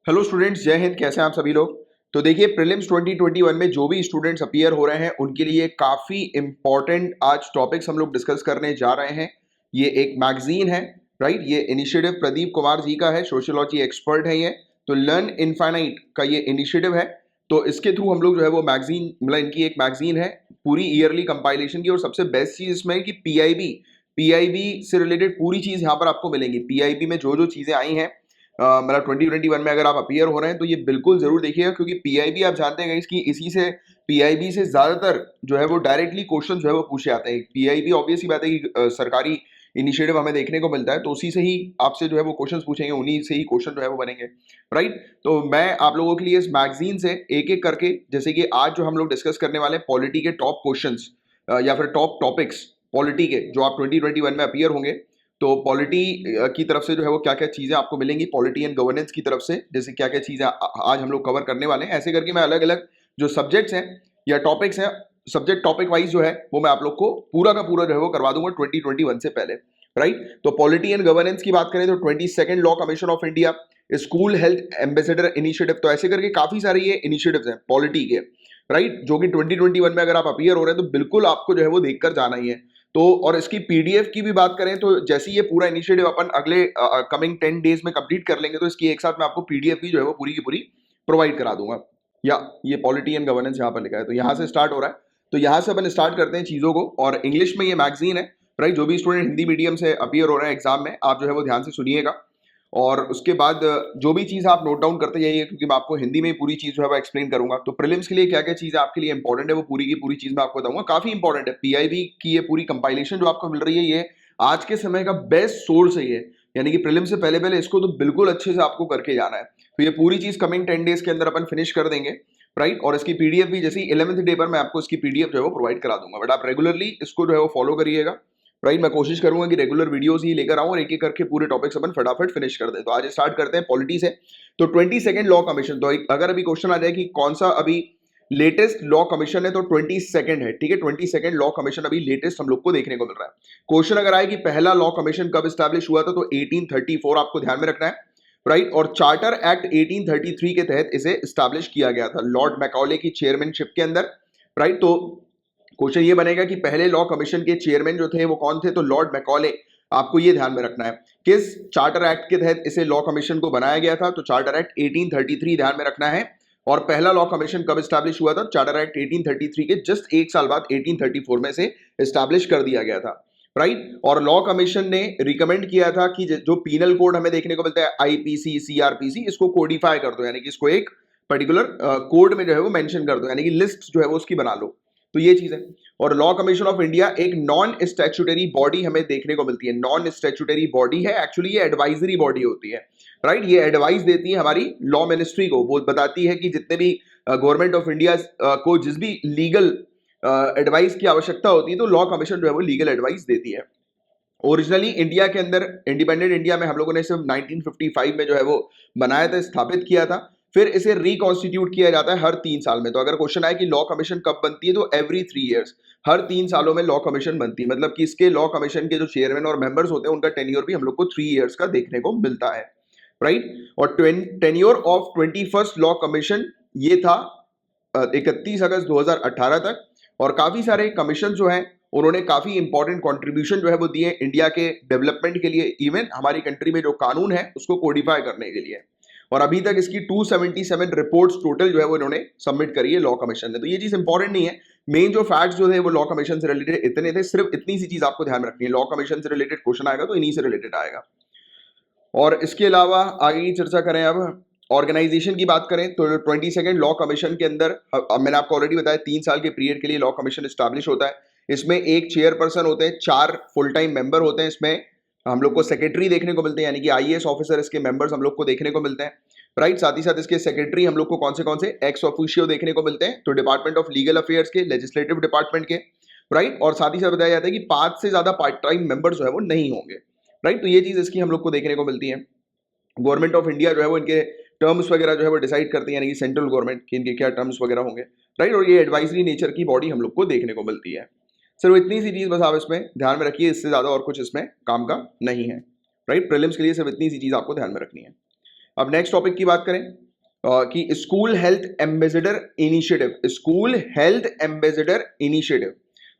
Hello students, जय हिंद। कैसे हैं आप सभी लोग। तो देखिए, प्रीलिम्स 2021 में जो भी स्टूडेंट्स अपीयर हो रहे हैं उनके लिए काफ़ी इंपॉर्टेंट आज टॉपिक्स हम लोग डिस्कस करने जा रहे हैं। ये एक मैगजीन है, राइट। ये इनिशिएटिव प्रदीप कुमार जी का है, सोशियोलॉजी एक्सपर्ट है ये। तो लर्न इनफाइनाइट का ये इनिशिएटिव है। तो इसके थ्रू हम लोग जो है वो मैगजीन, मतलब इनकी एक मैगजीन है पूरी ईयरली कंपाइलेशन की। और सबसे बेस्ट चीज़ इसमें है कि पीआईबी से रिलेटेड पूरी चीज़ यहाँ पर आपको मिलेंगी। पीआईबी में जो जो चीज़ें आई हैं, मतलब 2021 में अगर आप अपीयर हो रहे हैं तो ये बिल्कुल जरूर देखिएगा, क्योंकि पीआईबी आप जानते हैं इसकी, इसी से पीआईबी से ज्यादातर जो है वो डायरेक्टली क्वेश्चन जो है वो पूछे जाते हैं। पीआईबी ऑब्वियस ही बात है कि सरकारी इनिशिएटिव हमें देखने को मिलता है, तो उसी से ही आपसे जो है वो क्वेश्चन पूछेंगे, उन्हीं से ही क्वेश्चन जो है वो बनेंगे, राइट। तो मैं आप लोगों के लिए इस मैगजीन से एक एक करके, जैसे कि आज जो हम लोग डिस्कस करने वाले हैं पॉलिटी के टॉप क्वेश्चंस या फिर टॉप टॉपिक्स पॉलिटी के, जो आप 2021 में अपीयर होंगे, तो पॉलिटी की तरफ से जो है वो क्या क्या चीजें आपको मिलेंगी, पॉलिटी एंड गवर्नेंस की तरफ से जैसे क्या क्या चीजें आज हम लोग कवर करने वाले हैं। ऐसे करके मैं अलग अलग जो सब्जेक्ट्स हैं या टॉपिक्स हैं, सब्जेक्ट टॉपिक वाइज जो है वो मैं आप लोग को पूरा का पूरा जो है वो करवा दूंगा 2021 से पहले, राइट। तो पॉलिटी एंड गवर्नेंस की बात करें तो 22nd law commission of India, school health ambassador initiative, तो ऐसे करके काफी सारे ये इनिशिएटिव्स हैं पॉलिटी के, राइट, जो कि 2021 में अगर आप अपीयर हो रहे हैं तो बिल्कुल आपको जो है वो देखकर जाना ही है। तो और इसकी पीडीएफ की भी बात करें तो जैसे ये पूरा इनिशिएटिव अपन अगले कमिंग 10 डेज में कंप्लीट कर लेंगे, तो इसकी एक साथ में आपको पीडीएफ भी जो है वो पूरी की पूरी प्रोवाइड करा दूंगा। या ये पॉलिटी एंड गवर्नेंस यहाँ पर लिखा है, तो यहाँ से स्टार्ट हो रहा है। तो यहाँ से अपन स्टार्ट करते हैं चीजों को, और इंग्लिश में ये मैगजीन है, राइट। जो भी स्टूडेंट हिंदी मीडियम से अपीयर हो रहे हैं एग्जाम में, आप जो है वो ध्यान से सुनिएगा। और उसके बाद जो भी चीज आप नोट डाउन करते जाइए, क्योंकि मैं आपको हिंदी में ही पूरी चीज जो है वो एक्सप्लेन करूंगा। तो प्रीलिम्स के लिए क्या क्या चीज आपके लिए इंपॉर्टेंट है वो पूरी की पूरी चीज मैं आपको बताऊंगा। काफी इंपॉर्टेंट है पीआईबी की ये पूरी कंपाइलेशन जो आपको मिल रही है, ये आज के समय का बेस्ट सोर्स है ये। यानी कि प्रीलिम्स से पहले पहले इसको तो बिल्कुल अच्छे से आपको करके जाना है। तो ये पूरी चीज कमिंग 10 डेज के अंदर अपन फिनिश कर देंगे, राइट। और इसकी पीडीएफ भी जैसे 11th डे पर मैं आपको इसकी पीडीएफ जो है वो प्रोवाइड करा दूंगा, बट आप रेगुलरली इसको जो है वो फॉलो करिएगा, राइट। मैं कोशिश करूंगा कि रेगुलर वीडियोस ही लेकर आऊं और एक एक करके पूरे टॉपिक्स अपन फटाफट फिनिश कर दें। तो आज स्टार्ट करते हैं पॉलिटी से। तो 22nd लॉ कमीशन, तो अगर अभी क्वेश्चन आ जाए कि कौन सा अभी लेटेस्ट लॉ कमीशन है, तो 22nd है, ठीक है। 22nd लॉ कमीशन अभी लेटेस्ट हम लोग को देखने को मिल रहा है। क्वेश्चन अगर आए कि पहला लॉ कमीशन कब स्टैब्लिश हुआ था, तो 1834 आपको ध्यान में रखना है, राइट। और चार्टर एक्ट 1833 के तहत इसे स्टैब्लिश किया गया था लॉर्ड मैकॉले की चेयरमैनशिप के अंदर, राइट। तो क्वेश्चन ये बनेगा कि पहले लॉ कमीशन के चेयरमैन जो थे वो कौन थे, तो लॉर्ड मैकॉले। आपको ये ध्यान में रखना है किस चार्टर एक्ट के तहत इसे लॉ कमीशन को बनाया गया था, तो चार्टर एक्ट 1833 ध्यान में रखना है। और पहला लॉ कमीशन कब स्टैब्लिश हुआ था, चार्टर एक्ट 1833 के जस्ट एक साल बाद 1834 में से स्टैब्लिश कर दिया गया था, राइट। और लॉ कमीशन ने रिकमेंड किया था कि जो पीनल कोड हमें देखने को मिलता है आईपीसी सीआरपीसी, इसको कोडिफाई कर दो, यानी कि इसको एक पर्टिकुलर कोड में जो है वो मेंशन कर दो, यानी कि लिस्ट जो है वो उसकी बना लो। तो ये चीज है। और लॉ कमीशन ऑफ इंडिया एक नॉन स्टैट्यूटरी बॉडी हमें देखने को मिलती है। नॉन स्टैट्यूटरी बॉडी है, एक्चुअली ये एडवाइजरी बॉडी होती है, राइट। ये एडवाइस देती है हमारी लॉ मिनिस्ट्री को, वो बताती है कि जितने भी गवर्नमेंट ऑफ इंडिया को जिस भी लीगल एडवाइस की आवश्यकता होती है, तो लॉ कमीशन जो है वो लीगल एडवाइस देती है। ओरिजिनली इंडिया के अंदर, इंडिपेंडेंट इंडिया में हम लोगों ने सिर्फ 1955 में जो है वो बनाया था, स्थापित किया था। फिर इसे रिकॉन्स्टिट्यूट किया जाता है हर 3 साल में। तो अगर क्वेश्चन आए कि लॉ कमीशन कब बनती है, तो एवरी 3 ईयर्स, हर 3 सालों में लॉ कमीशन बनती है। मतलब कि इसके लॉ कमीशन के जो चेयरमैन और मेंबर्स होते हैं उनका टेन्योर भी हम लोग को 3 ईयर्स का देखने को मिलता है, राइट। और tenure of 21st law commission ये था 31 अगस्त 2018 तक। और काफी सारे कमीशन जो हैं उन्होंने काफी इंपॉर्टेंट कंट्रीब्यूशन जो है वो दिए इंडिया के डेवलपमेंट के लिए, इवन हमारी कंट्री में जो कानून है उसको कोडिफाई करने के लिए। और अभी तक इसकी 277 रिपोर्ट्स टोटल जो है वो इन्होंने सबमिट करी है लॉ कमीशन ने। तो ये चीज इंपॉर्टेंट नहीं है, मेन जो फैक्ट्स जो थे वो लॉ कमीशन से रिलेटेड इतने थे, सिर्फ इतनी सी चीज आपको ध्यान में रखनी है। लॉ कमीशन से रिलेटेड क्वेश्चन आएगा तो इन्हीं से रिलेटेड आएगा। और इसके अलावा आगे की चर्चा करें, अब ऑर्गेनाइजेशन की बात करें तो 22nd लॉ कमीशन के अंदर, अब मैंने आपको ऑलरेडी बताया 3 साल के पीरियड के लिए लॉ कमीशन स्टैब्लिश होता है। इसमें एक चेयरपर्सन होते हैं, 4 फुल टाइम मेंबर होते हैं। इसमें हम लोग को सेक्रेटरी देखने को मिलते हैं, यानी कि आईएएस ऑफिसर इसके मेंबर्स हम लोग को देखने को मिलते हैं, राइट। साथ ही साथ इसके सेक्रेटरी हम लोग को कौन से एक्स ऑफिशियो देखने को मिलते हैं, तो डिपार्टमेंट ऑफ लीगल अफेयर्स के, लेजिस्लेटिव डिपार्टमेंट के, राइट। और साथ ही साथ बताया जाता है कि 5 से ज्यादा पार्ट टाइम मेंबर जो है वो नहीं होंगे, राइट। तो ये चीज इसकी हम लोग को देखने को मिलती है। गवर्नमेंट ऑफ इंडिया जो है वो इनके टर्म्स वगैरह जो है वो डिसाइड करती है, यानी कि सेंट्रल गवर्नमेंट की इनके क्या टर्म्स वगैरह होंगे, राइट। और ये एडवाइजरी नेचर की बॉडी हम लोग को देखने को मिलती है। सिर्फ इतनी सी चीज बस आप इसमें ध्यान में रखिए, इससे ज्यादा और कुछ इसमें काम का नहीं है, राइट। प्रीलिम्स के लिए सिर्फ इतनी सी चीज आपको ध्यान में रखनी है। अब नेक्स्ट टॉपिक की बात करें कि school health ambassador initiative, school health ambassador initiative.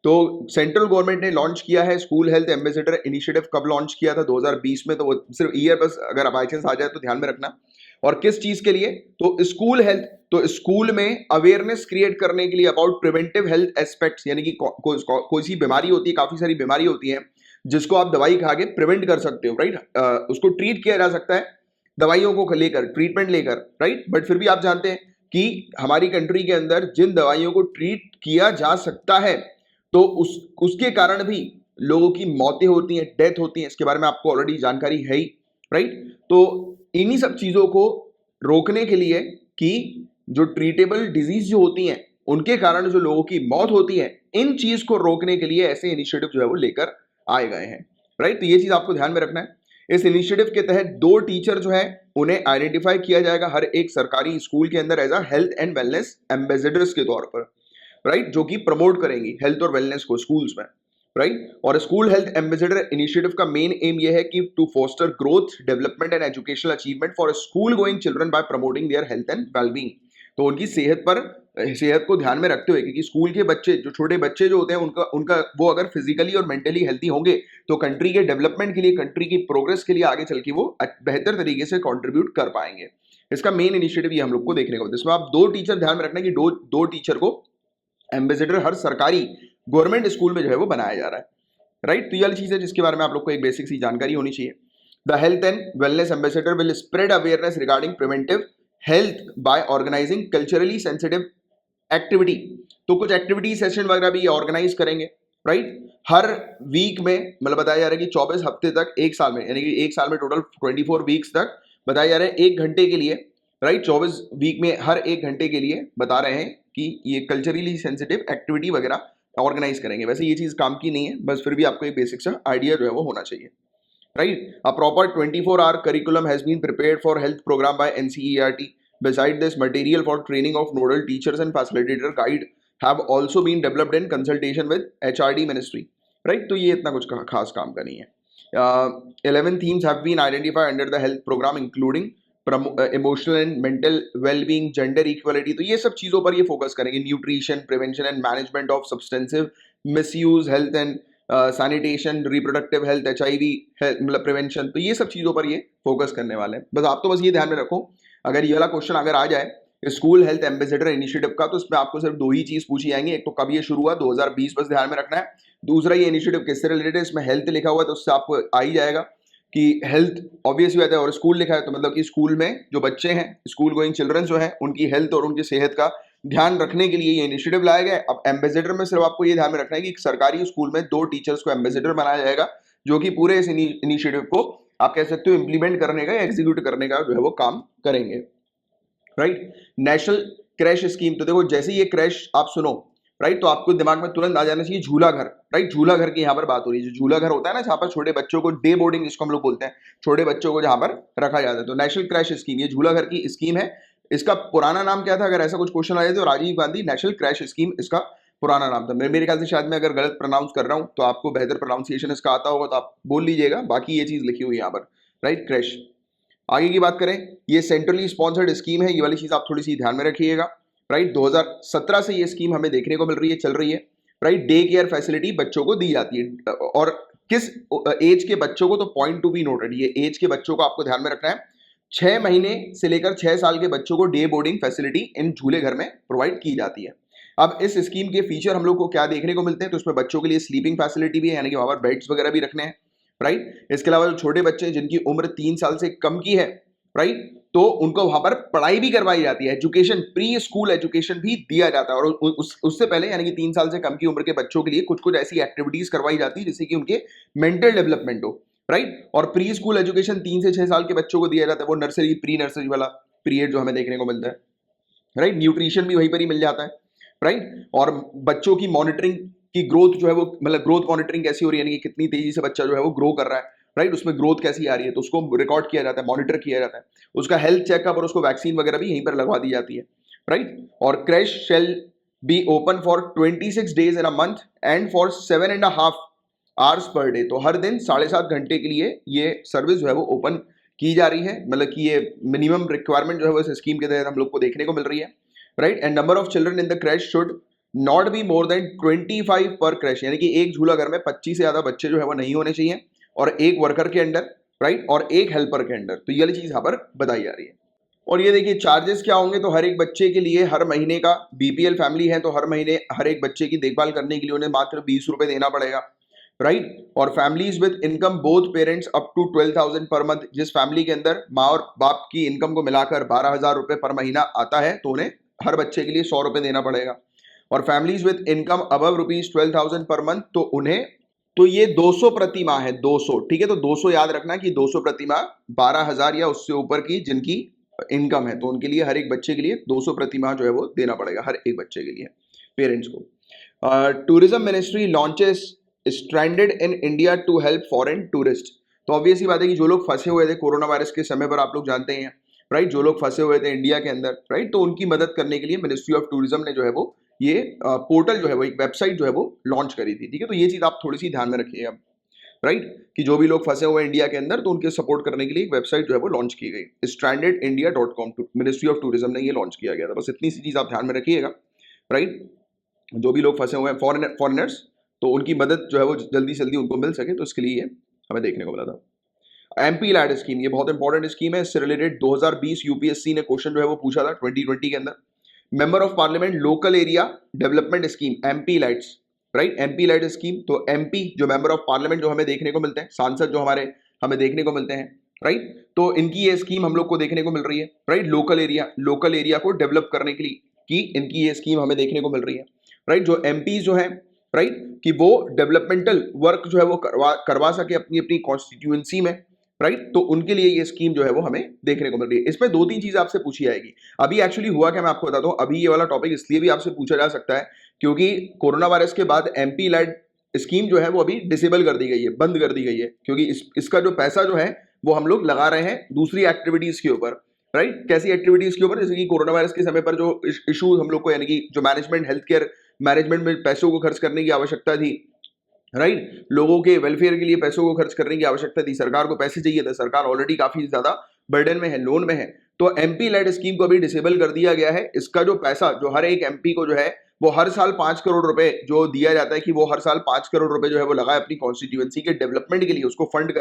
तो सेंट्रल गवर्नमेंट ने लॉन्च किया है स्कूल हेल्थ एम्बेसडर इनिशिएटिव। कब लॉन्च किया था? 2020 में। तो वो सिर्फ ईयर बस अगर बाई चांस आ जाए तो ध्यान में रखना। और किस चीज के लिए? तो स्कूल हेल्थ, तो स्कूल में अवेयरनेस क्रिएट करने के लिए अबाउट प्रिवेंटिव हेल्थ एस्पेक्ट्स, यानी कि कोई सी बीमारी होती है, काफी सारी बीमारी होती है जिसको आप दवाई खा के प्रिवेंट कर सकते हो, राइट। उसको ट्रीट किया जा सकता है दवाइयों को लेकर, ट्रीटमेंट लेकर, राइट। बट फिर भी आप जानते हैं कि हमारी कंट्री के अंदर जिन दवाइयों को ट्रीट किया जा सकता है तो उसके कारण भी लोगों की मौतें होती हैं, डेथ होती हैं। इसके बारे में आपको ऑलरेडी जानकारी है ही, राइट। तो इन्हीं सब चीजों को रोकने के लिए कि जो ट्रीटेबल डिजीज जो होती हैं उनके कारण जो लोगों की मौत होती है, इन चीज को रोकने के लिए ऐसे इनिशिएटिव जो है वो लेकर आए गए हैं, राइट। तो ये चीज आपको ध्यान में रखना है। इस इनिशिएटिव के तहत 2 टीचर जो है उन्हें आइडेंटिफाई किया जाएगा हर एक सरकारी स्कूल के अंदर as a health and wellness ambassadors के तौर पर, राइट, जो कि प्रमोट करेंगी हेल्थ और वेलनेस को स्कूल्स में, राइट। और स्कूल हेल्थ एम्बेसडर इनिशिएटिव का मेन एम ये है कि to foster growth, development and educational achievement for school going children by promoting their health and wellbeing. तो उनकी सेहत को ध्यान में रखते हुए, क्योंकि स्कूल के बच्चे, जो छोटे बच्चे जो होते हैं, उनका उनका वो अगर फिजिकली और मेंटली हेल्थी होंगे तो कंट्री के डेवलपमेंट के लिए, कंट्री की प्रोग्रेस के लिए आगे चल के वो बेहतर तरीके से कंट्रीब्यूट कर पाएंगे। इसका मेन इनिशिएटिव ये हम लोग को देखने को मिलता है। इसमें आप 2 टीचर ध्यान में रखना कि दो टीचर को एम्बेसडर हर सरकारी गवर्नमेंट स्कूल में जो है वो बनाया जा रहा है, राइट। तो ये वाली चीज है जिसके बारे में आप लोग को एक बेसिक सी जानकारी होनी चाहिए। The health and wellness ambassador will spread awareness regarding preventive health by organising culturally sensitive activity. तो कुछ एक्टिविटी सेशन वगैरह भी ऑर्गेनाइज करेंगे, राइट। हर वीक में, मतलब बताया जा रहा है कि 24 हफ्ते तक, एक साल में, यानी कि एक साल में टोटल 24 वीक्स तक बताया जा रहा है, 1 घंटे के लिए, राइट। 24 वीक में हर 1 घंटे के लिए बता रहे हैं कि ये कल्चरली सेंसिटिव एक्टिविटी वगैरह ऑर्गेनाइज करेंगे। वैसे ये चीज काम की नहीं है, बस फिर भी आपको एक बेसिक सा आइडिया जो है वो होना चाहिए, right. A proper 24-hour curriculum has been prepared for health program by NCERT. Beside this, material for training of nodal teachers and facilitator guide have also been developed in consultation with HRD ministry, right? तो ये इतना कुछ खास काम का नहीं है। 11 themes have been identified under the health program including emotional and mental wellbeing, gender equality. तो ये सब चीजों पर ये फोकस करेंगे। Nutrition, prevention and management of substantive misuse, health and sanitation, reproductive health, HIV मतलब प्रिवेंशन। तो ये सब चीजों पर ये फोकस करने वाले हैं। बस ये ध्यान में रखो, अगर ये वाला क्वेश्चन अगर आ जाए स्कूल हेल्थ एम्बेसडर इनिशिएटिव का, तो इसमें आपको सिर्फ 2 ही चीज पूछी जाएंगी। एक तो कब ये शुरू हुआ, 2020, बस ध्यान में रखना है। दूसरा, ये इनिशिएटिव किससे रिलेटेड है, इसमें हेल्थ लिखा हुआ है तो उससे आपको आ ही जाएगा कि हेल्थ ऑब्वियस बात है, और स्कूल लिखा है तो मतलब कि स्कूल में जो बच्चे हैं, स्कूल गोइंग चिल्ड्रन जो हैं, उनकी हेल्थ और उनकी सेहत का ध्यान रखने के लिए ये इनिशिएटिव लाया गया है। अब एम्बेसडर में सिर्फ आपको ये ध्यान में रखना है कि सरकारी स्कूल में 2 टीचर्स को एम्बेसडर बनाया जाएगा, जो कि पूरे इस इनिशिएटिव को आप कह सकते हो इंप्लीमेंट करने का या एग्जीक्यूट करने का जो है वो काम करेंगे, राइट। नेशनल क्रैश स्कीम, तो देखो जैसे ये क्रैश आप सुनो, राइट, तो आपको दिमाग में तुरंत आ जाना चाहिए झूला घर, राइट। झूला घर की यहाँ पर बात हो रही है। जो झूला घर होता है ना, जहाँ पर छोटे बच्चों को डे बोर्डिंग जिसको हम लोग बोलते हैं, छोटे बच्चों को जहाँ पर रखा जाता है, तो नेशनल क्रैश स्कीम ये झूला घर की स्कीम है। इसका पुराना नाम क्या था? अगर ऐसा कुछ क्वेश्चन आ जाए तो Rajiv Gandhi national creche scheme इसका पुराना नाम था। मेरे ख्याल से शायद मैं अगर गलत प्रोनाउंस कर रहा हूँ तो आपको बेहतर प्रोनाउंसिएशन इसका आता होगा तो आप बोल लीजिएगा। बाकी ये चीज लिखी हुई है यहाँ पर, राइट, क्रैश। आगे की बात करें, ये सेंट्रली स्पॉन्सर्ड स्कीम है, ये वाली चीज आप थोड़ी सी ध्यान में रखिएगा, राइट। 2017 से ये स्कीम हमें देखने को मिल रही है, चल रही है, राइट। डे केयर फैसिलिटी बच्चों को दी जाती है, और किस एज के बच्चों को, तो पॉइंट टू बी नोटेड, ये एज के बच्चों को आपको ध्यान में रखना है। 6 महीने से लेकर 6 साल के बच्चों को डे बोर्डिंग फैसिलिटी इन झूले घर में प्रोवाइड की जाती है। अब इस स्कीम के फीचर हम लोग को क्या देखने को मिलते हैं, तो उसमें बच्चों के लिए स्लीपिंग फैसिलिटी भी है, यानी कि वहां पर बेड्स वगैरह भी रखने हैं, राइट। इसके अलावा जो छोटे बच्चे जिनकी उम्र 3 साल से कम की है, राइट, तो उनको वहां पर पढ़ाई भी करवाई जाती है, एजुकेशन, प्री स्कूल एजुकेशन भी दिया जाता है। और उससे पहले यानी कि 3 साल से कम की उम्र के बच्चों के लिए कुछ कुछ ऐसी एक्टिविटीज करवाई जाती है जिससे कि उनके मेंटल डेवलपमेंट हो, राइट। और प्री स्कूल एजुकेशन 3 से 6 साल के बच्चों को दिया जाता है, वो नर्सरी, प्री नर्सरी वाला पीरियड जो हमें देखने को मिलता है, राइट। न्यूट्रिशन भी वहीं पर ही मिल जाता है, राइट। और बच्चों की मॉनिटरिंग की ग्रोथ जो है वो, मतलब ग्रोथ मॉनिटरिंग कैसी हो रही है, यानी कि कितनी तेजी से बच्चा जो है वो ग्रो कर रहा है, राइट, उसमें ग्रोथ कैसी आ रही है, तो उसको रिकॉर्ड किया जाता है, मॉनिटर किया जाता है, उसका हेल्थ चेकअप और उसको वैक्सीन वगैरह भी यहीं पर लगवा दी जाती है, राइट। और crash shall be open for 26 days in a month and for 7.5 hours per day. तो हर दिन 7.5 घंटे के लिए ये सर्विस जो है वो ओपन की जा रही है, मतलब कि ये मिनिमम रिक्वायरमेंट जो है वो इस स्कीम के तहत हम लोग को देखने को मिल रही है, right. And number of children in the crash should not be more than 25 पर क्रैश, यानी कि एक झूला घर में 25 से ज्यादा बच्चे जो है वो नहीं होने चाहिए, और एक वर्कर के अंडर, राइट, और एक हेल्पर के अंडर। तो ये वाली चीज यहाँ पर बताई जा रही है। और ये देखिए चार्जेस क्या होंगे, तो हर एक बच्चे के लिए हर महीने का, बीपीएल फैमिली है तो हर महीने हर एक बच्चे की देखभाल करने के लिए उन्हें मात्र 20 रुपए देना पड़ेगा, राइट। और families with income both parents up to 12,000 per month, जिस फैमिली के अंदर माँ और बाप की इनकम को मिलाकर 12,000 रुपए पर महीना आता है तो उन्हें हर बच्चे के लिए 100 रुपए देना पड़ेगा। और families with income above rupees 12,000 per month, तो उन्हें, तो ये 200 प्रति माह है, 200, ठीक है। तो 200 याद रखना कि 200 प्रति माह, 12,000 या उससे ऊपर की जिनकी इनकम है तो उनके लिए हर एक बच्चे के लिए 200 प्रति माह जो है वो देना पड़ेगा हर एक बच्चे के लिए पेरेंट्स को। Tourism ministry launches stranded in India to help foreign tourist. तो ऑब्वियस ही बात है कि जो लोग फंसे हुए थे कोरोना वायरस के समय पर, आप लोग जानते हैं, राइट, जो लोग फंसे हुए थे इंडिया के अंदर, राइट, तो उनकी मदद करने के लिए मिनिस्ट्री ऑफ टूरिज्म ने जो है वो ये पोर्टल जो है वो, एक वेबसाइट जो है वो लॉन्च करी थी, ठीक है। तो ये चीज आप थोड़ी सी ध्यान में रखिएगा, राइट, कि जो भी लोग फंसे हुए हैं इंडिया के अंदर तो उनके सपोर्ट करने के लिए एक वेबसाइट जो है वो लॉन्च की गई, strandedindia.com, मिनिस्ट्री ऑफ टूरिज्म ने ये लॉन्च किया गया था। बस इतनी सी चीज आप ध्यान में रखिएगा, राइट। जो भी लोग फंसे हुए हैं फॉरेनर्स, तो उनकी मदद जो है वो जल्दी से जल्दी उनको मिल सके, तो इसके लिए ये हमें देखने को मिला था। एमपी लैड स्कीम, ये बहुत इंपॉर्टेंट स्कीम है, इससे रिलेटेड 2020 यूपीएससी ने क्वेश्चन जो है वो पूछा था 2020 के अंदर। Member of parliament local area development scheme, MP lights, right, MP light scheme. तो एमपी जो मेंबर ऑफ पार्लियामेंट जो हमें देखने को मिलते हैं, सांसद जो हमारे हमें देखने को मिलते हैं, राइट, तो इनकी ये स्कीम हम लोग को देखने को मिल रही है, राइट। लोकल एरिया को डेवलप करने के लिए की इनकी ये स्कीम हमें देखने को मिल रही है, राइट। जो एमपी जो है, राइट, कि वो डेवलपमेंटल वर्क जो है वो करवा सके अपनी अपनी कॉन्स्टिट्यूएंसी में, राइट, तो उनके लिए ये स्कीम जो है वो हमें देखने को मिल रही है। इसमें 2-3 चीजें आपसे पूछी जाएगी। अभी एक्चुअली हुआ क्या, मैं आपको बताता हूँ। अभी ये वाला टॉपिक इसलिए भी आपसे पूछा जा सकता है क्योंकि कोरोना वायरस के बाद एमपी लैड स्कीम जो है वो अभी डिसेबल कर दी गई है, बंद कर दी गई है, क्योंकि इसका जो पैसा जो है वो हम लोग लगा रहे हैं दूसरी एक्टिविटीज के ऊपर, राइट। कैसी एक्टिविटीज के ऊपर, जैसे कि कोरोना वायरस के समय पर जो इशूज हम लोग को, यानी कि जो मैनेजमेंट, हेल्थ केयर मैनेजमेंट में पैसों को खर्च करने की आवश्यकता थी, राइट, लोगों के वेलफेयर के लिए पैसों को खर्च करने की आवश्यकता थी, सरकार को पैसे चाहिए थे, सरकार ऑलरेडी काफी ज्यादा बर्डन में है, लोन में है, तो एमपी लेड स्कीम को अभी डिसेबल कर दिया गया है। इसका जो पैसा जो हर एक एमपी को जो है वो हर साल 5 करोड़ रुपए जो दिया जाता है, कि वो हर साल 5 करोड़ रुपए जो है वो लगाए अपनी कॉन्स्टिट्यूएंसी के डेवलपमेंट के लिए, उसको फंड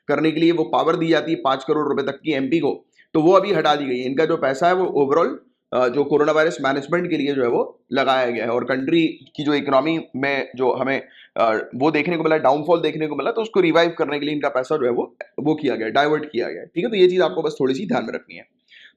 करने के लिए वो पावर दी जाती है 5 करोड़ रुपए तक की एमपी को, तो वो अभी हटा दी गई है। इनका जो पैसा है वो ओवरऑल जो कोरोना वायरस मैनेजमेंट के लिए जो है वो लगाया गया है, और कंट्री की जो इकोनॉमी में जो हमें वो देखने को मिला, डाउनफॉल देखने को मिला, तो उसको रिवाइव करने के लिए इनका पैसा जो है वो किया गया, डाइवर्ट किया गया, ठीक है। तो ये चीज आपको बस थोड़ी सी ध्यान में रखनी है।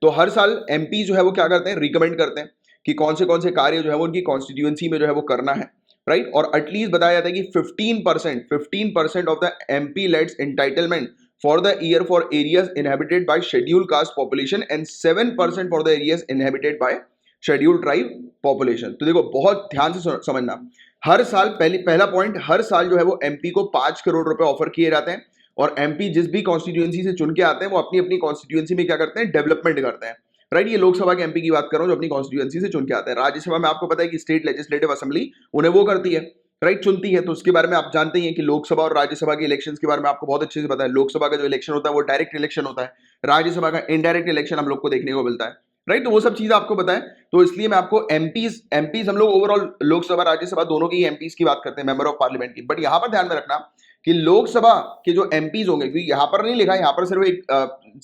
तो हर साल एमपी जो है वो क्या करते हैं, रिकमेंड करते हैं कि कौन से कार्य जो है वो उनकी कॉन्स्टिट्यूएंसी में जो है वो करना है, राइट। और एटलीस्ट बताया जाता है कि 15% of the MP leads entitlement for the year for areas inhabited by scheduled caste population and 7% for the areas inhabited by scheduled tribe population। तो देखो बहुत ध्यान से समझना, हर साल पहला पॉइंट, हर साल जो है वो एमपी को 5 करोड़ रुपए ऑफर किए जाते हैं, और एमपी जिस भी कॉन्स्टिट्यूएंसी से चुन के आते हैं वो अपनी अपनी कॉन्स्टिट्यूएंसी में क्या करते हैं, डेवलपमेंट करते हैं, राइट। ये लोकसभा के एमपी की बात कर रहा हूं जो अपनी कॉन्स्टिट्यूएंसी से चुन के आते हैं। राज्यसभा में आपको पता है कि स्टेट लेजिस्लेटिव असेंबली उन्हें वो करती है, राइट, चुनती है। तो उसके बारे में आप जानते ही हैं कि लोकसभा और राज्यसभा के इलेक्शंस के बारे में आपको बहुत अच्छे से पता है। लोकसभा का जो इलेक्शन होता है वो डायरेक्ट इलेक्शन होता है, राज्यसभा का इनडायरेक्ट इलेक्शन हम लोग को देखने को मिलता है, राइट। तो वो सब चीजें आपको पता है, तो इसलिए मैं आपको एमपीज हम लोग ओवरऑल लोकसभा राज्यसभा दोनों की एमपीज की बात करते हैं, मेंबर ऑफ पार्लियामेंट की। बट यहां पर ध्यान में रखना कि लोकसभा के जो एमपीज होंगे, क्योंकि यहां पर नहीं लिखा, यहां पर सिर्फ एक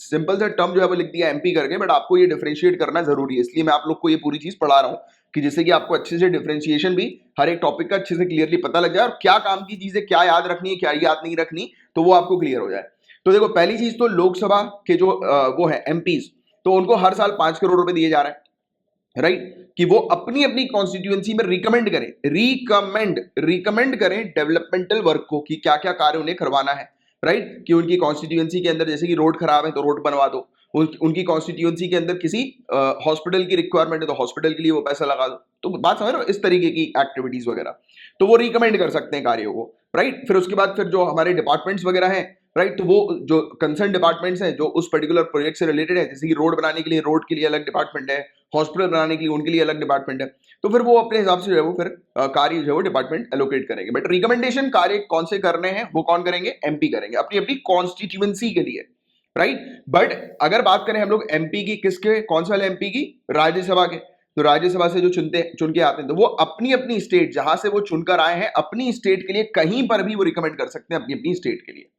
सिंपल सा टर्म जो है वो लिख दिया एमपी करके, बट आपको ये डिफरेंशिएट करना जरूरी है, इसलिए मैं आप लोग को ये पूरी चीज पढ़ा रहा हूं कि जिससे कि आपको अच्छे से डिफरेंशिएशन भी हर एक टॉपिक का अच्छे से क्लियरली पता लग जाए, और क्या काम की चीजें क्या याद रखनी है, क्या याद नहीं रखनी, तो वो आपको क्लियर हो जाए। तो देखो पहली चीज तो लोकसभा के जो वो है एमपीज, तो उनको हर साल 5 करोड़ रुपए दिए जा रहे हैं, राइट, कि वो अपनी अपनी कॉन्स्टिट्यूएंसी में रिकमेंड करें डेवलपमेंटल वर्क को, कि क्या क्या कार्य उन्हें करवाना है, राइट, कि उनकी कॉन्स्टिट्यूएंसी के अंदर जैसे कि रोड खराब है तो रोड बनवा दो, उनकी कॉन्स्टिट्यूएंसी के अंदर किसी हॉस्पिटल की रिक्वायरमेंट है तो हॉस्पिटल के लिए वो पैसा लगा दो। तो बात समझ रहे हो, इस तरीके की एक्टिविटीज वगैरह, तो वो रिकमेंड कर सकते हैं कार्यों को, राइट। फिर उसके बाद फिर जो हमारे डिपार्टमेंट्स वगैरह हैं, राइट, तो वो जो कंसर्न डिपार्टमेंट्स हैं जो उस पर्टिकुलर प्रोजेक्ट से रिलेटेड है, जैसे कि रोड बनाने के लिए रोड के लिए अलग डिपार्टमेंट है, हॉस्पिटल बनाने के लिए उनके लिए अलग डिपार्टमेंट है, तो फिर वो अपने हिसाब से जो है वो फिर कार्य जो है वो डिपार्टमेंट एलोकेट करेंगे। बट रिकमेंडेशन कार्य कौन से करने हैं वो कौन करेंगे, एमपी करेंगे अपनी अपनी कॉन्स्टिट्यूएंसी के लिए, राइट। बट अगर बात करें हम लोग एमपी की, किसके, कौन से वाले एमपी की, राज्यसभा के, तो राज्यसभा से जो चुन के आते हैं तो वो अपनी अपनी स्टेट जहां से वो चुनकर आए हैं अपनी स्टेट के लिए कहीं पर भी वो रिकमेंड कर सकते हैं अपनी अपनी स्टेट के लिए,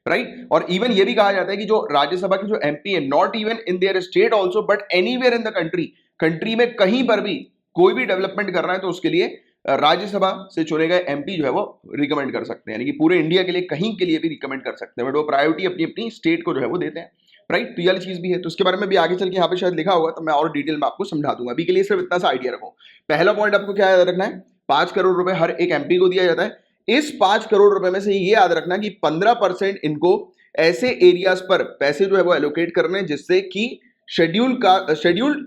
राइट। और इवन ये भी कहा जाता है कि जो राज्यसभा के जो एमपी है, not even in their state also but anywhere in the country, country में कहीं पर भी कोई भी डेवलपमेंट करना है तो उसके लिए राज्यसभा से चुने गए एमपी जो है वो रिकमेंड कर सकते हैं, यानी कि पूरे इंडिया के लिए कहीं के लिए भी रिकमेंड कर सकते हैं, बट वो प्रायोरिटी अपनी अपनी स्टेट को जो है वो देते हैं, राइट। तो ये वाली चीज भी है, तो उसके बारे में भी आगे चल के यहाँ पे शायद लिखा होगा तो मैं और डिटेल में आपको समझा दूंगा। अभी के लिए सिर्फ इतना सा आइडिया रखो। पहला पॉइंट आपको क्या याद रखना है, 5 करोड़ रुपए हर एक एमपी को दिया जाता है। इस 5 करोड़ रुपए में से ये याद रखना कि 15% इनको ऐसे एरियाज पर पैसे जो है वो एलोकेट करने जिससे कि शेड्यूल्ड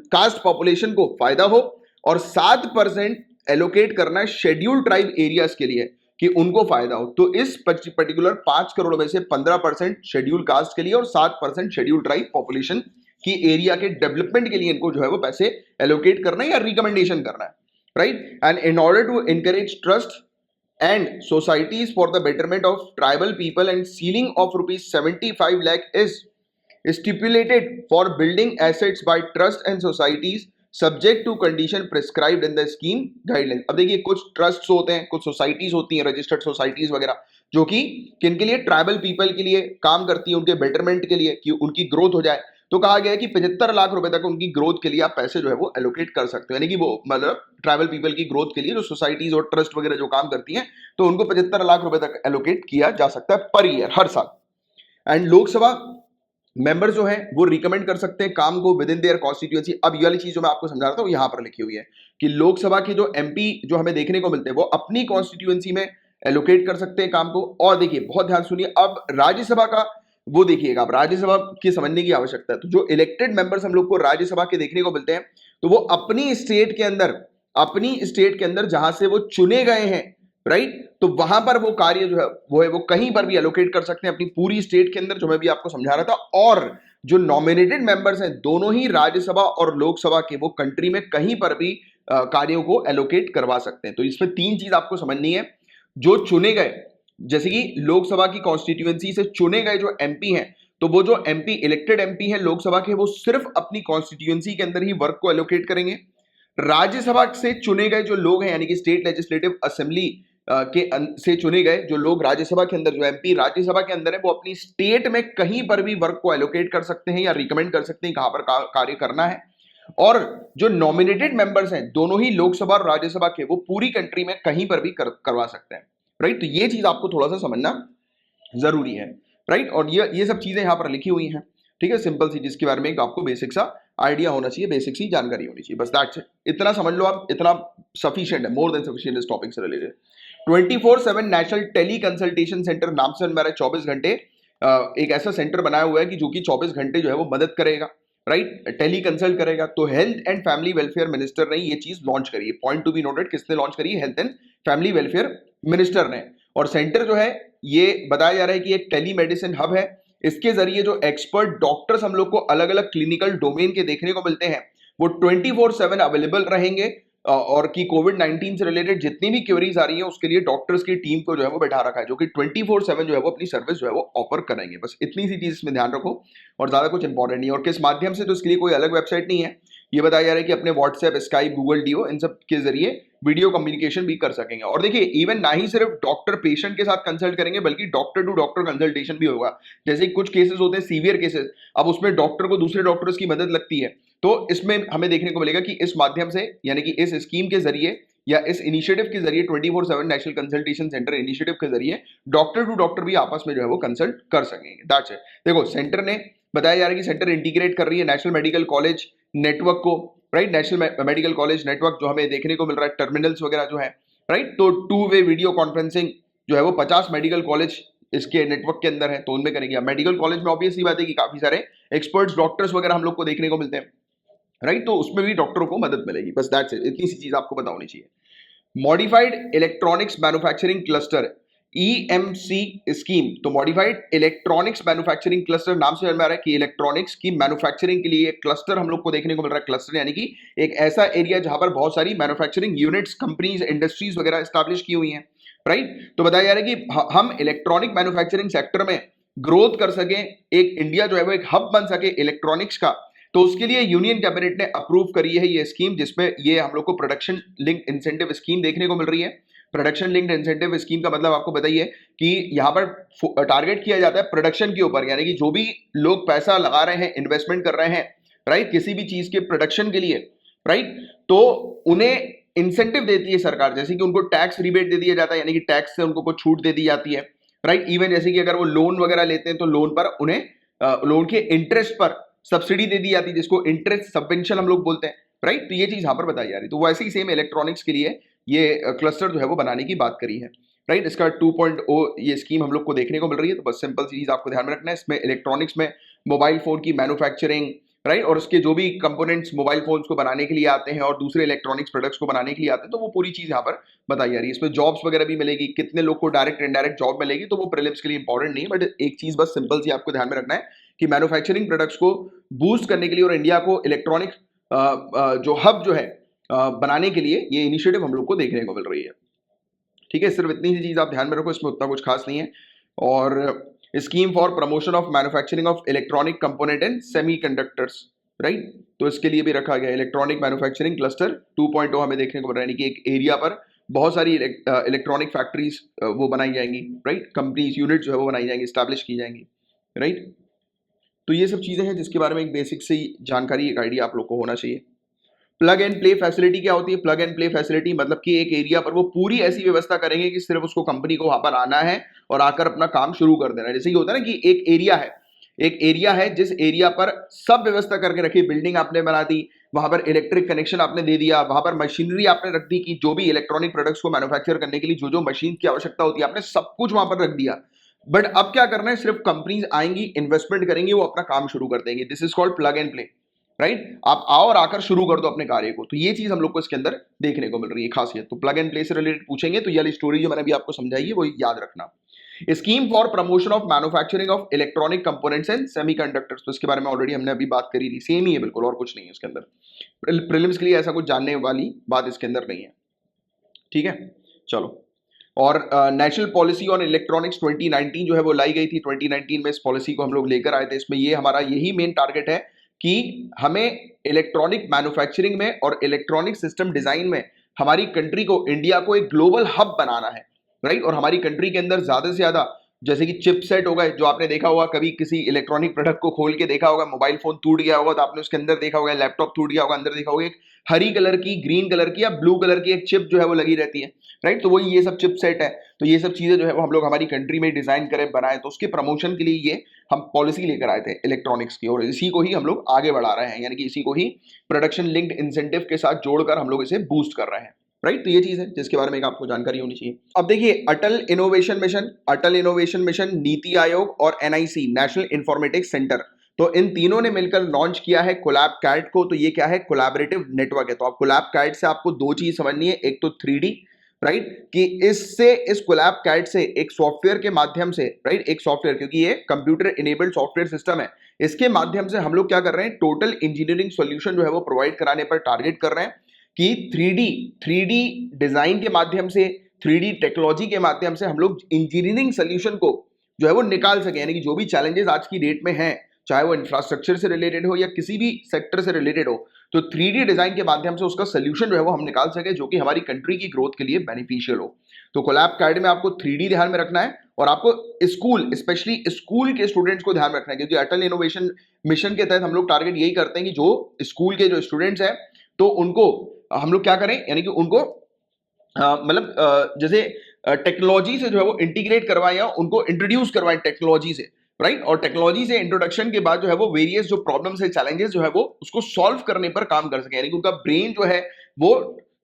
कास्ट पॉपुलेशन को फायदा हो, और 7% एलोकेट करना है शेड्यूल्ड ट्राइब एरियाज के लिए कि उनको फायदा हो। तो इस पर्टिकुलर 5 करोड़ में से 15% शेड्यूल कास्ट के लिए और 7% शेड्यूल ट्राइब पॉपुलेशन की एरिया के डेवलपमेंट के लिए इनको जो है वो पैसे एलोकेट करना है या रिकमेंडेशन करना है, right. And in order to encourage trust and societies for the betterment of tribal people and ceiling of rupees 75 lakh is stipulated for building assets by trust and societies subject to condition prescribed in the scheme guidelines। अब देखिए कुछ trusts होते हैं, कुछ societies होती हैं, registered societies वगैरह, जो कि किनके लिए, ट्राइबल पीपल के लिए काम करती है, उनके बेटरमेंट के लिए कि उनकी ग्रोथ हो जाए। तो कहा गया है कि 75 लाख रुपए तक उनकी ग्रोथ के लिए आप पैसे जो है वो एलोकेट कर सकते हो, यानी कि वो मतलब ट्राइबल पीपल की ग्रोथ के लिए जो सोसाइटीज और ट्रस्ट वगैरह जो काम करती हैं तो उनको 75 लाख रुपए तक एलोकेट किया जा सकता है पर ईयर, हर साल। एंड लोकसभा मेंबर जो है वो रिकमेंड कर सकते हैं काम को विद इन देयर कॉन्स्टिट्यूएंसी। अब ये वाली चीज जो मैं आपको समझा रहा था वो यहां पर लिखी हुई है कि लोकसभा के जो एमपी जो हमें देखने को मिलते हैं वो अपनी कॉन्स्टिट्यूएंसी में एलोकेट कर सकते हैं काम को। और देखिए बहुत ध्यान सुनिए, अब राज्यसभा का वो देखिएगा, अब राज्यसभा की समझने की आवश्यकता है। तो जो इलेक्टेड मेंबर्स हम लोग को राज्यसभा के देखने को मिलते हैं तो वो अपनी स्टेट के अंदर जहां से वो चुने गए हैं, राइट, तो वहां पर वो कार्य जो है वो कहीं पर भी एलोकेट कर सकते हैं अपनी पूरी स्टेट के अंदर, जो मैं भी आपको समझा रहा था। और जो नॉमिनेटेड मेंबर्स हैं दोनों ही राज्यसभा और लोकसभा के, वो कंट्री में कहीं पर भी कार्यों को एलोकेट करवा सकते हैं। तो इसमें 3 चीज आपको समझनी है। जो चुने गए, जैसे कि लोकसभा की कॉन्स्टिट्यूएंसी से चुने गए जो एमपी हैं, तो वो जो एमपी इलेक्टेड एमपी हैं लोकसभा के, वो सिर्फ अपनी कॉन्स्टिट्यूएंसी के अंदर ही वर्क को एलोकेट करेंगे। राज्यसभा से चुने गए जो लोग हैं, यानी कि स्टेट लेजिस्लेटिव असेंबली से चुने गए जो लोग राज्यसभा के अंदर, जो एमपी राज्यसभा के अंदर है, वो अपनी स्टेट में कहीं पर भी वर्क को एलोकेट कर सकते हैं या रिकमेंड कर सकते हैं कहां पर कार्य करना है। और जो नॉमिनेटेड मेंबर्स हैं दोनों ही लोकसभा और राज्यसभा के, वो पूरी कंट्री में कहीं पर भी करवा सकते हैं, राइट। तो ये चीज आपको थोड़ा सा समझना जरूरी है, राइट। और ये सब चीजें यहां पर लिखी हुई हैं, ठीक है, सिंपल सी, जिसके बारे में आपको बेसिक सा आइडिया होना चाहिए, बेसिक सी जानकारी होनी चाहिए, बस दैट्स इट। इतना समझ लो आप, इतना सफिशिएंट है, मोर देन सफिशिएंट इस टॉपिक से related. 24/7 national tele consultation centre नाम से हमारा 24 घंटे एक ऐसा सेंटर बनाया हुआ है कि जो कि 24 घंटे जो है वो मदद करेगा, राइट, टेली कंसल्ट करेगा। तो health and family welfare minister ने ये चीज लॉन्च करी है, पॉइंट टू बी नोटेड, किसने लॉन्च करी है, health and family welfare minister ने। और सेंटर जो है ये बताया जा रहा है कि एक टेली मेडिसिन हब है। इसके जरिए जो एक्सपर्ट डॉक्टर्स हम लोग को अलग अलग क्लिनिकल डोमेन के देखने को मिलते हैं वो 24/7 अवेलेबल रहेंगे, और कि कोविड-19 से रिलेटेड जितनी भी क्वेरीज आ रही है उसके लिए डॉक्टर्स की टीम को जो है वो बैठा रखा है, जो कि 24/7 जो है वो अपनी सर्विस जो है वो ऑफर करेंगे। बस इतनी सी चीज इसमें ध्यान रखो, और ज्यादा कुछ इंपॉर्टेंट नहीं है। और किस माध्यम से, तो इसके लिए कोई अलग वेबसाइट नहीं है, ये बताया जा रहा है कि अपने व्हाट्सएप, स्काइप, गूगल डीओ, इन सब के जरिए वीडियो कम्युनिकेशन भी कर सकेंगे। और देखिए इवन ना ही सिर्फ डॉक्टर पेशेंट के साथ कंसल्ट करेंगे बल्कि डॉक्टर टू डॉक्टर कंसल्टेशन भी होगा। जैसे कुछ केसेस होते हैं सीवियर केसेस, अब उसमें डॉक्टर को दूसरे डॉक्टर्स की मदद लगती है, तो इसमें हमें देखने को मिलेगा कि इस माध्यम से, यानी कि इस स्कीम के जरिए या इस इनिशिएटिव के जरिए, 24/7 नेशनल कंसल्टेशन सेंटर इनिशिएटिव के जरिए डॉक्टर टू डॉक्टर भी आपस में जो है वो कंसल्ट कर सकेंगे। That's it. देखो सेंटर ने बताया जा रहा है कि सेंटर इंटीग्रेट कर रही है नेशनल मेडिकल कॉलेज नेटवर्क को, right, national medical college network जो हमें देखने को मिल रहा है, टर्मिनल्स वगैरह जो है, राइट। तो 2-वे वीडियो कॉन्फ्रेंसिंग जो है वो 50 मेडिकल कॉलेज इसके नेटवर्क के अंदर है, तो उनमें करेंगे। मेडिकल कॉलेज में ऑब्वियस सी बात है कि काफी सारे एक्सपर्ट्स डॉक्टर्स वगैरह हम लोग को देखने को मिलते हैं, राइट, तो उसमें भी डॉक्टरों को मदद मिलेगी। बस दैट्स इट, इतनी सी चीज आपको पता होनी चाहिए। Modified electronics manufacturing cluster, EMC scheme. तो मॉडिफाइड इलेक्ट्रॉनिक्स मैन्युफैक्चरिंग क्लस्टर नाम से समझ आ रहा है कि इलेक्ट्रॉनिक्स की मैन्युफैक्चरिंग के लिए एक क्लस्टर हम लोग को देखने को मिल रहा है। क्लस्टर यानी कि एक ऐसा एरिया जहां पर बहुत सारी मैन्युफैक्चरिंग यूनिट्स, कंपनीज, इंडस्ट्रीज वगैरह एस्टैब्लिश की हुई हैं, राइट। तो बताया जा रहा है कि हम इलेक्ट्रॉनिक मैन्युफैक्चरिंग सेक्टर में ग्रोथ कर सके, एक इंडिया जो है वो एक हब बन सके इलेक्ट्रॉनिक्स का, तो उसके लिए यूनियन कैबिनेट ने अप्रूव करी है ये स्कीम, जिसमें ये हम लोग को प्रोडक्शन लिंक इंसेंटिव स्कीम देखने को मिल रही है। प्रोडक्शन लिंक्ड इंसेंटिव स्कीम का मतलब आपको बताइए कि यहाँ पर टारगेट किया जाता है प्रोडक्शन के ऊपर, यानी कि जो भी लोग पैसा लगा रहे हैं, इन्वेस्टमेंट कर रहे हैं, राइट, किसी भी चीज के प्रोडक्शन के लिए, राइट, तो उन्हें इंसेंटिव देती है सरकार, जैसे कि उनको टैक्स रिबेट दे दिया जाता है, यानी कि टैक्स से उनको कुछ छूट दे दी जाती है, राइट। इवन जैसे कि अगर वो लोन वगैरह लेते हैं तो लोन पर उन्हें लोन के इंटरेस्ट पर सब्सिडी दे दी जाती है, जिसको इंटरेस्ट सबवेंशन हम लोग बोलते हैं, राइट। तो ये चीज यहां पर बताई जा रही है। तो वैसे ही सेम इलेक्ट्रॉनिक्स के लिए ये क्लस्टर जो है वो बनाने की बात करी है, राइट। इसका 2.0 ये स्कीम हम लोग को देखने को मिल रही है। तो बस सिंपल चीज आपको ध्यान में रखना है, इसमें इलेक्ट्रॉनिक्स में मोबाइल फोन की मैन्युफैक्चरिंग, राइट, और उसके जो भी कंपोनेंट्स मोबाइल फोन्स को बनाने के लिए आते हैं और दूसरे इलेक्ट्रॉनिक्स प्रोडक्ट्स को बनाने के लिए आते हैं, तो वो पूरी चीज यहाँ पर बताई जा रही है। इसमें जॉब्स वगैरह भी मिलेगी, कितने लोग को डायरेक्ट इनडायरेक्ट जॉब मिलेगी, तो वो प्रीलिम्स के लिए इंपॉर्टेंट नहीं है। बट एक चीज बस सिंपल सी आपको ध्यान में रखना है कि मैन्युफैक्चरिंग प्रोडक्ट्स को बूस्ट करने के लिए और इंडिया को इलेक्ट्रॉनिक जो हब जो है बनाने के लिए ये इनिशिएटिव हम लोग को देखने को मिल रही है। ठीक है, सिर्फ इतनी सी चीज आप ध्यान में रखो, इसमें उतना कुछ खास नहीं है। और scheme for promotion of manufacturing of electronic component and semiconductors, right, तो इसके लिए भी रखा गया इलेक्ट्रॉनिक मैन्युफैक्चरिंग क्लस्टर 2.0 हमें देखने को मिल रहा है कि एक एरिया पर बहुत सारी इलेक्ट्रॉनिक फैक्ट्रीज वो बनाई जाएंगी, राइट, कंपनीज यूनिट जो है वो बनाई जाएंगी, स्टैब्लिश की जाएंगी, राइट। तो ये सब चीजें हैं जिसके बारे में एक बेसिक सी जानकारी, एक आइडिया आप लोग को होना चाहिए। प्लग एंड प्ले फैसिलिटी क्या होती है? प्लग एंड प्ले फैसिलिटी मतलब कि एक एरिया पर वो पूरी ऐसी व्यवस्था करेंगे कि सिर्फ उसको कंपनी को वहां पर आना है और आकर अपना काम शुरू कर देना है। जैसे कि होता है ना कि एक एरिया है जिस एरिया पर सब व्यवस्था करके रखी, बिल्डिंग आपने बना दी, वहां पर इलेक्ट्रिक कनेक्शन आपने दे दिया, वहां पर मशीनरी आपने रख दी कि जो भी इलेक्ट्रॉनिक प्रोडक्ट्स को मैन्युफैक्चर करने के लिए जो जो मशीन की आवश्यकता होती है आपने सब कुछ वहां पर रख दिया। बट अब क्या करना है, सिर्फ कंपनीज आएंगी, इन्वेस्टमेंट करेंगी, वो अपना काम शुरू कर देंगे। This is called plug and play, right. आप आओ और आकर शुरू कर दो अपने कार्य को। तो ये चीज हम लोग को इसके अंदर देखने को मिल रही है खासियत। तो प्लग एंड प्ले से रिलेटेड पूछेंगे तो ये वाली स्टोरी जो मैंने अभी आपको समझाई है वो याद रखना। Scheme for promotion of manufacturing of electronic components and semiconductors, तो इसके बारे में ऑलरेडी हमने अभी बात करी थी, सेम ही है बिल्कुल, और कुछ नहीं है इसके अंदर। प्रीलिम्स के लिए ऐसा कुछ जानने वाली बात इसके अंदर नहीं है, ठीक है। चलो, और नेशनल पॉलिसी ऑन इलेक्ट्रॉनिक्स 2019 जो है वो लाई गई थी। 2019 में इस पॉलिसी को हम लोग लेकर आए थे। इसमें ये हमारा यही मेन टारगेट है कि हमें इलेक्ट्रॉनिक मैन्युफैक्चरिंग में और इलेक्ट्रॉनिक सिस्टम डिजाइन में हमारी कंट्री को, इंडिया को एक ग्लोबल हब बनाना है, राइट। और हमारी कंट्री के अंदर ज्यादा से ज्यादा, जैसे कि चिपसेट हो गए, जो आपने देखा होगा कभी किसी इलेक्ट्रॉनिक प्रोडक्ट को खोल के देखा होगा, मोबाइल फोन टूट गया होगा तो आपने उसके अंदर देखा होगा, लैपटॉप टूट गया होगा, अंदर देखा होगा एक हरी कलर की, ग्रीन कलर की या ब्लू कलर की एक चिप जो है वो लगी रहती है, राइट। तो वही ये सब चिपसेट है। तो ये सब चीजें जो है वो हम लोग हमारी कंट्री में डिजाइन करें, बनाए, तो उसके प्रमोशन के लिए ये हम पॉलिसी लेकर आए थे इलेक्ट्रॉनिक्स की, और इसी को ही हम लोग आगे बढ़ा रहे हैं, यानी कि इसी को ही प्रोडक्शन लिंक्ड इंसेंटिव के साथ जोड़कर हम लोग इसे बूस्ट कर रहे हैं, राइट। तो ये चीज है जिसके बारे में एक आपको जानकारी होनी चाहिए। अब देखिए, अटल इनोवेशन मिशन, नीति आयोग और एनआईसी, नेशनल इंफॉर्मेटिक्स सेंटर, तो इन तीनों ने मिलकर लॉन्च किया है कोलैब कैट को। तो ये क्या है? कोलैबोरेटिव नेटवर्क है। तो आप कोलैब कैट से आपको दो चीज समझनी है, एक तो 3D, राइट, कि इससे, इस कोलैब कैट से एक सॉफ्टवेयर के माध्यम से, राइट, एक सॉफ्टवेयर, क्योंकि ये कंप्यूटर इनेबल्ड सॉफ्टवेयर सिस्टम है, इसके माध्यम से हम लोग क्या कर रहे हैं, टोटल इंजीनियरिंग सॉल्यूशन जो है वो प्रोवाइड कराने पर टारगेट कर रहे हैं कि 3D डिजाइन के माध्यम से, 3D टेक्नोलॉजी के माध्यम से हम लोग इंजीनियरिंग सोल्यूशन को जो है वो निकाल सके। यानी कि जो भी चैलेंजेस आज की डेट में हैं, चाहे वो इंफ्रास्ट्रक्चर से रिलेटेड हो या किसी भी सेक्टर से रिलेटेड हो, तो 3D डिजाइन के माध्यम से उसका सोल्यूशन जो है वो हम निकाल सके, जो कि हमारी कंट्री की ग्रोथ के लिए बेनिफिशियल हो। तो कोलैब कैट में आपको 3D ध्यान में रखना है, और आपको स्कूल, स्पेशली स्कूल के स्टूडेंट्स को ध्यान में रखना है, क्योंकि अटल इनोवेशन मिशन के तहत हम लोग टारगेट यही करते हैं कि जो स्कूल के जो स्टूडेंट्स हैं, तो उनको हम लोग क्या करें, यानी कि उनको मतलब जैसे टेक्नोलॉजी से जो है वो इंटीग्रेट करवाएं या उनको इंट्रोड्यूस करवाएं टेक्नोलॉजी से, राइट। और टेक्नोलॉजी से इंट्रोडक्शन के बाद जो है वो वेरियस जो प्रॉब्लम्स है, चैलेंजेस जो है वो उसको सॉल्व करने पर काम कर सके, यानी कि उनका ब्रेन जो है वो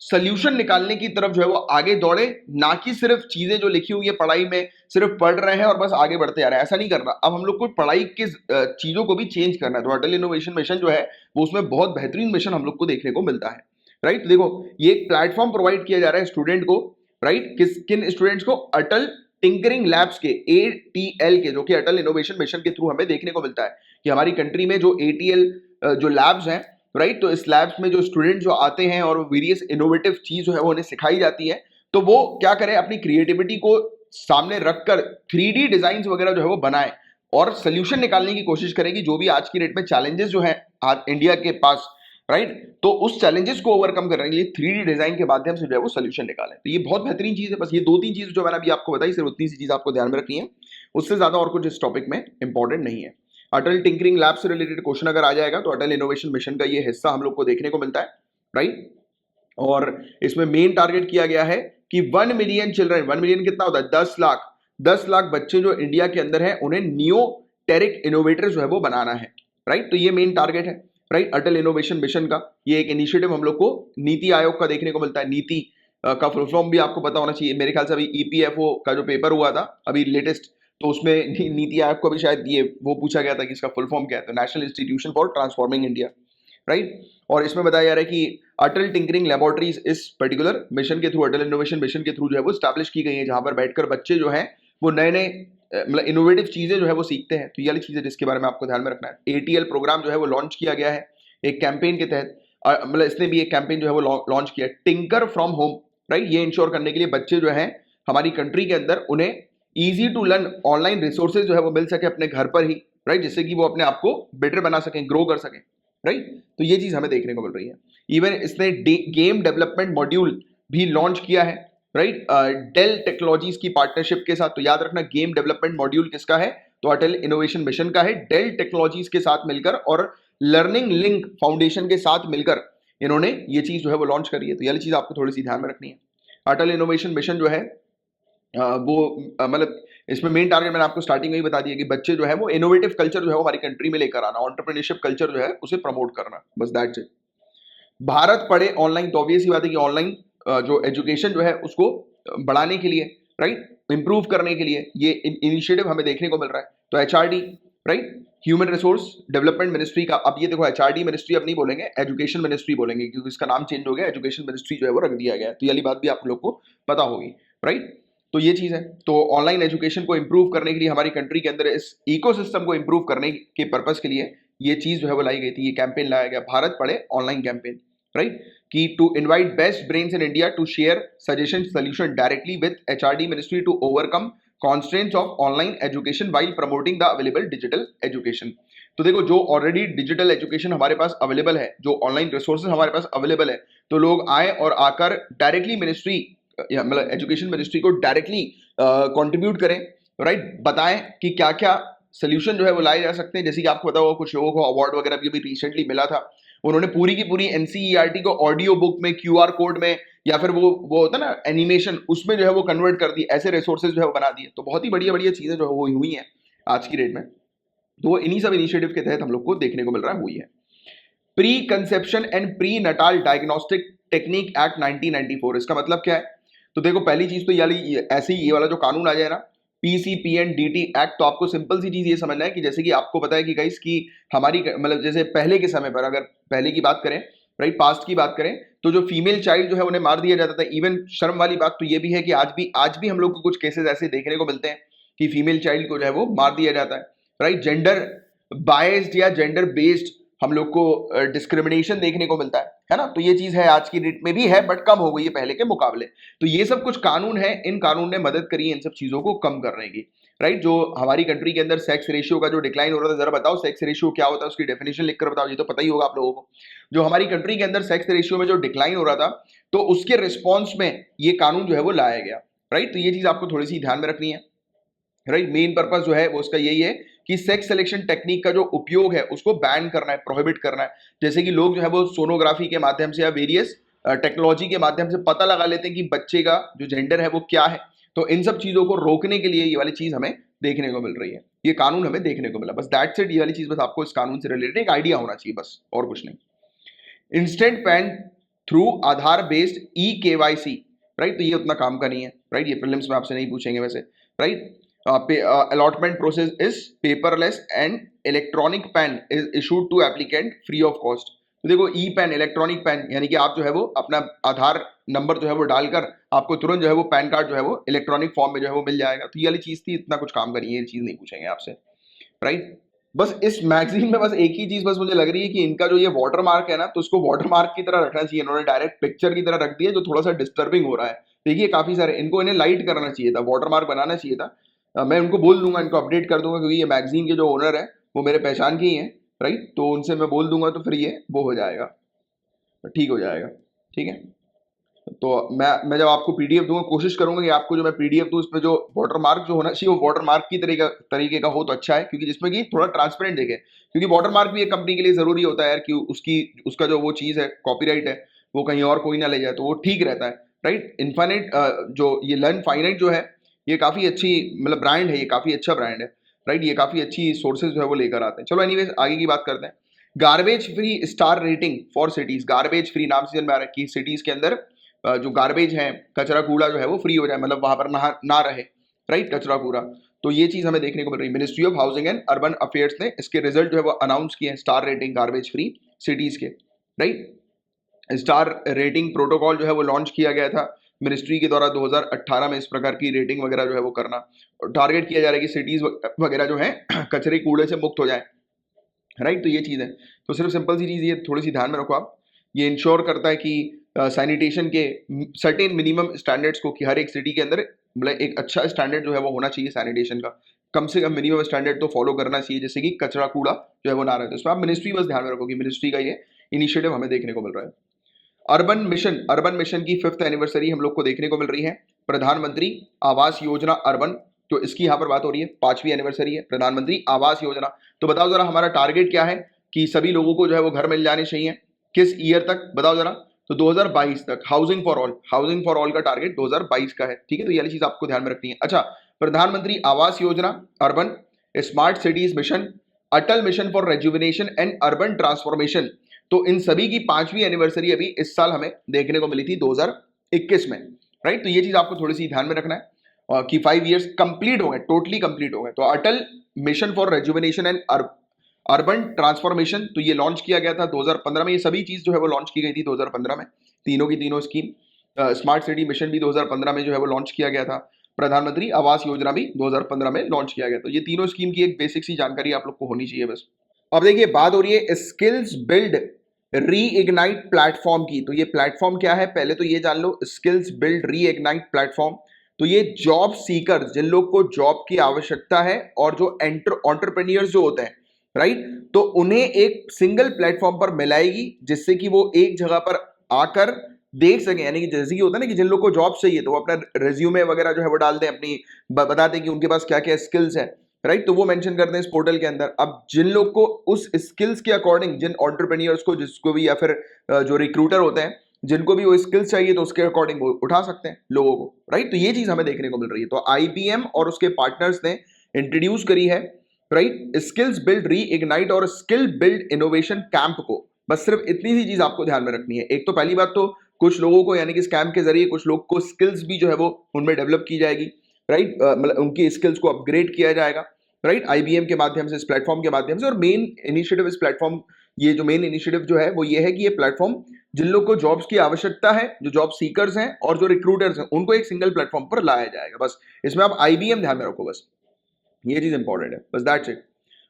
सोल्यूशन निकालने की तरफ जो है वो आगे दौड़े, ना कि सिर्फ चीजें जो लिखी हुई है पढ़ाई में सिर्फ पढ़ रहे हैं और बस आगे बढ़ते जा रहे हैं। ऐसा नहीं करना। अब हम लोग को पढ़ाई के चीजों को भी चेंज करना है। तो अटल इनोवेशन मिशन जो है वो उसमें बहुत बेहतरीन मिशन हम लोग को देखने को मिलता है, राइट। देखो, ये एक प्लेटफॉर्म प्रोवाइड किया जा रहा है स्टूडेंट को, राइट, किन स्टूडेंट्स को? अटल टिंकरिंग लैब्स के, ATL के, जो कि अटल इनोवेशन मिशन के थ्रू हमें देखने को मिलता है कि हमारी कंट्री में जो ATL जो लैब्स हैं, राइट, तो इस लैब्स में जो स्टूडेंट जो आते हैं और वेरियस इनोवेटिव चीज जो है वो उन्हें सिखाई जाती है, तो वो क्या करें, अपनी क्रिएटिविटी को सामने रखकर 3D डिजाइन वगैरह जो है वो बनाए, और सोल्यूशन निकालने की कोशिश करेंगे जो भी आज की डेट में चैलेंजेस जो है आज इंडिया के पास, राइट। तो उस चैलेंजेस को ओवरकम करने के लिए 3D डिजाइन के माध्यम से जो है वो सोल्यूशन निकालें। तो ये बहुत बेहतरीन चीज है। बस ये 2-3 चीज जो मैंने अभी आपको बताई, सिर्फ उतनी सी चीज आपको ध्यान में रखनी है, उससे ज्यादा और कुछ इस टॉपिक में इंपॉर्टेंट नहीं है। अटल टिंकरिंग लैब से रिलेटेड क्वेश्चन अगर आ जाएगा तो अटल इनोवेशन मिशन का ये हिस्सा हम लोग को देखने को मिलता है, राइट। और इसमें मेन टारगेट किया गया है कि 1 मिलियन चिल्ड्रन, 1 मिलियन कितना होता है, 10 लाख बच्चे जो इंडिया के अंदर है उन्हें न्यू टेरिक इनोवेटर जो है वो बनाना है, राइट। तो ये मेन टारगेट है, राइट, अटल इनोवेशन मिशन का। ये एक इनिशिएटिव हम लोग को नीति आयोग का देखने को मिलता है। नीति का फुल फॉर्म भी आपको पता होना चाहिए। मेरे ख्याल से अभी ईपीएफओ का जो पेपर हुआ था अभी लेटेस्ट, तो उसमें नीति आयोग को भी शायद ये वो पूछा गया था कि इसका फुल फॉर्म क्या है, तो national institution for transforming India, right. और इसमें बताया जा रहा है कि अटल टिंकरिंग लेबोरेटरीज इस पर्टिकुलर मिशन के थ्रू, अटल इनोवेशन मिशन के थ्रू जो है वो स्टैब्लिश की गई है, जहां पर बैठकर बच्चे जो हैं वो नए नए मतलब इनोवेटिव चीजें जो है वो सीखते हैं। तो ये वाली चीजें जिसके बारे में आपको ध्यान में रखना है। एटीएल प्रोग्राम जो है वो लॉन्च किया गया है एक कैंपेन के तहत, मतलब इसने भी एक कैंपेन जो है वो लॉन्च किया, टिंकर फ्रॉम होम, राइट। ये इंश्योर करने के लिए बच्चे जो है हमारी कंट्री के अंदर उन्हें easy to learn online resources जो है वो मिल सके अपने घर पर ही, राइट, जिससे कि वो अपने आप को बेटर बना सकें, ग्रो कर सकें, राइट। तो ये चीज हमें देखने को मिल रही है। इवन इसने गेम डेवलपमेंट मॉड्यूल भी लॉन्च किया है, राइट, डेल टेक्नोलॉजीज की पार्टनरशिप के साथ। तो याद रखना गेम डेवलपमेंट मॉड्यूल किसका है, तो अटल इनोवेशन मिशन का है, डेल टेक्नोलॉजीज के साथ मिलकर और लर्निंग लिंक फाउंडेशन के साथ मिलकर इन्होंने ये चीज जो है वो लॉन्च करी है। तो ये चीज आपको थोड़ी सी ध्यान में रखनी है। अटल इनोवेशन मिशन जो है वो मतलब इसमें मेन टारगेट मैंने आपको स्टार्टिंग में ही बता दिया कि बच्चे जो है वो इनोवेटिव कल्चर जो है वो हमारी कंट्री में लेकर आना, एंटरप्रेन्योरशिप कल्चर जो है उसे प्रमोट करना, बस दैट्स इट। भारत पढ़े ऑनलाइन, तो ऑब्वियस सी बात है कि ऑनलाइन जो एजुकेशन जो है उसको बढ़ाने के लिए, राइट, इंप्रूव करने के लिए ये इनिशिएटिव हमें देखने को मिल रहा है। तो HRD, right, human resource development ministry का, अब ये देखो एचआरडी मिनिस्ट्री अब नहीं बोलेंगे, एजुकेशन मिनिस्ट्री बोलेंगे, क्योंकि इसका नाम चेंज हो गया, एजुकेशन मिनिस्ट्री जो है वो रख दिया गया है। तो ये वाली बात भी आप लोग को पता होगी, राइट। तो ये चीज है। तो ऑनलाइन एजुकेशन को इंप्रूव करने के लिए हमारी कंट्री के अंदर इस इकोसिस्टम को इंप्रूव करने के पर्पस के लिए ये चीज जो है वो लाई गई थी, ये कैंपेन लाया गया, भारत पढ़े ऑनलाइन कैंपेन, राइट, कि to invite best brains in India to share suggestion solution directly with HRD ministry to overcome constraints of online education while promoting the available digital education. तो देखो जो ऑलरेडी डिजिटल एजुकेशन हमारे पास available है, जो online resources हमारे पास available है, तो लोग आए और आकर डायरेक्टली मिनिस्ट्री मतलब एजुकेशन मिनिस्ट्री को डायरेक्टली कंट्रीब्यूट करें, राइट, बताएं कि क्या क्या सोल्यूशन जो है वो लाए जा सकते हैं। जैसे कि आपको पता होगा कुछ लोगों को अवार्ड वगैरह भी रिसेंटली मिला था, उन्होंने पूरी की पूरी एनसीईआरटी को ऑडियो बुक में, क्यूआर कोड में, या फिर वो होता है ना एनिमेशन, उसमें जो है वो कन्वर्ट कर दी, ऐसे रिसोर्सेज जो है वो बना दिए। तो बहुत ही बढ़िया बढ़िया चीजें जो है वो हुई हैं आज की डेट में। तो वो इन्हीं सब इनिशिएटिव के तहत हम लोग को देखने को मिल रहा है, हुई है। Pre conception and pre Natal diagnostic technique act 1994, इसका मतलब क्या है? तो देखो पहली चीज तो ऐसे ही ये वाला जो कानून आ जाए ना, पीसीपीएनडीटी एक्ट, तो आपको सिंपल सी चीज ये समझना है कि जैसे कि आपको पता है कि गाइस की हमारी मतलब जैसे पहले के समय पर, अगर पहले की बात करें, राइट, पास्ट की बात करें, तो जो फीमेल चाइल्ड जो है उन्हें मार दिया जाता था। इवन शर्म वाली बात तो ये भी है कि आज भी हम लोग को कुछ केसेस ऐसे देखने को मिलते हैं कि फीमेल चाइल्ड को जो है वो मार दिया जाता है, राइट। जेंडर बायस्ड या जेंडर बेस्ड हम लोग को डिस्क्रिमिनेशन देखने को मिलता है ना। तो ये चीज है आज की डेट में भी है, बट कम हो गई है पहले के मुकाबले। तो ये सब कुछ कानून है, इन कानून ने मदद करी है इन सब चीजों को कम करने की, राइट। जो हमारी कंट्री के अंदर सेक्स रेशियो का जो डिक्लाइन हो रहा था, जरा बताओ सेक्स रेशियो क्या होता है, उसकी डेफिनेशन लिखकर बताओ, ये तो पता ही होगा आप लोगों को। जो हमारी कंट्री के अंदर सेक्स रेशियो में जो डिक्लाइन हो रहा था, तो उसके रिस्पॉन्स में ये कानून जो है वो लाया गया, राइट। तो ये चीज आपको थोड़ी सी ध्यान में रखनी है, राइट। मेन पर्पस जो है वो उसका यही है कि सेक्स सिलेक्शन टेक्निक का जो उपयोग है उसको बैन करना है, प्रोहिबिट करना है। जैसे कि लोग जो है वो सोनोग्राफी के माध्यम से या वेरियस टेक्नोलॉजी के माध्यम से पता लगा लेते हैं कि बच्चे का जो जेंडर है वो क्या है। तो इन सब चीजों को रोकने के लिए ये वाली चीज हमें देखने को मिल रही है, ये कानून हमें देखने को मिला, बस दैट्स इट। ये वाली चीज बस आपको इस कानून से रिलेटेड एक आइडिया होना चाहिए, बस और कुछ नहीं। इंस्टेंट पैन थ्रू आधार बेस्ड ई केवाईसी, राइट, तो ये उतना काम का नहीं है, राइट। ये प्रीलिम्स में आपसे नहीं पूछेंगे वैसे, right. allotment process is paperless and electronic pen is issued to applicant free of cost। तो देखो ई पेन, इलेक्ट्रॉनिक पेन, यानी कि आप जो है वो अपना आधार नंबर जो है वो डालकर आपको तुरंत जो है वो पैन कार्ड जो है वो इलेक्ट्रॉनिक फॉर्म में जो है वो मिल जाएगा। तो ये वाली चीज थी, इतना कुछ काम का नहीं है, ये चीज नहीं पूछेंगे आपसे, राइट। बस इस मैगजीन में बस एक ही चीज बस मुझे लग रही है कि इनका जो ये वाटर मार्क है ना, तो उसको वाटर मार्क की तरह रखना चाहिए, इन्होंने डायरेक्ट पिक्चर की तरह रख दिया, जो थोड़ा सा डिस्टर्बिंग हो रहा है। देखिए काफी सारे, इनको इन्हें लाइट करना चाहिए था, वाटर मार्क बनाना चाहिए था, मैं उनको बोल दूंगा, इनको अपडेट कर दूंगा, क्योंकि ये मैगजीन के जो ओनर है वो मेरे पहचान के ही हैं, राइट। तो उनसे मैं बोल दूंगा, तो फिर ये वो हो जाएगा, ठीक हो जाएगा, ठीक है। तो मैं जब आपको पीडीएफ दूंगा, कोशिश करूंगा कि आपको जो मैं पीडीएफ दूं उसमें जो वाटर मार्क जो होना चाहिए वो वाटर मार्क की तरीके का हो तो अच्छा है, क्योंकि जिसमें कि थोड़ा ट्रांसपेरेंट देखे, क्योंकि वाटर मार्क भी एक कंपनी के लिए जरूरी होता है यार, कि उसका जो वो चीज है, कॉपीराइट है, वो कहीं और कोई ना ले जाए, तो वो ठीक रहता है, राइट। इनफाइनाइट जो ये लर्न फाइनाइट जो है, ये काफी अच्छी मतलब ब्रांड है, ये काफी अच्छा ब्रांड है, राइट। ये काफी अच्छी सोर्सेज जो है वो लेकर आते हैं। चलो एनीवेज आगे की बात करते हैं। Garbage free star rating for cities, garbage free नाम से जन में आ रहा है कि सिटीज के अंदर जो गार्बेज है, कचरा कूड़ा जो है वो फ्री हो जाए, मतलब वहां पर ना रहे, राइट, कचरा कूड़ा। तो ये चीज हमें देखने को मिल रही है। Ministry of housing and urban affairs ने इसके रिजल्ट जो है वो अनाउंस किए हैं, star rating garbage free cities के, राइट। स्टार रेटिंग प्रोटोकॉल जो है वो लॉन्च किया गया था मिनिस्ट्री के द्वारा 2018 में, इस प्रकार की रेटिंग वगैरह जो है वो करना, और टारगेट किया जा रहा है कि सिटीज वगैरह जो है कचरे कूड़े से मुक्त हो जाए, राइट। तो ये चीज़ है। तो सिर्फ सिंपल सी चीज़ ये थोड़ी सी ध्यान में रखो आप, ये इंश्योर करता है कि सैनिटेशन के सर्टेन मिनिमम स्टैंडर्ड्स को, कि हर एक सिटी के अंदर मतलब एक अच्छा स्टैंडर्ड जो है वो होना चाहिए सैनिटेशन का, कम से कम मिनिमम स्टैंडर्ड तो फॉलो करना चाहिए, जैसे कि कचरा कूड़ा जो है वो ना रहे। तो इसमें आप मिनिस्ट्री बस ध्यान में रखो कि मिनिस्ट्री का ये इनिशिएटिव हमें देखने को मिल रहा है। अर्बन मिशन की 5th एनिवर्सरी हम लोग को देखने को मिल रही है। प्रधानमंत्री आवास योजना अर्बन, तो इसकी यहाँ पर बात हो रही है, 5वीं एनिवर्सरी है प्रधानमंत्री आवास योजना। तो बताओ जरा हमारा टारगेट क्या है कि सभी लोगों को जो है वो घर मिल जाने चाहिए, किस ईयर तक बताओ जरा। तो 2022 तक हाउसिंग फॉर ऑल का टारगेट 2022 का है, ठीक है। तो ये वाली चीज आपको ध्यान में रखनी है। अच्छा, प्रधानमंत्री Awas Yojana urban, smart cities mission, Atal mission for rejuvenation and urban transformation, तो इन सभी की 5वीं एनिवर्सरी अभी इस साल हमें देखने को मिली थी 2021 में, राइट। तो ये चीज आपको थोड़ी सी ध्यान में रखना है कि 5 इयर्स कंप्लीट हो गए, टोटली कंप्लीट हो गए। तो Atal mission for rejuvenation and urban transformation, तो ये लॉन्च किया गया था 2015 में। ये सभी चीज जो है वो लॉन्च की गई थी 2015 में, तीनों की तीनों स्कीम। स्मार्ट सिटी मिशन भी 2015 में जो है वो लॉन्च किया गया था, प्रधानमंत्री आवास योजना भी 2015 में लॉन्च किया गया। तो ये तीनों स्कीम की एक बेसिक सी जानकारी आप लोग को होनी चाहिए बस। अब देखिए बात हो रही है स्किल्स बिल्ड रीइग्नाइट प्लेटफॉर्म की। तो ये प्लेटफॉर्म क्या है, पहले तो ये जान लो, स्किल्स बिल्ड रीइग्नाइट प्लेटफॉर्म। तो ये जॉब सीकर्स, जिन लोग को जॉब की आवश्यकता है, और जो एंटरप्रेन्योर्स जो होते हैं, राइट, तो उन्हें एक सिंगल प्लेटफॉर्म पर मिलाएगी, जिससे कि वो एक जगह पर आकर देख सके। यानी कि जैसे कि होता है ना कि जिन लोग को जॉब चाहिए तो वो अपना रेज्यूमे वगैरह जो है वो डालते हैं, अपनी बताते हैं कि उनके पास क्या क्या स्किल्स है, राइट। तो वो मेंशन करते हैं इस पोर्टल के अंदर। अब जिन लोग को उस स्किल्स के अकॉर्डिंग, जिन एंटरप्रेन्योर्स को, जिसको भी, या फिर जो रिक्रूटर होते हैं, जिनको भी वो स्किल्स चाहिए, तो उसके अकॉर्डिंग वो उठा सकते हैं लोगों को, राइट। तो ये चीज हमें देखने को मिल रही है। तो आईबीएम और उसके पार्टनर्स ने इंट्रोड्यूस करी है, राइट, स्किल्स बिल्ड री इग्नाइट और स्किल बिल्ड इनोवेशन कैंप को। बस सिर्फ इतनी सी चीज आपको ध्यान में रखनी है। एक तो पहली बात तो कुछ लोगों को, यानी कि इस कैंप के जरिए कुछ लोग को स्किल्स भी जो है वो उनमें डेवलप की जाएगी, राइट, मतलब उनकी स्किल्स को अपग्रेड किया जाएगा, राइट, आईबीएम के माध्यम से, इस प्लेटफॉर्म के माध्यम से। और मेन इनिशिएटिव इस प्लेटफॉर्म, ये जो मेन इनिशिएटिव जो है वो ये है कि ये प्लेटफॉर्म जिन लोग को जॉब्स की आवश्यकता है, जो जॉब सीकर्स हैं और जो रिक्रूटर्स हैं, उनको एक सिंगल प्लेटफॉर्म पर लाया जाएगा। बस इसमें आप आईबीएम ध्यान में रखो, बस ये चीज इंपॉर्टेंट है, बस दैट्स इट।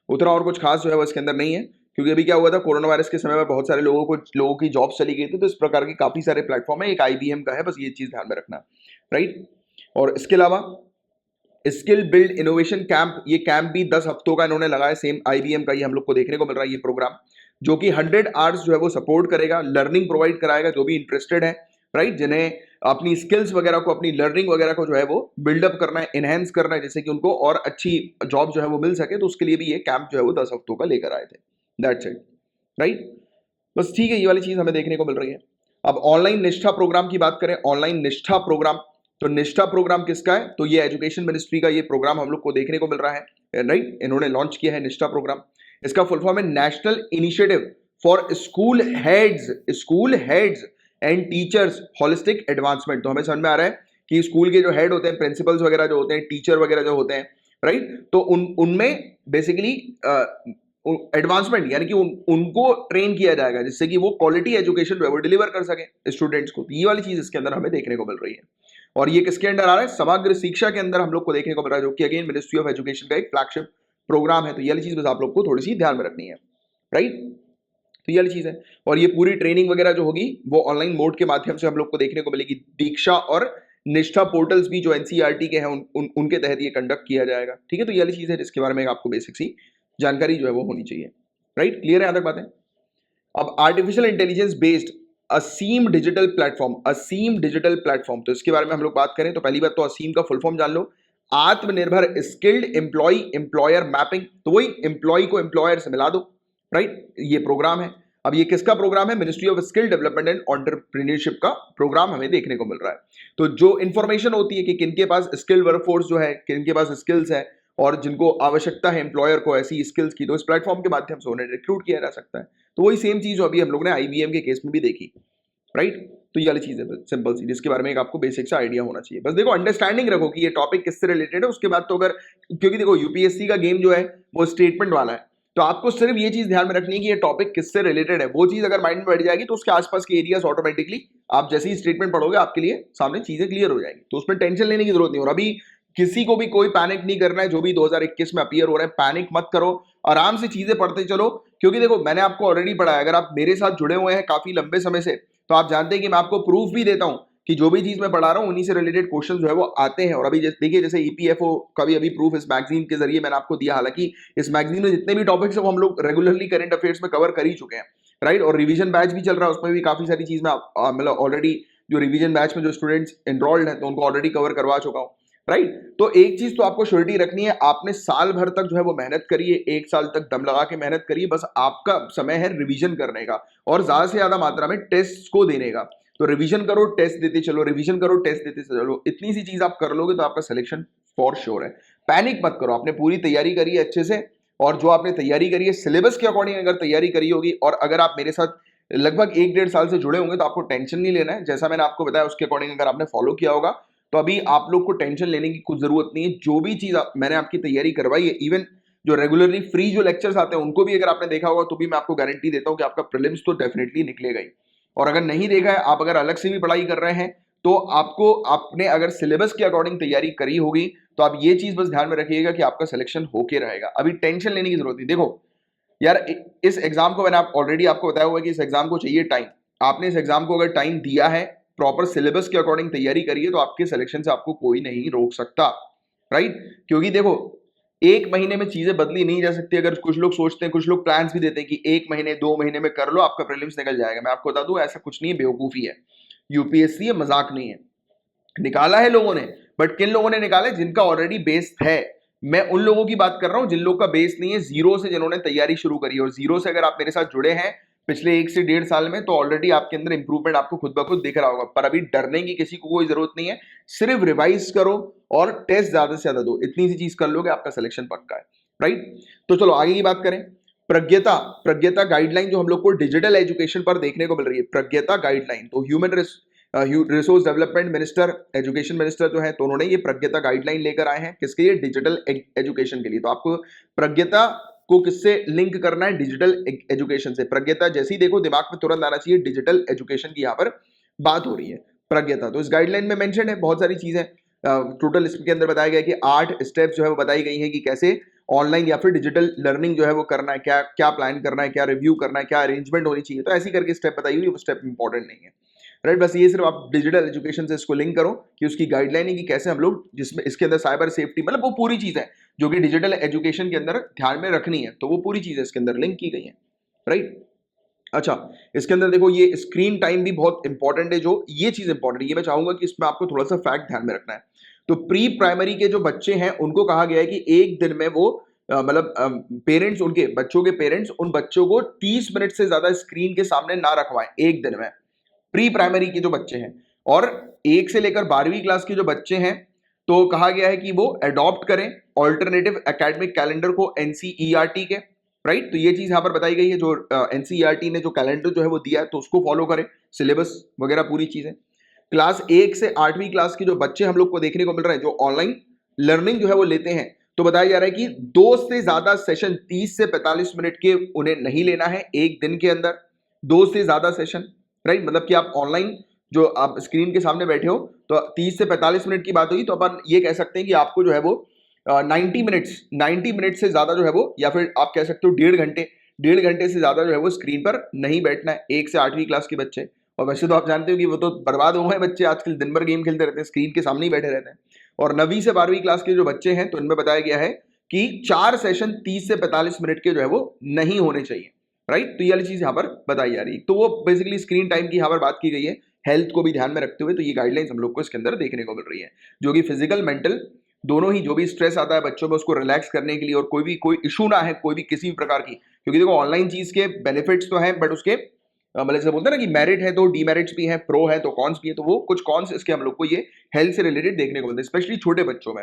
उतना और कुछ खास जो है वो इसके अंदर नहीं है, क्योंकि अभी क्या हुआ था, कोरोना वायरस के समय में बहुत सारे लोगों की जॉब चली गई थी। तो इस प्रकार के काफी सारे प्लेटफॉर्म है, एक आईबीएम का है, बस ये चीज ध्यान में रखना, राइट। और इसके अलावा स्किल बिल्ड इनोवेशन कैंप, ये कैंप भी 10 हफ्तों का इन्होंने लगाया, सेम आईबीएम का ही हम लोग को देखने को मिल रहा है ये प्रोग्राम, जो कि 100 आवर्स जो है वो सपोर्ट करेगा, लर्निंग प्रोवाइड कराएगा जो भी इंटरेस्टेड है, राइट, जिन्हें अपनी स्किल्स वगैरह को, अपनी लर्निंग वगैरह को जो है वो बिल्डअप करना है, इनहेंस करना है, जैसे कि उनको और अच्छी जॉब जो है वो मिल सके। तो उसके लिए भी ये कैंप जो है वो 10 हफ्तों का लेकर आए थे, दैट्स इट, राइट। बस ठीक है, ये वाली चीज हमें देखने को मिल रही है। अब ऑनलाइन निष्ठा प्रोग्राम की बात करें, ऑनलाइन निष्ठा प्रोग्राम, तो निष्ठा प्रोग्राम किसका है, तो ये एजुकेशन मिनिस्ट्री का ये प्रोग्राम हम लोग को देखने को मिल रहा है, राइट, इन्होंने लॉन्च किया है निष्ठा प्रोग्राम। इसका फुल फॉर्म है national initiative for school heads and teachers holistic advancement. तो हमें समझ में आ रहा है कि स्कूल के जो हेड होते हैं, प्रिंसिपल्स वगैरह जो होते हैं, टीचर वगैरह जो होते हैं, राइट, तो उनमें बेसिकली एडवांसमेंट, यानी कि उनको ट्रेन किया जाएगा, जिससे कि वो क्वालिटी एजुकेशन जो है वो डिलीवर कर सके स्टूडेंट्स को। ये वाली चीज इसके अंदर हमें देखने को मिल रही है। और ये किसके अंदर आ रहा है, समग्र शिक्षा के अंदर हम लोग को देखने को मिल रहा है, जो कि अगेन मिनिस्ट्री ऑफ एजुकेशन का एक फ्लैगशिप प्रोग्राम है। तो ये वाली चीज बस आप लोग को थोड़ी सी ध्यान में रखनी है, राइट। तो ये वाली चीज है। और ये पूरी ट्रेनिंग वगैरह जो होगी वो ऑनलाइन मोड के माध्यम से हम लोग को देखने को मिलेगी। दीक्षा और निष्ठा पोर्टल्स भी जो एनसीईआरटी के हैं उनके तहत ये कंडक्ट किया जाएगा। ठीक है, तो ये वाली चीज है जिसके बारे में आपको बेसिक सी जानकारी जो है वो होनी चाहिए। राइट, क्लियर है यहाँ तक बातें? अब आर्टिफिशियल इंटेलिजेंस बेस्ड असीम डिजिटल प्लेटफॉर्म, असीम डिजिटल प्लेटफॉर्म, तो इसके बारे में हम लोग बात करें तो पहली बात तो असीम का फुल फॉर्म जान लो, आत्मनिर्भर स्किल्ड एम्प्लॉय एम्प्लॉयर मैपिंग, तो वही एम्प्लॉय को एम्प्लॉयर से मिला दो। राइट, ये प्रोग्राम है। अब ये किसका प्रोग्राम है? Ministry of skill development and entrepreneurship का प्रोग्राम हमें देखने को मिल रहा है। तो जो इंफॉर्मेशन होती है कि किनके पास स्किल्ड वर्कफोर्स जो है, किनके पास स्किल्स है और जिनको आवश्यकता है एम्प्लॉयर को ऐसी स्किल्स की, तो इस प्लेटफॉर्म के माध्यम से उन्हें रिक्रूट किया जा सकता है। तो वही सेम चीज अभी हम लोग ने आईबीएम के केस में भी देखी। राइट, तो ये वाली चीज है सिंपल सी, जिसके बारे में एक आपको बेसिक सा आइडिया होना चाहिए। बस देखो अंडरस्टैंडिंग रखो कि ये टॉपिक किससे रिलेटेड है। उसके बाद तो अगर, क्योंकि देखो यूपीएससी का गेम जो है वो स्टेटमेंट वाला है, तो आपको सिर्फ ये चीज ध्यान में रखनी है कि ये टॉपिक किससे रिलेटेड है। वो चीज अगर माइंड में बैठ जाएगी तो उसके आसपास के एरियाज ऑटोमेटिकली आप जैसे ही स्टेटमेंट पढ़ोगे आपके लिए सामने चीजें क्लियर हो जाएंगी, तो उसमें टेंशन लेने की जरूरत नहीं। और अभी किसी को भी कोई पैनिक नहीं करना है, जो भी 2021 में अपीयर हो रहे हैं पैनिक मत करो, आराम से चीजें पढ़ते चलो। क्योंकि देखो मैंने आपको ऑलरेडी पढ़ा है, अगर आप मेरे साथ जुड़े हुए हैं काफी लंबे समय से तो आप जानते हैं कि मैं आपको प्रूफ भी देता हूं कि जो भी चीज मैं पढ़ा रहा हूं उन्हीं से रिलेटेड क्वेश्चन जो है वो आते हैं। और अभी देखिए जैसे ईपीएफओ का भी अभी प्रूफ इस मैगजीन के जरिए मैंने आपको दिया। हालांकि इस मैगजीन में जितने भी टॉपिक्स है वो हम लोग रेगुलरली करंट अफेयर्स में कवर कर ही चुके हैं। राइट, और रिवीजन बैच भी चल रहा है, उसमें भी काफी सारी चीज में मतलब ऑलरेडी जो रिवीजन बैच में जो स्टूडेंट्स एनरोल्ड हैं तो उनको ऑलरेडी कवर करवा चुका हूं। राइट, तो एक चीज तो आपको श्योरिटी रखनी है, आपने साल भर तक जो है वो मेहनत करिए, एक साल तक दम लगा के मेहनत करिए। बस आपका समय है रिवीजन करने का और ज्यादा से ज्यादा मात्रा में टेस्ट को देने का। तो रिवीजन करो, टेस्ट देते चलो, रिवीजन करो, टेस्ट देते चलो, इतनी सी चीज आप कर लोगे तो आपका सिलेक्शन फॉर श्योर है। पैनिक मत करो, आपने पूरी तैयारी करी है अच्छे से, और जो आपने तैयारी करी है सिलेबस के अकॉर्डिंग अगर तैयारी करी होगी, और अगर आप मेरे साथ लगभग 1-1.5 साल से जुड़े होंगे तो आपको टेंशन नहीं लेना है। जैसा मैंने आपको बताया उसके अकॉर्डिंग अगर आपने फॉलो किया होगा तो अभी आप लोग को टेंशन लेने की कुछ जरूरत नहीं है। जो भी चीज मैंने आपकी तैयारी करवाई है, इवन जो रेगुलरली फ्री जो लेक्चर्स आते हैं उनको भी अगर आपने देखा होगा तो भी मैं आपको गारंटी देता हूं कि आपका प्रीलिम्स तो डेफिनेटली निकलेगा ही। और अगर नहीं देखा है, आप अगर अलग से भी पढ़ाई कर रहे हैं तो आपको आपने अगर सिलेबस के अकॉर्डिंग तैयारी करी होगी तो आप ये चीज बस ध्यान में रखिएगा कि आपका सिलेक्शन होके रहेगा। अभी टेंशन लेने की जरूरत नहीं। देखो यार, इस एग्जाम को मैंने ऑलरेडी आपको बताया हुआ है कि इस एग्जाम को चाहिए टाइम। आपने इस एग्जाम को अगर टाइम दिया है, प्रॉपर सिलेबस के अकॉर्डिंग तैयारी करिए, तो आपके सिलेक्शन से आपको कोई नहीं रोक सकता। राइट, क्योंकि देखो एक महीने में चीजें बदली नहीं जा सकती। अगर कुछ लोग सोचते हैं, कुछ लोग प्लान्स भी देते हैं कि 1 महीने 2 महीने में कर लो आपका प्रीलिम्स निकल जाएगा, मैं आपको बता दूं ऐसा कुछ नहीं है, बेवकूफी है। यूपीएससी है, मजाक नहीं है। निकाला है लोगों ने, बट किन लोगों ने निकाला है? जिनका ऑलरेडी बेस है। मैं उन लोगों की बात कर रहा हूं जिन लोगों का बेस नहीं है, जीरो से जिन्होंने तैयारी शुरू करी है। और जीरो से अगर आप मेरे साथ जुड़े हैं पिछले 1 से 1.5 साल में तो ऑलरेडी आपके अंदर इंप्रूवमेंट आपको खुद ब खुद दिख रहा होगा। पर अभी डरने की किसी को कोई जरूरत नहीं है, सिर्फ रिवाइज करो और टेस्ट ज्यादा से ज्यादा दो, इतनी सी चीज कर लोगे आपका सिलेक्शन पक्का है। राइट, तो चलो आगे की बात करें। प्रज्ञता गाइडलाइन जो हम लोग को डिजिटल एजुकेशन पर देखने को मिल रही है, प्रज्ञता गाइडलाइन, तो human resource development minister, education minister जो है, तो उन्होंने ये प्रज्ञता गाइडलाइन लेकर आए हैं। किसके लिए? डिजिटल एजुकेशन के लिए। तो आपको प्रज्ञता को किससे लिंक करना है? डिजिटल एजुकेशन से। प्रज्ञता जैसे ही देखो दिमाग में तुरंत आना चाहिए डिजिटल एजुकेशन की यहाँ पर बात हो रही है। प्रज्ञता तो इस गाइडलाइन में मेंशन है, बहुत सारी चीजें टोटल इसके अंदर बताया गया कि 8 स्टेप्स जो है वो बताई गई हैं कि कैसे ऑनलाइन या फिर डिजिटल लर्निंग जो है वो करना है, क्या क्या प्लान करना है, क्या रिव्यू करना है, क्या अरेंजमेंट होनी चाहिए। तो ऐसी करके स्टेप बताई हुई, वो स्टेप इंपॉर्टेंट नहीं है। राइट, बस ये सिर्फ आप डिजिटल एजुकेशन से इसको लिंक करो कि उसकी गाइडलाइन है कि कैसे हम लोग, जिसमें इसके अंदर साइबर सेफ्टी, मतलब वो पूरी चीज है जो कि डिजिटल एजुकेशन के अंदर ध्यान में रखनी है, तो वो पूरी चीजें इसके अंदर लिंक की गई है। राइट, अच्छा, इसके अंदर देखो ये स्क्रीन टाइम भी बहुत इंपॉर्टेंट है। जो ये चीज इंपॉर्टेंट है, ये मैं चाहूंगा कि इसमें आपको थोड़ा सा फैक्ट ध्यान में रखना है। तो प्री प्राइमरी के जो बच्चे हैं उनको कहा गया है कि एक दिन में वो मतलब पेरेंट्स, उनके बच्चों के पेरेंट्स उन बच्चों को 30 मिनट से ज्यादा स्क्रीन के सामने ना रखवाएं एक दिन में। प्री प्राइमरी के जो बच्चे हैं, और 1 से लेकर 12वीं क्लास के जो बच्चे हैं तो कहा गया है कि वो अडॉप्ट करें ऑल्टरनेटिव एकेडमिक कैलेंडर को एनसीईआरटी के। राइट, तो ये चीज यहां पर बताई गई है, जो एनसीईआरटी ने जो कैलेंडर जो है वो दिया है तो उसको फॉलो करें, सिलेबस वगैरह पूरी चीजें। क्लास 1 से 8वीं क्लास के जो बच्चे हम लोग को देखने को मिल रहे हैं जो ऑनलाइन लर्निंग जो है वो लेते हैं, तो बताया जा रहा है कि 2 से ज्यादा सेशन 30 से 45 मिनट के उन्हें नहीं लेना है एक दिन के अंदर। 2 से ज्यादा सेशन, राइट, मतलब कि आप ऑनलाइन जो आप स्क्रीन के सामने बैठे हो तो 30 से 45 मिनट की बात हुई, तो अपन ये कह सकते हैं कि आपको जो है वो 90 मिनट से ज्यादा जो है वो, या फिर आप कह सकते हो 1.5 घंटे से ज्यादा जो है वो स्क्रीन पर नहीं बैठना है 1 से 8वीं क्लास के बच्चे। और वैसे तो आप जानते हो कि वो तो बर्बाद हो गए बच्चे, आजकल दिन भर गेम खेलते रहते हैं, स्क्रीन के सामने ही बैठे रहते हैं। और 9वीं से 12वीं क्लास के जो बच्चे हैं तो इनमें बताया गया है कि 4 सेशन 30 से 45 मिनट के जो है वो नहीं होने चाहिए, राइट। तो ये वाली चीज यहाँ पर बताई जा रही है। तो वो बेसिकली स्क्रीन टाइम की यहाँ पर बात की गई है, हेल्थ को भी ध्यान में रखते हुए। तो ये गाइडलाइंस हम लोग को इसके अंदर देखने को मिल रही है, जो कि फिजिकल मेंटल दोनों ही, जो भी स्ट्रेस आता है बच्चों में उसको रिलैक्स करने के लिए, और कोई इशू ना है कोई भी किसी भी प्रकार की। क्योंकि देखो ऑनलाइन चीज के बेनिफिट्स तो हैं, बट उसके मतलब जैसे बोलते हैं ना कि मेरिट है तो डीमेरिट्स भी हैं, प्रो है तो कॉन्स भी है। तो वो कुछ कॉन्स इसके हम लोग को ये हेल्थ से रिलेटेड देखने को मिलते हैं, स्पेशली छोटे बच्चों में,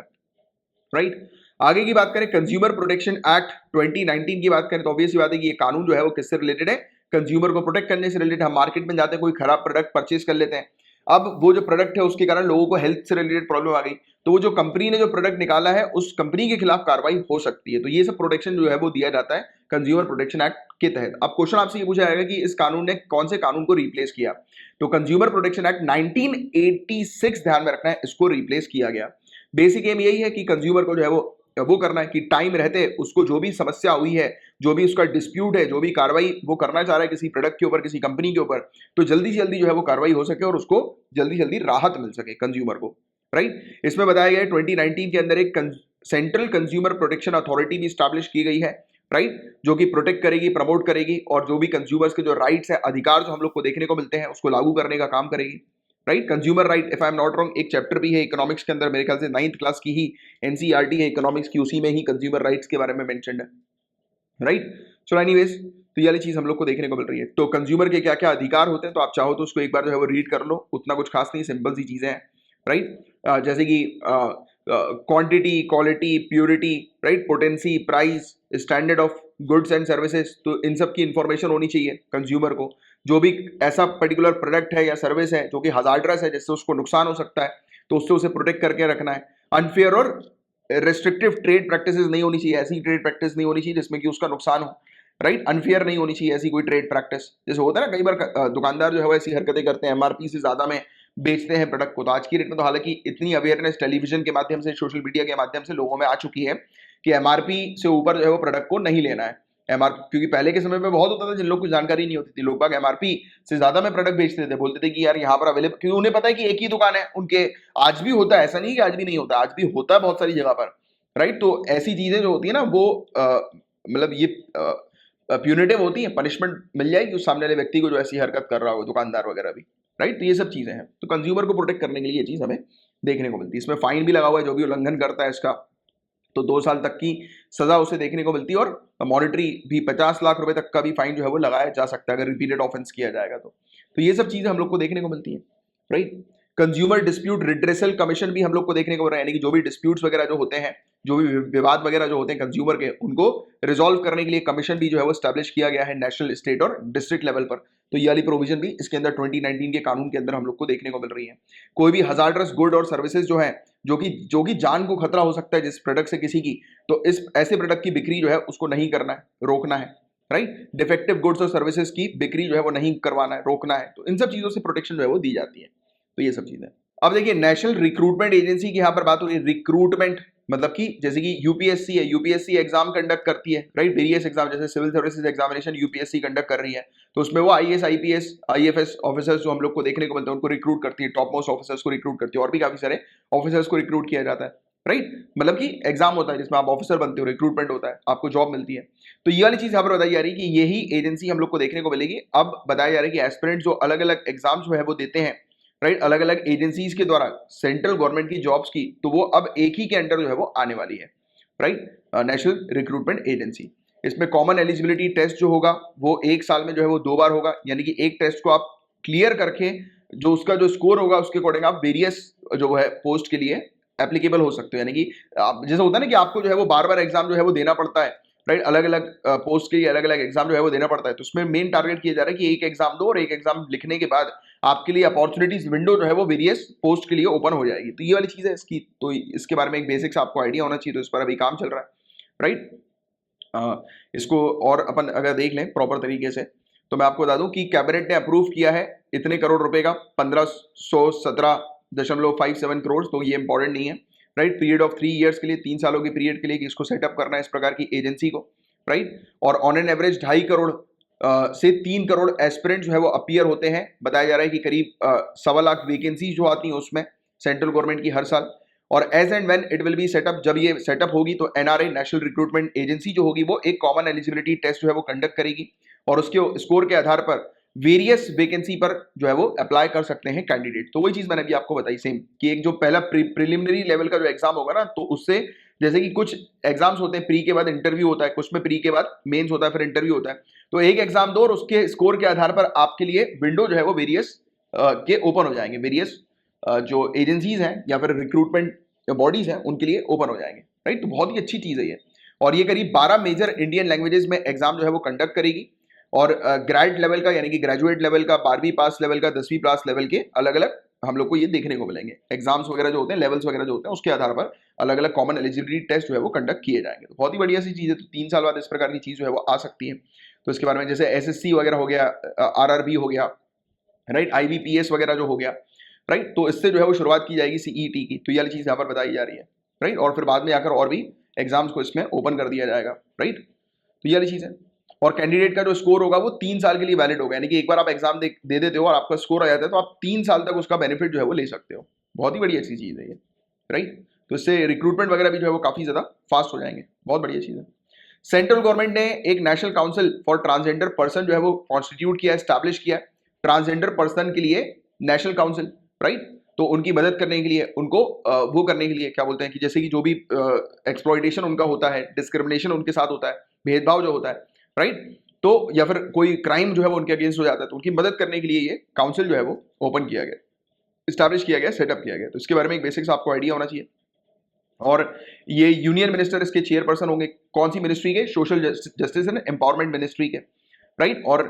राइट। आगे की बात करें, कंज्यूमर प्रोटेक्शन एक्ट 2019 की बात करें तो ऑब्वियस बात है कि ये कानून जो है वो किससे रिलेटेड है, कंज्यूमर को प्रोटेक्ट करने से रिलेटेड। हम मार्केट में जाते हैं, कोई खराब प्रोडक्ट परचेज कर लेते हैं, अब वो जो प्रोडक्ट है उसके कारण लोगों को हेल्थ से रिलेटेड प्रॉब्लम आ गई, तो वो जो कंपनी ने जो प्रोडक्ट निकाला है उस कंपनी के खिलाफ कार्रवाई हो सकती है। तो ये सब प्रोटेक्शन जो है वो दिया जाता है कंज्यूमर प्रोटेक्शन एक्ट के तहत। अब क्वेश्चन आपसे ये पूछा जाएगा कि इस कानून ने कौन से कानून को रिप्लेस किया, तो कंज्यूमर प्रोटेक्शन एक्ट 1986 ध्यान में रखना है, इसको रिप्लेस किया गया। बेसिक एम यही है कि कंज्यूमर को जो है वो करना है कि टाइम रहते उसको जो भी समस्या हुई है, जो भी उसका डिस्प्यूट है, जो भी कार्रवाई वो करना चाह रहा है किसी प्रोडक्ट के ऊपर, किसी कंपनी के ऊपर, तो जल्दी से जल्दी जो है वो कार्रवाई हो सके और उसको जल्दी जल्दी राहत मिल सके कंज्यूमर को, राइट। इसमें बताया गया है 2019 के अंदर एक सेंट्रल कंज्यूमर प्रोटेक्शन अथॉरिटी भी स्टैब्लिश की गई है, राइट, जो कि प्रोटेक्ट करेगी, प्रमोट करेगी, और जो भी कंज्यूमर्स के जो राइट्स है, अधिकार जो हम लोग को देखने को मिलते हैं, उसको लागू करने का काम करेगी, right. Consumer right, if I am not wrong, एक चैप्टर भी है इकोनॉमिक्स के अंदर, मेरे ख्याल से 9th क्लास की ही एनसीईआरटी है इकोनॉमिक्स की, उसी में ही कंज्यूमर राइट्स के बारे में मेंशन्ड है, राइट। सो एनीवेज, तो ये वाली चीज हम लोग को देखने को मिल रही है। तो कंज्यूमर के क्या क्या अधिकार होते हैं, तो आप चाहो तो उसको एक बार जो है वो रीड कर लो, उतना कुछ खास नहीं, सिंपल सी चीजें हैं, राइट। जैसे कि quantity, quality, purity, right, potency, price, standard of goods and services, तो इन सब की इंफॉर्मेशन होनी चाहिए कंज्यूमर को। जो भी ऐसा पर्टिकुलर प्रोडक्ट है या सर्विस है जो कि हजार्डरस है, जिससे उसको नुकसान हो सकता है, तो उससे उसे प्रोटेक्ट करके रखना है। अनफेयर और रेस्ट्रिक्टिव ट्रेड प्रैक्टिसेस नहीं होनी चाहिए, ऐसी ट्रेड प्रैक्टिस नहीं होनी चाहिए जिसमें कि उसका नुकसान हो, राइट। अनफेयर नहीं होनी चाहिए ऐसी कोई ट्रेड प्रैक्टिस। जैसे होता है ना कई बार दुकानदार जो है वो ऐसी हरकतें करते हैं, एमआरपी से ज्यादा में बेचते हैं प्रोडक्ट को। तो आज की डेट में तो हालांकि इतनी अवेयरनेस टेलीविजन के माध्यम से, सोशल मीडिया के माध्यम से लोगों में आ चुकी है कि एमआरपी से ऊपर जो है वो प्रोडक्ट को नहीं लेना है। एमआरपी, क्योंकि पहले के समय में बहुत होता था जिन लोग को जानकारी नहीं होती थी, लोग बाग एमआरपी से ज्यादा में प्रोडक्ट बेचते थे, बोलते थे कि यार यहाँ पर अवेलेबल, क्योंकि उन्हें पता है कि एक ही दुकान है उनके। आज भी होता है, ऐसा नहीं कि आज भी नहीं होता, आज भी होता है बहुत सारी जगह पर, राइट। तो ऐसी चीजें जो होती है ना वो मतलब ये प्यूनिटिव होती है, पनिशमेंट मिल जाएगी उस सामने वाले व्यक्ति को जो ऐसी हरकत कर रहा हो, दुकानदार वगैरह भी, राइट। तो ये सब चीजें हैं, तो कंज्यूमर को प्रोटेक्ट करने के लिए ये चीज हमें देखने को मिलती है। इसमें फाइन भी लगा हुआ है, जो भी उल्लंघन करता है इसका, तो 2 साल तक की सजा उसे देखने को मिलती है, और मॉनिटरी भी 50 लाख रुपए तक का भी फाइन जो है वो लगाया जा सकता है अगर रिपीटेड ऑफेंस किया जाएगा तो ये सब चीजें हम लोग को देखने को मिलती है, right. Consumer dispute redressal commission भी हम लोग को देखने को मिल रहा है, यानी कि जो भी डिस्प्यूट्स वगैरह जो होते हैं, जो भी विवाद वगैरह जो होते हैं कंज्यूमर के, उनको रिजॉल्व करने के लिए कमीशन भी जो है वो स्टैब्लिश किया गया है नेशनल, स्टेट और डिस्ट्रिक्ट लेवल पर। तो ये वाली प्रोविजन भी इसके अंदर 2019 के कानून के अंदर हम लोग को देखने को मिल रही है। कोई भी हजार्डरस गुड और सर्विसेज जो है, जो कि जान को खतरा हो सकता है जिस प्रोडक्ट से किसी की, तो इस ऐसे प्रोडक्ट की बिक्री जो है उसको नहीं करना है, रोकना है, राइट। डिफेक्टिव गुड्स और सर्विसेज की बिक्री जो है वो नहीं करवाना है, रोकना है। तो इन सब चीजों से प्रोटेक्शन जो है वो दी जाती है। तो ये सब चीजें। अब देखिए, नेशनल रिक्रूटमेंट एजेंसी की यहाँ पर बात हो रही है। रिक्रूटमेंट मतलब कि जैसे कि यूपीएससी है, यूपीएससी एग्जाम कंडक्ट करती है, राइट, वेरियस एग्जाम, जैसे civil services examination UPSC conduct कर रही है, तो उसमें वो आईएएस, आईपीएस, आईएफएस ऑफिसर्स जो हम लोग को देखने को मिलते हैं उनको रिक्रूट करती है, टॉप मोस्ट ऑफिसर्स को रिक्रूट करती है, और भी काफी सारे ऑफिसर्स को रिक्रूट किया जाता है, राइट। मतलब कि एग्जाम होता है जिसमें आप ऑफिसर बनते हो, रिक्रूटमेंट होता है, आपको जॉब मिलती है। तो ये वाली चीज यहाँ पर बताई जा रही है कि यही एजेंसी हम लोग को देखने को मिलेगी। अब बताया जा रहा है कि एस्पिरेंट जो अलग अलग एग्जाम जो है वो देते हैं, राइट, अलग अलग एजेंसीज के द्वारा सेंट्रल गवर्नमेंट की जॉब्स की, तो वो अब एक ही के अंडर जो है वो आने वाली है, राइट, नेशनल रिक्रूटमेंट एजेंसी। इसमें कॉमन एलिजिबिलिटी टेस्ट जो होगा वो 1 साल में जो है वो 2 बार होगा, यानी कि एक टेस्ट को आप क्लियर करके जो उसका जो स्कोर होगा उसके अकॉर्डिंग आप वेरियस जो है पोस्ट के लिए एप्लीकेबल हो सकते हो। यानी कि आप, जैसे होता है ना कि आपको जो है वो बार बार एग्जाम जो है वो देना पड़ता है, राइट, अलग अलग पोस्ट के लिए अलग अलग एग्जाम जो है वो देना पड़ता है, तो उसमें मेन टारगेट किया जा रहा है कि एक एग्जाम दो और एक एग्जाम लिखने के बाद आपके लिए अपॉर्चुनिटीज विंडो जो है वो वेरियस पोस्ट के लिए ओपन हो जाएगी। तो ये वाली चीज है इसकी, तो इसके बारे में एक बेसिक्स आपको आइडिया होना चाहिए। तो इस पर अभी काम चल रहा है, राइट। इसको और अपन अगर देख लें प्रॉपर तरीके से, तो मैं आपको बता दूं कि कैबिनेट ने अप्रूव किया है इतने करोड़ रुपए का, 1517.57 करोड़। तो ये इंपॉर्टेंट नहीं है, राइट। पीरियड ऑफ 3 ईयर्स के लिए, 3 सालों के पीरियड के लिए कि इसको सेटअप करना है इस प्रकार की एजेंसी को, राइट। और ऑन एन एवरेज 2.5 करोड़ से 3 करोड़ एस्पिरेंट जो है वो अपीयर होते हैं। बताया जा रहा है कि करीब 1.25 लाख वैकेंसी जो आती हैं उसमें सेंट्रल गवर्नमेंट की हर साल। और as and when it will be setup, जब ये सेटअप होगी तो एनआरए नेशनल रिक्रूटमेंट एजेंसी जो होगी वो एक कॉमन एलिजिबिलिटी टेस्ट जो है वो कंडक्ट करेगी और उसके स्कोर के आधार पर वेरियस वैकेंसी पर जो है वो अप्लाई कर सकते हैं कैंडिडेट। तो वही चीज मैंने अभी आपको बताई सेम, कि एक जो पहला प्रिलिमिनरी लेवल का जो एग्जाम होगा ना, तो उससे जैसे कि कुछ एग्जाम्स होते हैं प्री के बाद इंटरव्यू होता है, कुछ में प्री के बाद मेंस होता है, फिर इंटरव्यू होता है। तो एक एग्जाम दो और उसके स्कोर के आधार पर आपके लिए विंडो जो है वो वेरियस के ओपन हो जाएंगे, वेरियस जो एजेंसीज हैं या फिर रिक्रूटमेंट बॉडीज हैं उनके लिए ओपन हो जाएंगे, राइट। तो बहुत ही अच्छी चीज है ये। और ये करीब 12 मेजर इंडियन लैंग्वेजेस में एग्जाम जो है वो कंडक्ट करेगी और ग्रेड लेवल का यानी कि ग्रेजुएट लेवल का, 12वीं पास लेवल का, 10वीं पास लेवल के अलग अलग हम लोग को ये देखने को मिलेंगे। एग्जाम्स वगैरह जो होते हैं, लेवल्स वगैरह जो होते हैं, उसके आधार पर अलग अलग कॉमन एलिजिबिलिटी टेस्ट जो है वो कंडक्ट किए जाएंगे। तो बहुत ही बढ़िया सी चीज है। तो 3 साल बाद इस प्रकार की चीज जो है वो आ सकती है। तो इसके बारे में जैसे एसएससी वगैरह हो गया, आरआरबी हो गया, राइट, आईबीपीएस वगैरह जो हो गया, राइट, तो इससे जो है वो शुरुआत की जाएगी सीईटी की। तो ये वाली चीज यहाँ पर बताई जा रही है, राइट। और फिर बाद में आकर और भी एग्जाम्स को इसमें ओपन कर दिया जाएगा, राइट। तो ये वाली चीज है। और कैंडिडेट का जो स्कोर होगा वो 3 साल के लिए वैलिड होगा, यानी कि एक बार आप एग्जाम दे देते हो और आपका स्कोर आ जाता है तो आप 3 साल तक उसका बेनिफिट जो है वो ले सकते हो। बहुत ही बढ़िया अच्छी चीज है ये, राइट। तो इससे रिक्रूटमेंट वगैरह भी जो है वो काफी ज्यादा फास्ट हो जाएंगे। बहुत बढ़िया चीज है। सेंट्रल गवर्नमेंट ने एक national council for transgender person जो है वो कॉन्स्टिट्यूट किया, एस्टैब्लिश किया ट्रांसजेंडर पर्सन के लिए नेशनल काउंसिल, राइट। तो उनकी मदद करने के लिए, उनको वो करने के लिए क्या बोलते हैं कि जैसे कि जो भी एक्सप्लॉइटेशन उनका होता है, डिस्क्रिमिनेशन उनके साथ होता है, भेदभाव जो होता है, राइट, तो या फिर कोई क्राइम जो है वो उनके अगेंस्ट हो जाता है, तो उनकी मदद करने के लिए ये काउंसिल जो है वो ओपन किया गया, इस्टेब्लिश किया गया, सेटअप किया गया। तो इसके बारे में एक बेसिक्स आपको आइडिया होना चाहिए। और ये यूनियन मिनिस्टर इसके चेयरपर्सन होंगे, कौन सी मिनिस्ट्री के? Social justice and empowerment ministry के, राइट। और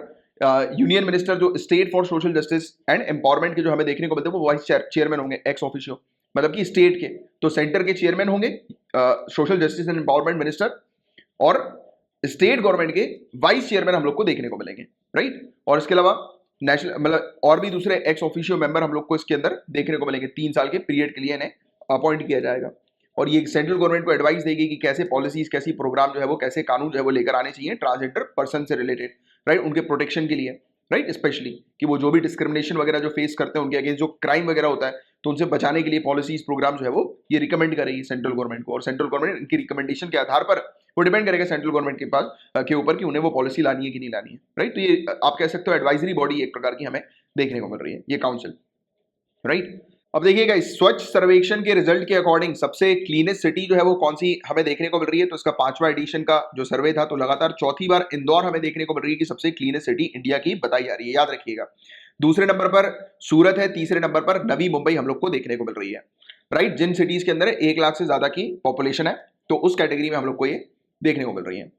यूनियन मिनिस्टर जो state for social justice and empowerment के जो हमें देखने को मिलते हैं वो वाइस चेयरमैन होंगे एक्स ऑफिशियो, मतलब कि स्टेट के। तो सेंटर के चेयरमैन होंगे social justice and empowerment minister, और स्टेट गवर्नमेंट के वाइस चेयरमैन हम लोग को देखने को मिलेंगे, राइट। और इसके अलावा नेशनल मतलब और भी दूसरे एक्स ऑफिशियो मेंबर हम लोग को इसके अंदर देखने को मिलेंगे। 3 साल के पीरियड के लिए इन्हें अपॉइंट किया जाएगा और ये सेंट्रल गवर्नमेंट को एडवाइस देगी कि कैसे पॉलिसीज, कैसी प्रोग्राम जो है वो, कैसे कानून जो है वो लेकर आने चाहिए ट्रांसजेंडर पर्सन से रिलेटेड, राइट, उनके प्रोटेक्शन के लिए, राइट। स्पेशली कि वो जो भी डिस्क्रिमिनेशन वगैरह जो फेस करते हैं, उनके अगेंस्ट जो क्राइम वगैरह होता है, तो उनसे बचाने के लिए पॉलिसीज प्रोग्राम जो है वो ये रिकमेंड करेगी सेंट्रल गवर्नमेंट को। और सेंट्रल गवर्नमेंट इनकी रिकमेंडेशन के आधार पर वो डिपेंड करेगा सेंट्रल गवर्नमेंट के पास के ऊपर कि उन्हें वो पॉलिसी लानी है कि नहीं लानी है, राइट। तो ये आप कह सकते हो एडवाइजरी बॉडी एक प्रकार की हमें देखने को मिल रही है, ये काउंसिल, राइट। अब देखिएगा स्वच्छ सर्वेक्षण के रिजल्ट के अकॉर्डिंग सबसे क्लीनेस्ट सिटी जो है वो कौन सी हमें देखने को मिल रही है? तो इसका 5वां एडिशन का जो सर्वे था, तो लगातार चौथी बार इंदौर हमें देखने को मिल रही है कि सबसे क्लीनेस्ट सिटी इंडिया की बताई जा रही है, याद रखिएगा। दूसरे नंबर पर सूरत है, तीसरे नंबर पर नवी मुंबई हम लोग को देखने को मिल रही है, राइट। जिन सिटीज के अंदर 1 लाख से ज्यादा की पॉपुलेशन है, तो उस कैटेगरी में हम लोग को ये देखने को मिल रही है,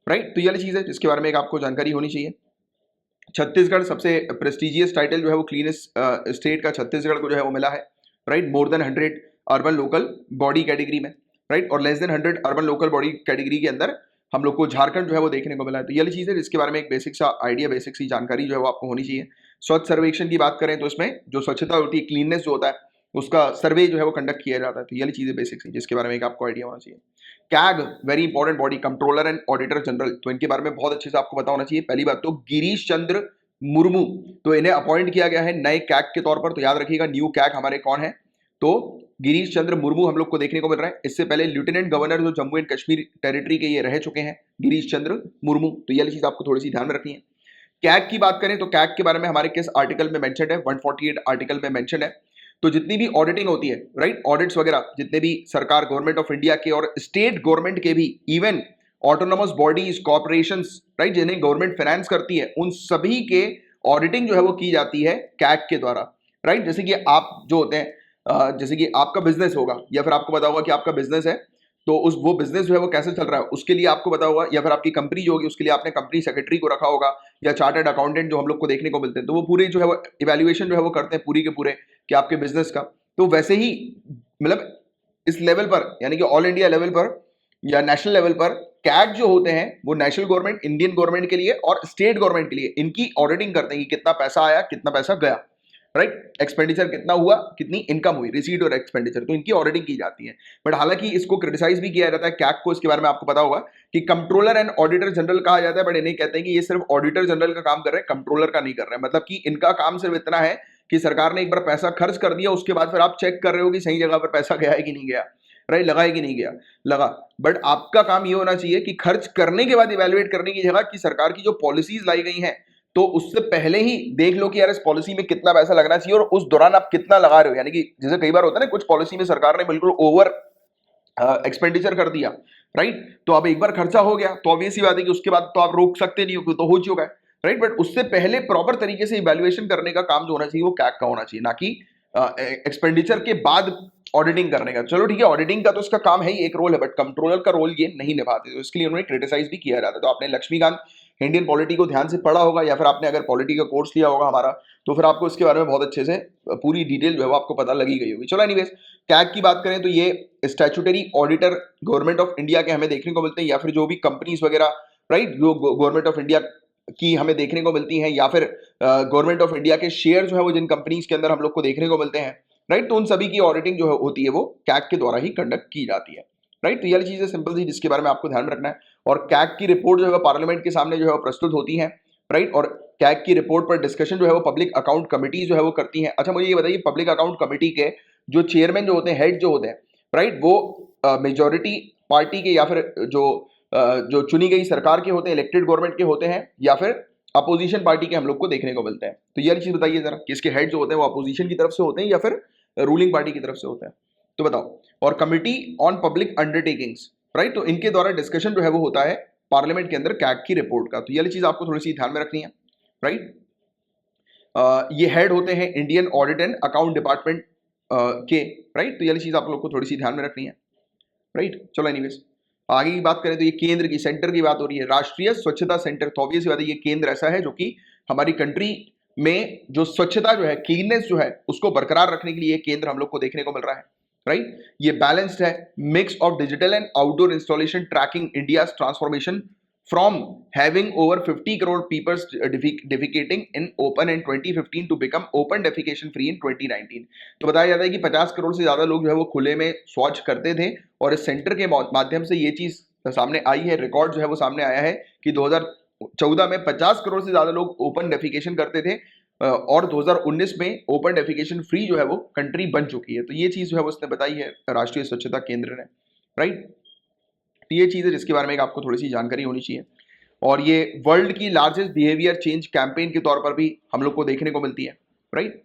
राइट। तो ये चीज है जिसके बारे में एक आपको जानकारी होनी चाहिए। छत्तीसगढ़ सबसे प्रेस्टिजियस टाइटल जो है वो क्लीनेस्ट स्टेट का छत्तीसगढ़ को जो है वो मिला है, right. More than 100 urban local body category में, राइट, और less than 100 urban local body category के अंदर हम लोग को झारखंड जो है वो देखने को मिला है। तो ये चीज़ है जिसके बारे में एक बेसिक सा आइडिया, बेसिक सी जानकारी जो है वो आपको होनी चाहिए। स्वच्छ सर्वेक्षण की बात करें तो इसमें जो स्वच्छता होती है, क्लीननेस जो होता है, उसका सर्वे जो है वो कंडक्ट किया जाता है। तो ये चीज़ें बेसिक सी जिसके बारे में एक आपको आइडिया होना चाहिए। CAG very important body, controller and auditor general, तो इनके बारे में बहुत अच्छे से आपको पता होना चाहिए। पहली बात तो गिरीश चंद्र मुर्मू, तो इन्हें अपॉइंट किया गया है नए कैग के तौर पर। तो याद रखिएगा न्यू कैग हमारे कौन है? तो गिरीश चंद्र मुर्मू हम लोग को देखने को मिल रहा है। इससे पहले लेफ्टिनेंट गवर्नर जो जम्मू एंड कश्मीर टेरिटरी के ये रह चुके हैं, गिरीश चंद्र मुर्मू। तो ये चीज आपको थोड़ी सी ध्यान में रखनी है। कैग की बात करें तो कैग के बारे में हमारे किस आर्टिकल में मेंशन है? 148 आर्टिकल में मेंशन है। तो जितनी भी ऑडिटिंग होती है, राइट, ऑडिट्स वगैरह जितने भी सरकार, गवर्नमेंट ऑफ इंडिया के और स्टेट गवर्नमेंट के भी, even autonomous bodies, corporations, right, जिन्हें गवर्नमेंट फाइनेंस करती है, उन सभी के ऑडिटिंग जो है वो की जाती है कैग के द्वारा, राइट। जैसे कि आप जो होते हैं, जैसे कि आपका बिजनेस होगा या फिर आपको पता होगा कि आपका बिजनेस है, तो उस वो बिजनेस जो है वो कैसे चल रहा है उसके लिए आपको पता होगा, या फिर आपकी कंपनी जो होगी उसके लिए आपने कंपनी सेक्रेटरी को रखा होगा, या चार्टर्ड अकाउंटेंट जो हम लोग को देखने को मिलते हैं, तो वो पूरी जो है वो इवैल्यूएशन जो है वो करते हैं पूरी के पूरे कि आपके बिजनेस का। तो वैसे ही मतलब इस लेवल पर, यानी कि ऑल इंडिया लेवल पर या नेशनल लेवल पर कैग जो होते हैं वो नेशनल गवर्नमेंट, इंडियन गवर्नमेंट के लिए और स्टेट गवर्नमेंट के लिए इनकी ऑडिटिंग करते हैं कि कितना पैसा आया, कितना पैसा गया, राइट, एक्सपेंडिचर कितना हुआ, कितनी इनकम हुई, रिसीट और एक्सपेंडिचर, तो इनकी ऑडिटिंग की जाती है। बट हालांकि इसको क्रिटिसाइज भी किया जाता है कैग को, इसके बारे में आपको पता होगा कि कंट्रोलर एंड ऑडिटर जनरल कहा जाता है, बट इन्हें कहते हैं कि ये सिर्फ ऑडिटर जनरल का काम कर रहे हैं, कंट्रोलर का नहीं कर रहे हैं। मतलब कि इनका काम सिर्फ इतना है कि सरकार ने एक बार पैसा खर्च कर दिया, उसके बाद फिर आप चेक कर रहे हो कि सही जगह पर पैसा गया है कि नहीं गया, राइट, लगा है कि नहीं गया, लगा। बट आपका काम ये होना चाहिए कि खर्च करने के बाद इवेलुएट करने की जगह कि सरकार की जो पॉलिसीज लाई गई हैं, तो उससे पहले ही देख लो कि यार इस पॉलिसी में कितना पैसा लगना चाहिए और उस दौरान आप कितना लगा रहे हो। यानी कि जैसे कई बार होता है ना, कुछ पॉलिसी में सरकार ने बिल्कुल ओवर एक्सपेंडिचर कर दिया, राइट, तो अब एक बार खर्चा हो गया तो ऑब्वियस ही बात है कि उसके बाद तो आप रोक सकते नहीं हो, तो हो चुका है, राइट। बट उससे पहले प्रॉपर तरीके से इवैल्यूएशन करने का काम जो होना चाहिए वो कैग का होना चाहिए, ना कि एक्सपेंडिचर के बाद ऑडिटिंग करने का। चलो ठीक है, ऑडिटिंग का तो इसका काम है ही, एक रोल है, बट कंट्रोलर का रोल ये नहीं निभाते, तो इसके लिए उन्होंने क्रिटिसाइज भी किया जाता है। तो आपने लक्ष्मीकांत इंडियन पॉलिटी को ध्यान से पढ़ा होगा, या फिर आपने अगर पॉलिटी का कोर्स लिया होगा हमारा, तो फिर आपको इसके बारे में बहुत अच्छे से पूरी डिटेल जो है वो आपको पता लगी गई होगी। चलो एनीवेज, कैग की बात करें तो ये statutory auditor government of India के हमें देखने को मिलते हैं, या फिर जो भी कंपनीज वगैरह, राइट, जो गवर्नमेंट ऑफ इंडिया की हमें देखने को मिलती हैं, या फिर गवर्नमेंट ऑफ इंडिया के शेयर जो है वो जिन कंपनीज के अंदर हम लोग को देखने को मिलते हैं, राइट, तो उन सभी की ऑडिटिंग जो होती है वो कैग के द्वारा ही कंडक्ट की जाती है, राइट। तो ये वाली चीजें सिंपल सी जिसके बारे में आपको ध्यान रखना है। और कैग की रिपोर्ट जो है पार्लियामेंट के सामने जो है प्रस्तुत होती है, राइट, और कैग की रिपोर्ट पर डिस्कशन जो है वो पब्लिक अकाउंट कमिटी जो है वो करती है। अच्छा, मुझे ये बताइए, पब्लिक अकाउंट कमिटी के जो चेयरमैन जो होते हैं, हेड जो होते हैं, राइट, वो मेजोरिटी पार्टी के या फिर जो चुनी गई सरकार के होते हैं, इलेक्टेड गवर्नमेंट के होते हैं, या फिर अपोजिशन पार्टी के हम लोग को देखने को मिलते हैं। तो ये चीज बताइए जरा कि इसके हेड जो होते हैं वो अपोजिशन की तरफ से होते हैं या फिर रूलिंग पार्टी की तरफ से होते हैं, तो बताओ। और committee on public undertakings, right, तो इनके द्वारा डिस्कशन जो है वो होता है पार्लियामेंट के अंदर कैग की रिपोर्ट का। तो ये चीज आपको थोड़ी सी ध्यान में रखनी है, राइट। ये हेड होते हैं Indian audit and account department के, राइट, तो ये चीज आप लोग को थोड़ी सी ध्यान में रखनी है, राइट। चलो एनीवेज, आगे की बात करें तो ये केंद्र की, सेंटर की बात हो रही है, राष्ट्रीय स्वच्छता सेंटर। तो ऑब्वियस बात है ये केंद्र ऐसा है जो कि हमारी कंट्री में जो स्वच्छता जो है, क्लीननेस जो है, उसको बरकरार रखने के लिए केंद्र हम लोग को देखने को मिल रहा है, राइट। ये बैलेंस्ड है, mix of digital and outdoor installation tracking India transformation from having over 50 crore people defecating in open in 2015 to become open defecation free in 2019। तो बताया जाता है कि 50 करोड़ से ज्यादा लोग जो है वो खुले में शौच करते थे, और इस सेंटर के माध्यम से ये चीज सामने आई है, रिकॉर्ड जो है वो सामने आया है कि 2014 में 50 करोड़ से ज्यादा लोग ओपन डेफिकेशन करते थे, और 2019 में ओपन डेफिकेशन फ्री जो है वो कंट्री बन चुकी है। तो ये चीज जो है वो उसने बताई है राष्ट्रीय स्वच्छता केंद्र ने, राइट। तो ये चीज़ है जिसके बारे में आपको थोड़ी सी जानकारी होनी चाहिए। और ये वर्ल्ड की लार्जेस्ट बिहेवियर चेंज कैंपेन के तौर पर भी हम लोग को देखने को मिलती है, राइट,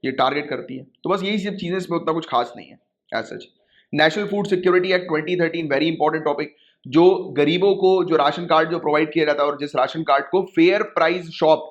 ये टारगेट करती है। तो बस यही सब चीज़ें, इसमें उतना कुछ खास नहीं है as such. National food security act 2013, very important topic. जो गरीबों को जो राशन कार्ड जो प्रोवाइड किया जाता है, और जिस राशन कार्ड को फेयर प्राइस शॉप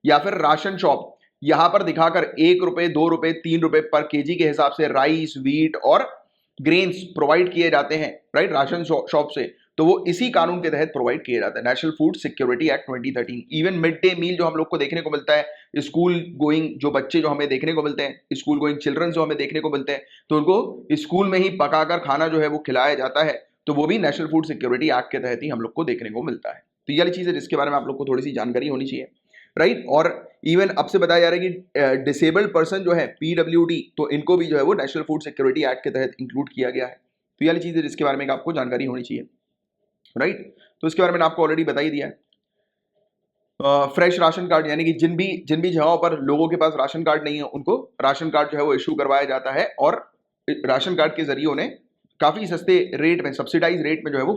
या फिर राशन शॉप यहां पर दिखाकर 1 रुपए 2 रुपए 3 रुपए पर केजी के हिसाब से राइस, व्हीट और ग्रेन्स प्रोवाइड किए जाते हैं, राइट, राशन शॉप से, तो वो इसी कानून के तहत प्रोवाइड किए जाते हैं, national food security act 2013। Even mid day meal जो हम लोग को देखने को मिलता है, स्कूल गोइंग जो बच्चे जो हमें देखने को मिलते हैं, स्कूल गोइंग चिल्ड्रन जो हमें देखने को मिलते हैं, तो उनको स्कूल में ही पकाकर खाना जो है वो खिलाया जाता है, तो वो भी नेशनल फूड सिक्योरिटी एक्ट के तहत ही हम लोग को देखने को मिलता है। तो ये वाली चीज़ है जिसके बारे में आप लोग को थोड़ी सी जानकारी होनी चाहिए, राइट। और इवन अब से बताया जा रहा है कि डिसेबल्ड पर्सन जो है पीडब्ल्यूडी, तो इनको भी जो है वो नेशनल फूड सिक्योरिटी एक्ट के तहत इंक्लूड किया गया है। तो ये वाली चीज़ है जिसके बारे में आपको जानकारी होनी चाहिए, राइट। तो इसके बारे में आपको ऑलरेडी बता ही दिया है। फ्रेश राशन कार्ड, यानी कि जिन भी जगहों पर लोगों के पास राशन कार्ड नहीं है उनको राशन कार्ड जो है वो इशू करवाया जाता है, और राशन कार्ड के जरिए उन्हें काफ़ी सस्ते रेट में, सब्सिडाइज रेट में जो है वो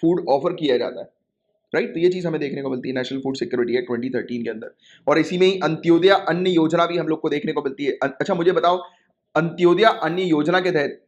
फूड ऑफर किया जाता है, राइट। तो ये चीज़ हमें देखने को मिलती है नेशनल फूड सिक्योरिटी एक्ट 2013 के अंदर। और इसी में ही अंत्योदय अन्न योजना भी हम लोग को देखने को मिलती है। अच्छा, मुझे बताओ, अंत्योदय अन्न योजना के तहत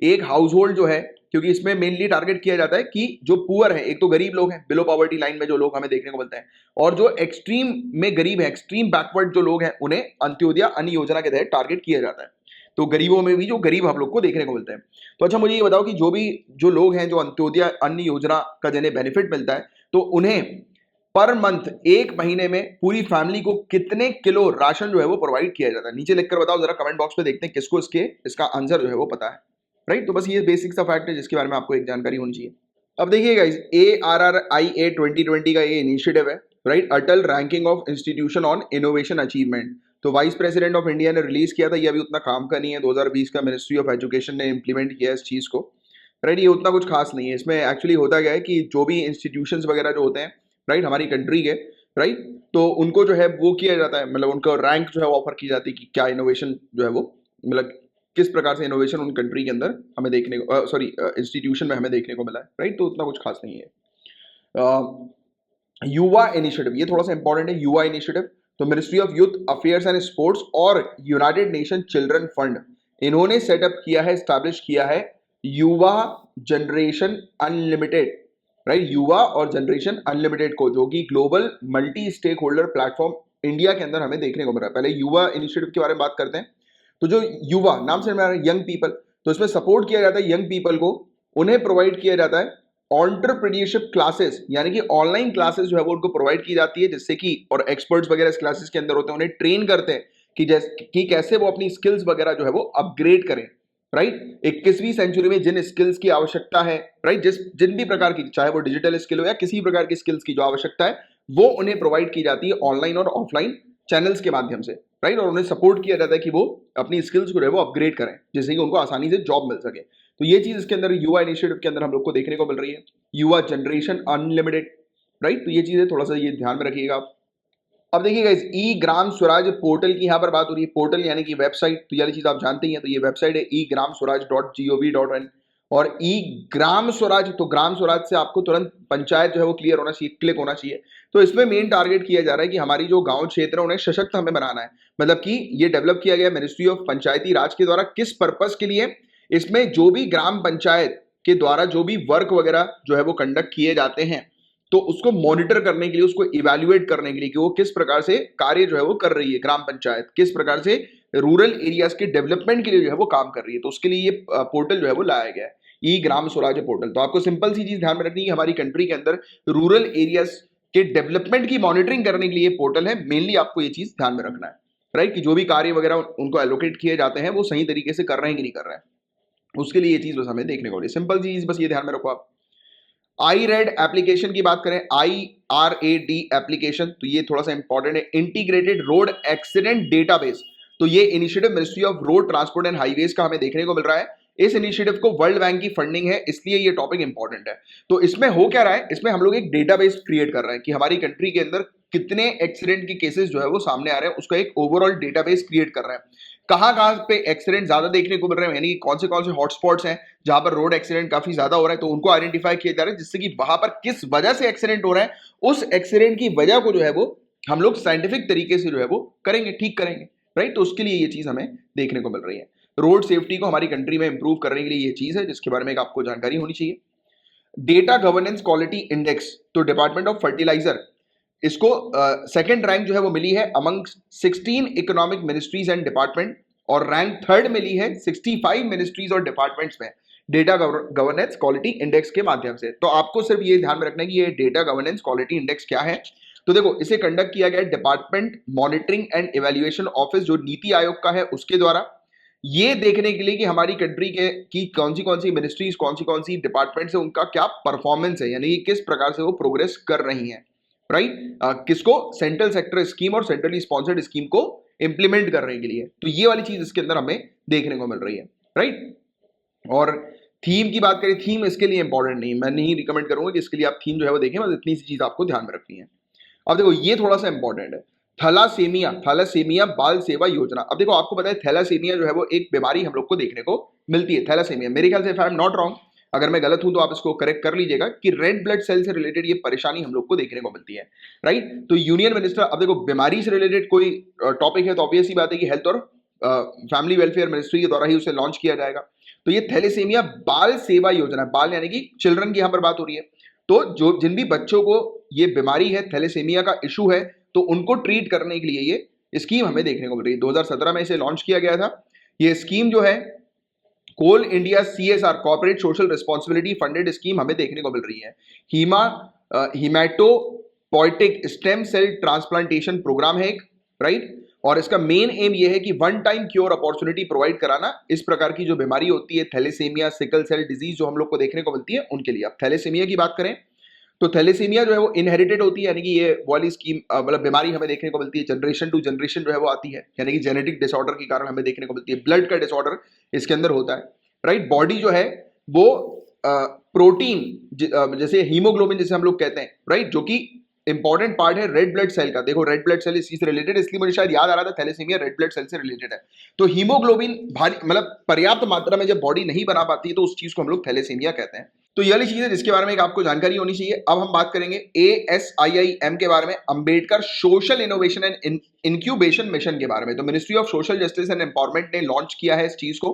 एक हाउस होल्ड जो है, क्योंकि इसमें मेनली टारगेट किया जाता है कि जो पुअर है, एक तो गरीब लोग हैं, बिलो पॉवर्टी लाइन में जो लोग हमें देखने को मिलते हैं, और जो एक्सट्रीम में गरीब है, एक्सट्रीम बैकवर्ड जो लोग हैं, उन्हें अंत्योदय अन्न योजना के तहत टारगेट किया जाता है। तो गरीबों में भी जो गरीब हम लोग को देखने को मिलते हैं। तो अच्छा, मुझे ये बताओ कि जो लोग हैं जो अंत्योदय अन्न योजना का जिन्हें बेनिफिट मिलता है, तो उन्हें पर मंथ, एक महीने में पूरी फैमिली को कितने किलो राशन जो है वो प्रोवाइड किया जाता है? नीचे लिखकर बताओ जरा, कमेंट बॉक्स में देखते हैं किसको इसका आंसर जो है वो पता है, राइट। तो बस ये बेसिक सा फैक्ट है जिसके बारे में आपको एक जानकारी होनी चाहिए। अब देखिए गाइस, ARRIA 2020 का ये इनिशिएटिव है, right, Atal ranking of institution on innovation achievement. तो वाइस प्रेसिडेंट ऑफ इंडिया ने रिलीज किया था, ये अभी उतना काम का नहीं है, 2020 का मिनिस्ट्री ऑफ एजुकेशन ने इंप्लीमेंट किया इस चीज़ को, राइट। ये उतना कुछ खास नहीं है। इसमें एक्चुअली होता क्या है कि जो भी इंस्टीट्यूशंस वगैरह जो होते हैं, राइट, हमारी कंट्री के, राइट, तो उनको जो है वो किया जाता है, मतलब उनको रैंक जो है वो ऑफर की जाती है कि क्या इनोवेशन जो है वो, मतलब किस प्रकार से इनोवेशन उन कंट्री के अंदर हमें देखने को, सॉरी, इंस्टीट्यूशन में हमें देखने को मिला है, राइट। तो उतना कुछ खास नहीं है। युवा इनिशिएटिव, ये थोड़ा सा इंपॉर्टेंट है, युवा इनिशिएटिव। तो ministry of youth affairs and sports और यूनाइटेड नेशन चिल्ड्रन फंड, इन्होंने सेटअप किया है, स्टैब्लिश किया है युवा जनरेशन अनलिमिटेड, राइट, युवा और जनरेशन अनलिमिटेड को, जो कि global multi stake holder platform India के अंदर हमें देखने को मिल रहा है। पहले युवा इनिशिएटिव के बारे में बात करते हैं। तो जो युवा, नाम से यंग पीपल, तो इसमें सपोर्ट किया जाता है यंग पीपल को, उन्हें प्रोवाइड किया जाता है एंटरप्रेन्योरशिप क्लासेस, यानी कि ऑनलाइन क्लासेस जो है वो उनको प्रोवाइड की जाती है, जिससे कि, और एक्सपर्ट्स वगैरह इस क्लासेस के अंदर होते हैं, उन्हें ट्रेन करते हैं कि जैसे कि कैसे वो अपनी स्किल्स वगैरह जो है वो अपग्रेड करें, राइट। 21वीं सेंचुरी में जिन स्किल्स की आवश्यकता है, राइट, जिन भी प्रकार की, चाहे वो डिजिटल स्किल हो या किसी प्रकार की स्किल्स की जो आवश्यकता है, वो उन्हें प्रोवाइड की जाती है ऑनलाइन और ऑफलाइन चैनल्स के माध्यम से, राइट। और उन्हें सपोर्ट किया जाता है कि वो अपनी स्किल्स को जो है वो अपग्रेड करें, जिससे कि उनको आसानी से जॉब मिल सके। तो ये चीज इसके अंदर युवा इनिशिएटिव के अंदर हम लोग को देखने को मिल रही है, युवा जनरेशन अनलिमिटेड, राइट। तो ये चीजें थोड़ा सा ये ध्यान में रखिएगा। अब देखिएगा इस ई ग्राम स्वराज पोर्टल की यहाँ पर बात हो रही है, पोर्टल यानी कि वेबसाइट, तो ये चीज आप जानते ही हैं। तो ये वेबसाइट है eGramSwaraj.gov.in, और ई ग्राम स्वराज, तो ग्राम स्वराज से आपको तुरंत पंचायत जो है वो क्लियर होना चाहिए, क्लिक होना चाहिए। तो इसमें मेन टारगेट किया जा रहा है कि हमारी जो गांव क्षेत्र है उन्हें सशक्त हमें बनाना है, मतलब कि ये डेवलप किया गया मिनिस्ट्री ऑफ पंचायती राज के द्वारा, किस पर्पस के लिए, इसमें जो भी ग्राम पंचायत के द्वारा जो भी वर्क वगैरह जो है वो कंडक्ट किए जाते हैं, तो उसको मॉनिटर करने के लिए, उसको इवैल्यूएट करने के लिए कि वो किस प्रकार से कार्य जो है वो कर रही है, ग्राम पंचायत किस प्रकार से रूरल एरियाज के डेवलपमेंट के लिए जो है वो काम कर रही है। तो उसके लिए ये पोर्टल जो है वो लाया गया है, ई ग्राम स्वराज पोर्टल। तो आपको सिंपल सी चीज ध्यान में रखनी है, हमारी कंट्री के अंदर रूरल एरियाज के डेवलपमेंट की मॉनिटरिंग करने के लिए पोर्टल है। मेनली आपको ये चीज ध्यान में रखना है, राइट, कि जो भी कार्य वगैरह उनको एलोकेट किए जाते हैं वो सही तरीके से कर रहे हैं कि नहीं कर रहे हैं, उसके लिए ये चीज बस हमें देखने को मिली। सिंपल चीज बस ये ध्यान में रखो आप। IRAD एप्लीकेशन की बात करें, IRAD एप्लीकेशन, तो ये थोड़ा सा इंपॉर्टेंट है, इंटीग्रेटेड रोड एक्सीडेंट डेटाबेस। तो ये initiative ministry of road transport and highways का हमें देखने को मिल रहा है। इस इनिशिएटिव को वर्ल्ड बैंक की फंडिंग है, इसलिए ये टॉपिक इंपॉर्टेंट है। तो इसमें हो क्या रहा है, इसमें हम लोग एक डेटाबेस क्रिएट कर रहे हैं कि हमारी कंट्री के अंदर कितने एक्सीडेंट के केसेस जो है वो सामने आ रहे हैं, उसका एक ओवरऑल डेटाबेस क्रिएट कर रहे हैं। कहां पे एक्सीडेंट ज्यादा देखने को मिल रहे हैं, यानी कौन से हॉटस्पॉट्स हैं जहां पर रोड एक्सीडेंट काफी ज्यादा हो रहा है, तो उनको आइडेंटिफाई किया जा रहा है, जिससे कि वहां पर किस वजह से एक्सीडेंट हो रहा है, उस एक्सीडेंट की वजह को जो है वो हम लोग साइंटिफिक तरीके से जो है वो करेंगे, ठीक करेंगे, राइट। तो उसके लिए ये चीज हमें देखने को मिल रही है। रोड सेफ्टी को हमारी कंट्री में इंप्रूव करने के लिए ये चीज है, जिसके बारे में आपको जानकारी होनी चाहिए। डेटा गवर्नेंस क्वालिटी इंडेक्स, तो डिपार्टमेंट ऑफ फर्टिलाइजर, इसको सेकंड रैंक जो है वो मिली है among 16 economic ministries and department, और रैंक थर्ड मिली है 65 मिनिस्ट्रीज और डिपार्टमेंट्स में डेटा गवर्नेंस क्वालिटी इंडेक्स के माध्यम से। तो आपको सिर्फ ये ध्यान में रखना है कि ये डेटा गवर्नेंस क्वालिटी इंडेक्स क्या है। तो देखो, इसे कंडक्ट किया गया department monitoring and evaluation office, जो नीति आयोग का है, उसके द्वारा, ये देखने के लिए कि हमारी कंट्री के की कौन सी मिनिस्ट्रीज, कौन सी डिपार्टमेंट्स है, उनका क्या परफॉर्मेंस है, यानी कि किस प्रकार से वो प्रोग्रेस कर रही हैं, राइट। किसको, सेंट्रल सेक्टर स्कीम और सेंट्रली स्पॉन्सर्ड स्कीम को इंप्लीमेंट करने के लिए। तो ये वाली चीज इसके अंदर हमें देखने को मिल रही है, राइट। और थीम की बात करें, थीम इसके लिए इंपॉर्टेंट नहीं, मैं नहीं रिकमेंड करूंगा कि इसके लिए आप थीम जो है वो देखें, बस इतनी सी चीज आपको ध्यान में रखनी है। अब देखो, ये थोड़ा सा इंपॉर्टेंट है, थैलासेमिया बाल सेवा योजना। अब देखो, आपको पता है थैलासेमिया जो है वो एक बीमारी हम लोग को देखने को मिलती है, थैलासेमिया, मेरे ख्याल से, if I am not wrong, अगर मैं गलत हूं तो आप इसको करेक्ट कर लीजिएगा, कि रेड ब्लड सेल से रिलेटेड ये परेशानी हम लोग को देखने को मिलती है, राइट। तो यूनियन मिनिस्टर, अब देखो, बीमारी से रिलेटेड कोई टॉपिक है तो ऑब्वियस ही बात है कि हेल्थ और फैमिली वेलफेयर मिनिस्ट्री के द्वारा ही उसे लॉन्च किया जाएगा। तो ये थैलेसेमिया बाल सेवा योजना, बाल यानी कि चिल्ड्रन की यहां पर बात हो रही है। तो जो जिन भी बच्चों को ये बीमारी है, थैलेसेमिया का इशू है, तो उनको ट्रीट करने के लिए ये स्कीम हमें देखने को मिल रही है। 2017 में इसे लॉन्च किया गया था। ये स्कीम जो है coal India CSR, corporate social responsibility funded scheme, हमें देखने को मिल रही है। Haematopoietic stem cell transplantation programme है एक, राइट। और इसका मेन एम ये है कि one time cure opportunity provide कराना, इस प्रकार की जो बीमारी होती है थैलेसेमिया, सिकल सेल डिजीज, जो हम लोग को देखने को मिलती है, उनके लिए। अब थैलेसेमिया की बात करें तो थैलेसीमिया जो है वो इनहेरिटेड होती है, यानी कि ये वाली स्कीम मतलब बीमारी हमें देखने को मिलती है, जनरेशन टू जनरेशन जो है वो आती है, यानी कि जेनेटिक डिसऑर्डर के कारण हमें देखने को मिलती है। ब्लड का डिसऑर्डर इसके अंदर होता है, राइट। बॉडी जो है वो प्रोटीन जैसे हीमोग्लोबिन जैसे हम लोग कहते हैं, राइट, जो कि इंपॉर्टेंट पार्ट है रेड ब्लड सेल का। देखो रेड ब्लड सेल इस चीज से रिलेटेड, इसलिए मुझे शायद याद आ रहा था थैलेसीमिया रेड ब्लड सेल से रिलेटेड है। तो हीमोग्लोबिन भारी मतलब पर्याप्त मात्रा में जब बॉडी नहीं बना पाती है तो उस चीज को हम लोग थैलेसीमिया कहते हैं। तो ये वाली चीज है जिसके बारे में आपको जानकारी होनी चाहिए। अब हम बात करेंगे ASIIM के बारे में, Ambedkar social innovation and incubation mission के बारे में। तो ministry of social justice and empowerment ने लॉन्च किया है इस चीज को,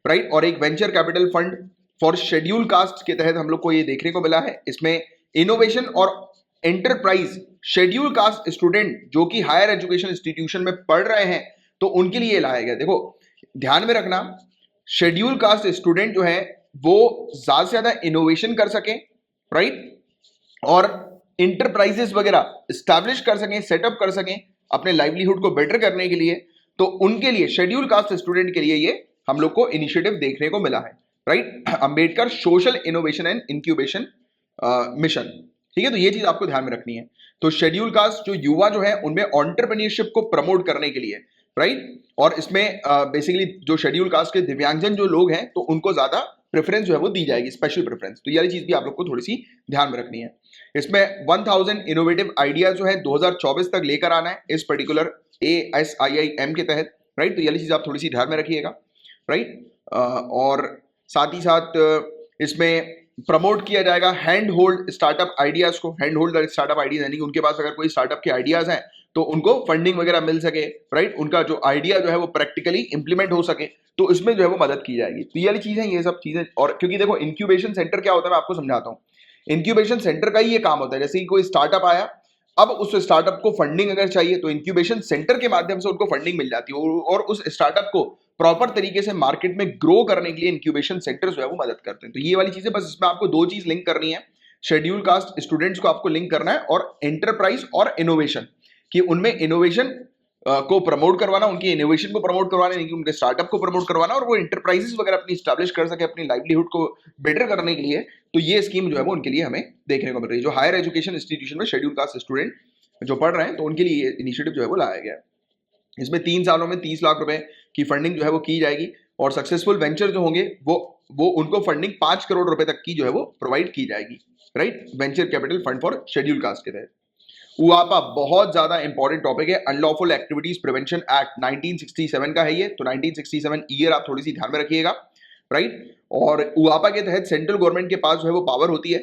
राइट। और एक venture capital fund for schedule caste के तहत हम लोग को ये देखने को मिला है। इसमें इनोवेशन और एंटरप्राइज शेड्यूल कास्ट स्टूडेंट जो कि हायर एजुकेशन इंस्टीट्यूशन में पढ़ रहे हैं तो उनके लिए लाया गया। देखो ध्यान में रखना, शेड्यूल कास्ट स्टूडेंट जो है वो ज्यादा से ज्यादा इनोवेशन कर सके, राइट, और इंटरप्राइजेस वगैरह स्टैब्लिश कर सकें, सेटअप कर सकें अपने लाइवलीहुड को बेटर करने के लिए। तो उनके लिए शेड्यूल कास्ट स्टूडेंट के लिए ये हम लोग को इनिशिएटिव देखने को मिला है, right. Ambedkar social innovation and incubation mission, ठीक है। तो ये चीज आपको ध्यान में रखनी है। तो शेड्यूल कास्ट जो युवा जो है उनमें एंटरप्रेन्योरशिप को प्रमोट करने के लिए, राइट, और इसमें बेसिकली जो शेड्यूल कास्ट के दिव्यांगजन जो लोग हैं तो उनको ज्यादा प्रेफरेंस जो है वो दी जाएगी, स्पेशल प्रेफरेंस। तो ये वाली चीज भी आप लोग को थोड़ी सी ध्यान में रखनी है। इसमें 1000 इनोवेटिव आइडियाज जो है 2024 तक लेकर आना है इस पर्टिकुलर ASIIM के तहत, राइट। तो ये वाली चीज आप थोड़ी सी ध्यान में रखिएगा, राइट। और साथ ही साथ इसमें प्रमोट किया जाएगा हैंड होल्ड स्टार्टअप आइडियाज को। हैंड होल्ड स्टार्टअप आइडियाज यानी कि उनके पास अगर कोई स्टार्टअप के आइडियाज हैं तो उनको फंडिंग वगैरह मिल सके, राइट, उनका जो आइडिया जो है वो प्रैक्टिकली इंप्लीमेंट हो सके, तो इसमें जो है वो मदद की जाएगी। तो ये वाली चीजें, ये सब चीजें। और क्योंकि देखो इंक्यूबेशन सेंटर क्या होता है मैं आपको समझाता हूँ। इंक्यूबेशन सेंटर का ही ये काम होता है, जैसे कि कोई स्टार्टअप आया, अब उस स्टार्टअप को फंडिंग अगर चाहिए तो इंक्यूबेशन सेंटर के माध्यम से उनको फंडिंग मिल जाती है, और उस स्टार्टअप को प्रॉपर तरीके से मार्केट में ग्रो करने के लिए इंक्यूबेशन सेंटर जो है वो मदद करते हैं। तो ये वाली चीजें, बस इसमें आपको दो चीज लिंक करनी है, शेड्यूल कास्ट स्टूडेंट्स को आपको लिंक करना है और एंटरप्राइज और इनोवेशन, कि उनमें इनोवेशन को प्रमोट करवाना, उनकी इनोवेशन को प्रमोट करवाना, यानी कि उनके स्टार्टअप को प्रमोट करवाना, और वो इंटरप्राइजेस वगैरह अपनी स्टैब्लिश कर सके अपनी लाइवलीहुड को बेटर करने के लिए। तो ये स्कीम जो है वो उनके लिए हमें देखने को मिल रही है। जो हायर एजुकेशन इंस्टीट्यूशन में शेड्यूल कास्ट स्टूडेंट जो पढ़ रहे हैं तो उनके लिए इनिशिएटिव जो है वो लाया गया है। इसमें 3 सालों में 30 लाख रुपए की फंडिंग जो है वो की जाएगी, और सक्सेसफुल वेंचर जो होंगे वो उनको फंडिंग 5 करोड़ रुपए तक की जो है वो प्रोवाइड की जाएगी, right. Venture capital fund for schedule caste के तहत। UAPA बहुत ज्यादा इंपॉर्टेंट टॉपिक है, अनलॉफुल एक्टिविटीज प्रिवेंशन एक्ट 1967 का है ये। तो 1967 ईयर आप थोड़ी सी ध्यान में रखिएगा, राइट। और UAPA के तहत सेंट्रल गवर्नमेंट के पास जो है वो पावर होती है,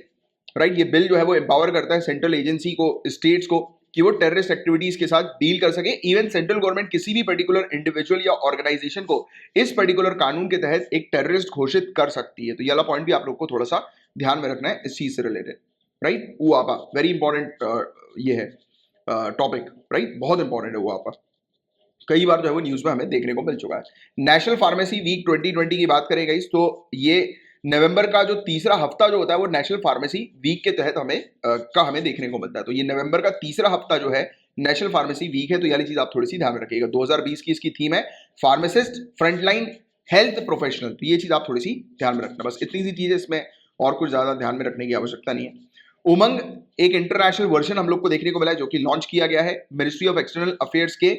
राइट। ये बिल जो है वो एम्पावर करता है सेंट्रल एजेंसी को, स्टेट्स को, कि वो टेररिस्ट एक्टिविटीज के साथ डील कर सके। इवन सेंट्रल गवर्नमेंट किसी भी पर्टिकुलर इंडिविजुअल या ऑर्गेनाइजेशन को इस पर्टिकुलर कानून के तहत एक टेररिस्ट घोषित कर सकती है। तो ये वाला पॉइंट भी आप लोग को थोड़ा सा ध्यान में रखना है इस चीज से related, right. UAPA very important ये है टॉपिक, राइट, बहुत इंपॉर्टेंट है UAPA। कई बार जो है वो न्यूज में हमें देखने को मिल चुका है। नेशनल फार्मेसी वीक 2020 की बात करें गाइस, तो ये नवंबर का जो तीसरा हफ्ता जो होता है वो नेशनल फार्मेसी वीक के तहत हमें देखने को मिलता है। तो ये नवंबर का तीसरा हफ्ता जो है नेशनल फार्मेसी वीक है। तो ये चीज आप थोड़ी सी ध्यान में रखिएगा। 2020 की इसकी थीम है फार्मासिस्ट फ्रंटलाइन हेल्थ प्रोफेशनल। तो ये चीज आप थोड़ी सी ध्यान में रखना, बस इतनी सी चीजें, इसमें और कुछ ज्यादा ध्यान में रखने की आवश्यकता नहीं है। उमंग एक इंटरनेशनल वर्जन हम लोग को देखने को मिला है जो कि लॉन्च किया गया है मिनिस्ट्री ऑफ एक्सटर्नल अफेयर्स के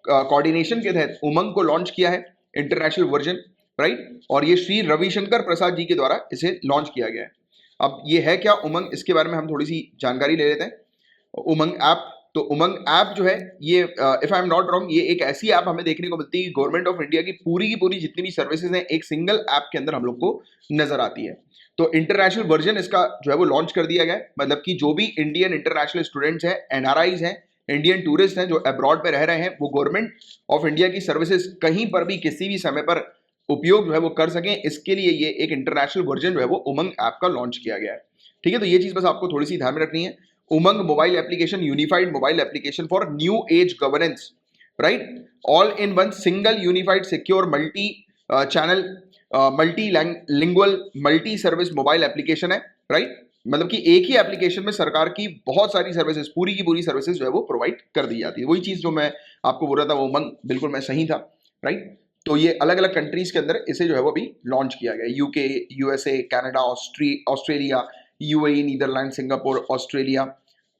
कोऑर्डिनेशन के तहत उमंग को लॉन्च किया है, इंटरनेशनल वर्जन, राइट। और ये श्री रविशंकर प्रसाद जी के द्वारा इसे लॉन्च किया गया है। अब ये है क्या उमंग, इसके बारे में हम थोड़ी सी जानकारी ले लेते हैं। उमंग ऐप, तो उमंग ऐप जो है ये if I am not wrong ये एक ऐसी ऐप हमें देखने को मिलती है गवर्नमेंट ऑफ इंडिया की पूरी जितनी भी सर्विसेज हैं एक सिंगल ऐप के अंदर हम लोग को नजर आती है। तो इंटरनेशनल वर्जन इसका जो है वो लॉन्च कर दिया गया है, मतलब कि जो भी इंडियन इंटरनेशनल स्टूडेंट्स हैं, एनआरआईज हैं, इंडियन टूरिस्ट हैं जो अब्रॉड पे रह रहे हैं, वो गवर्नमेंट ऑफ इंडिया की सर्विसेज कहीं पर भी किसी भी समय पर उपयोग जो है वो कर सकें, इसके लिए ये एक इंटरनेशनल वर्जन जो है वो उमंग ऐप का लॉन्च किया गया है। ठीक है, तो ये चीज बस आपको थोड़ी सी ध्यान में रखनी है। Umang mobile application, unified mobile application for new age governance, right, all in one single unified secure multi channel multi lingual multi service mobile application है, राइट। मतलब कि एक ही एप्लीकेशन में सरकार की बहुत सारी सर्विसेज, पूरी की पूरी सर्विसेज जो है वो प्रोवाइड कर दी जाती है। वही चीज जो मैं आपको बोल रहा था वो उमंग बिल्कुल मैं सही था, राइट। तो ये अलग अलग कंट्रीज के अंदर इसे जो है वो अभी लॉन्च किया गया, UK, USA, Canada, Australia, UAE, Netherlands, Singapore, Australia,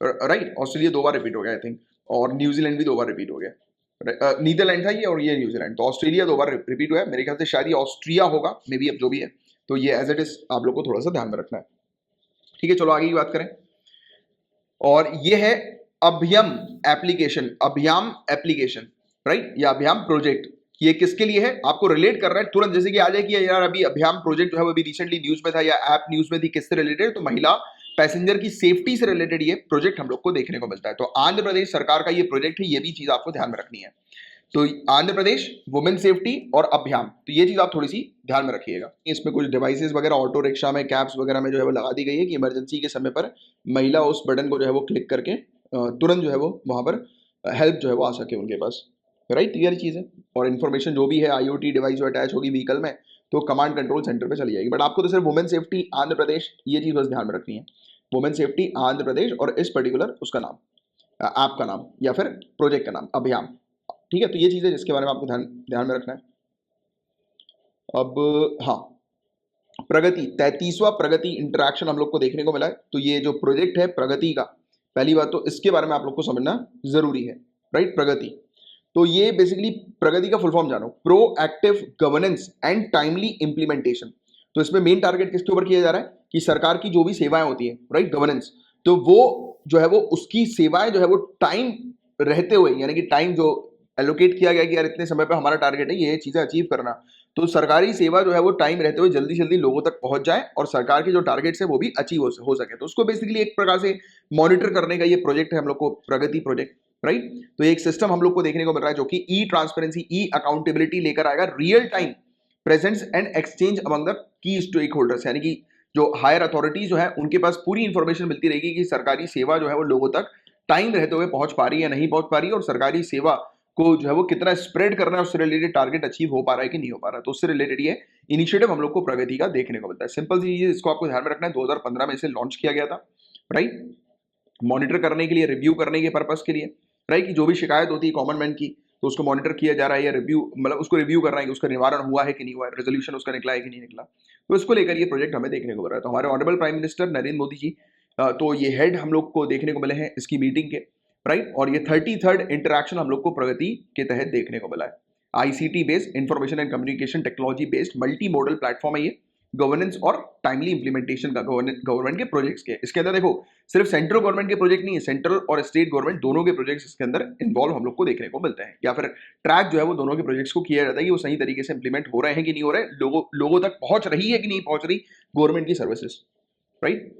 right, Australia 2 बार रिपीट हो गया आई थिंक, और न्यूजीलैंड भी 2 बार रिपीट हो गया। नीदरलैंड था ये और ये न्यूजीलैंड, तो ऑस्ट्रेलिया 2 बार रिपीट हुआ है, मेरे ख्याल से शायद ये ऑस्ट्रिया होगा, मे बी, अब जो भी है। तो ये एज इट इज आप लोग को थोड़ा सा ध्यान में रखना है। ठीक है, चलो आगे की बात करें। और ये है अभियम एप्लीकेशन, अभियाम एप्लीकेशन, राइट, या अभियाम प्रोजेक्ट। ये किसके लिए है, आपको रिलेट कर रहा है तुरंत, जैसे कि आ जाए कि यार अभी अभियाम प्रोजेक्ट जो है वो अभी रिसेंटली न्यूज में था या ऐप न्यूज में थी, किससे रिलेटेड, तो महिला पैसेंजर की सेफ्टी से रिलेटेड ये प्रोजेक्ट हम लोग को देखने को मिलता है। तो आंध्र प्रदेश सरकार का ये प्रोजेक्ट है, ये भी चीज आपको ध्यान में रखनी है। तो आंध्र प्रदेश वुमेन सेफ्टी और अभियान, तो ये चीज आप थोड़ी सी ध्यान में रखिएगा। इसमें कुछ डिवाइसेस वगैरह ऑटो रिक्शा में, कैब्स वगैरह में जो है वो लगा दी गई है कि इमरजेंसी के समय पर महिला उस बटन को जो है वो क्लिक करके तुरंत जो है वो वहां पर हेल्प जो है वो आ सके उनके पास, राइट, क्लियर चीज है। और इन्फॉर्मेशन जो भी है आईओटी डिवाइस जो अटैच होगी व्हीकल में, तो कमांड कंट्रोल सेंटर पे चली जाएगी। बट आपको तो सिर्फ वुमेन सेफ्टी आंध्र प्रदेश ये चीज बस ध्यान में रखनी है, वुमेन सेफ्टी आंध्र प्रदेश, और इस पर्टिकुलर उसका नाम, ऐप का नाम या फिर प्रोजेक्ट का नाम अभियान। ठीक है, तो ये चीज है जिसके बारे में आपको ध्यान में रखना है। अब हाँ, प्रगति, 33वां प्रगति इंटरैक्शन हम लोग को देखने को मिला है। तो ये जो प्रोजेक्ट है प्रगति का, पहली बात तो इसके बारे में आप लोग को समझना जरूरी है, राइट, प्रगति। तो ये बेसिकली प्रगति का फुल फॉर्म जानो, pro active governance and timely implementation. तो इसमें मेन टारगेट किसके ऊपर किया जा रहा है कि सरकार की जो भी सेवाएं होती है, राइट, गवर्नेंस, तो वो जो है वो उसकी सेवाएं जो है वो टाइम रहते हुए, यानी कि टाइम जो एलोकेट किया गया कि यार इतने समय पे हमारा टारगेट है ये चीजें अचीव करना, तो सरकारी सेवा जो है वो टाइम रहते हुए जल्दी जल्दी लोगों तक पहुंच जाए और सरकार के जो टारगेट्स है वो भी अचीव हो सके। तो उसको बेसिकली एक प्रकार से मॉनिटर करने का ये प्रोजेक्ट है हम लोग को, प्रगति प्रोजेक्ट, राइट। तो एक सिस्टम हम लोग को देखने को मिल रहा है जो कि ई ट्रांसपेरेंसी, ई अकाउंटेबिलिटी लेकर आएगा, real time presence and exchange among the key stake holders, यानी कि जो हायर अथॉरिटीज जो है उनके पास पूरी इंफॉर्मेशन मिलती रहेगी कि सरकारी सेवा जो है वो लोगों तक टाइम रहते हुए पहुंच पा रही है या नहीं पहुंच पा रही है, और सरकारी सेवा को जो है वो कितना स्प्रेड करना है, उससे रिलेटेड टारगेट अचीव हो पा रहा है कि नहीं हो पा रहा है। तो उससे रिलेटेड ये इनिशिएटिव हम लोग को प्रगति का देखने को मिलता है। सिंपल सी चीज, इसको आपको ध्यान में रखना है, 2015 में इसे लॉन्च किया गया था, राइट, मॉनिटर करने के लिए, रिव्यू करने के पर्पस के लिए, राइट, कि जो भी शिकायत होती है कॉमन मैन की तो उसको मॉनिटर किया जा रहा है, या रिव्यू, मतलब उसको रिव्यू कर रहा है कि उसका निवारण हुआ है कि नहीं हुआ है, रेजोल्यूशन उसका निकला है कि नहीं निकला। तो इसको लेकर ये प्रोजेक्ट हमें देखने को मिल रहा है। तो हमारे honourable prime minister Narendra Modi ji, तो ये हेड हम लोग को देखने को मिले हैं इसकी मीटिंग के, राइट, और ये 33rd इंटरैक्शन हम लोग को प्रगति के तहत देखने को मिला है। ICT based, information and communication technology based multi modal platform है ये, गवर्नेंस और टाइमली इंप्लीमेंटेशन का, गवर्नमेंट के प्रोजेक्ट्स के। इसके अंदर देखो सिर्फ सेंट्रल गवर्नमेंट के प्रोजेक्ट नहीं है, सेंट्रल और स्टेट गवर्नमेंट दोनों के प्रोजेक्ट्स इसके अंदर इन्वॉल्व हम लोग को देखने को मिलते हैं, या फिर ट्रैक जो है वो दोनों के प्रोजेक्ट्स को किया जाता है कि वो सही तरीके से इंप्लीमेंट हो रहे हैं कि नहीं हो रहे, लोगों तक पहुंच रही है कि नहीं पहुंच रही गवर्नमेंट की services, right.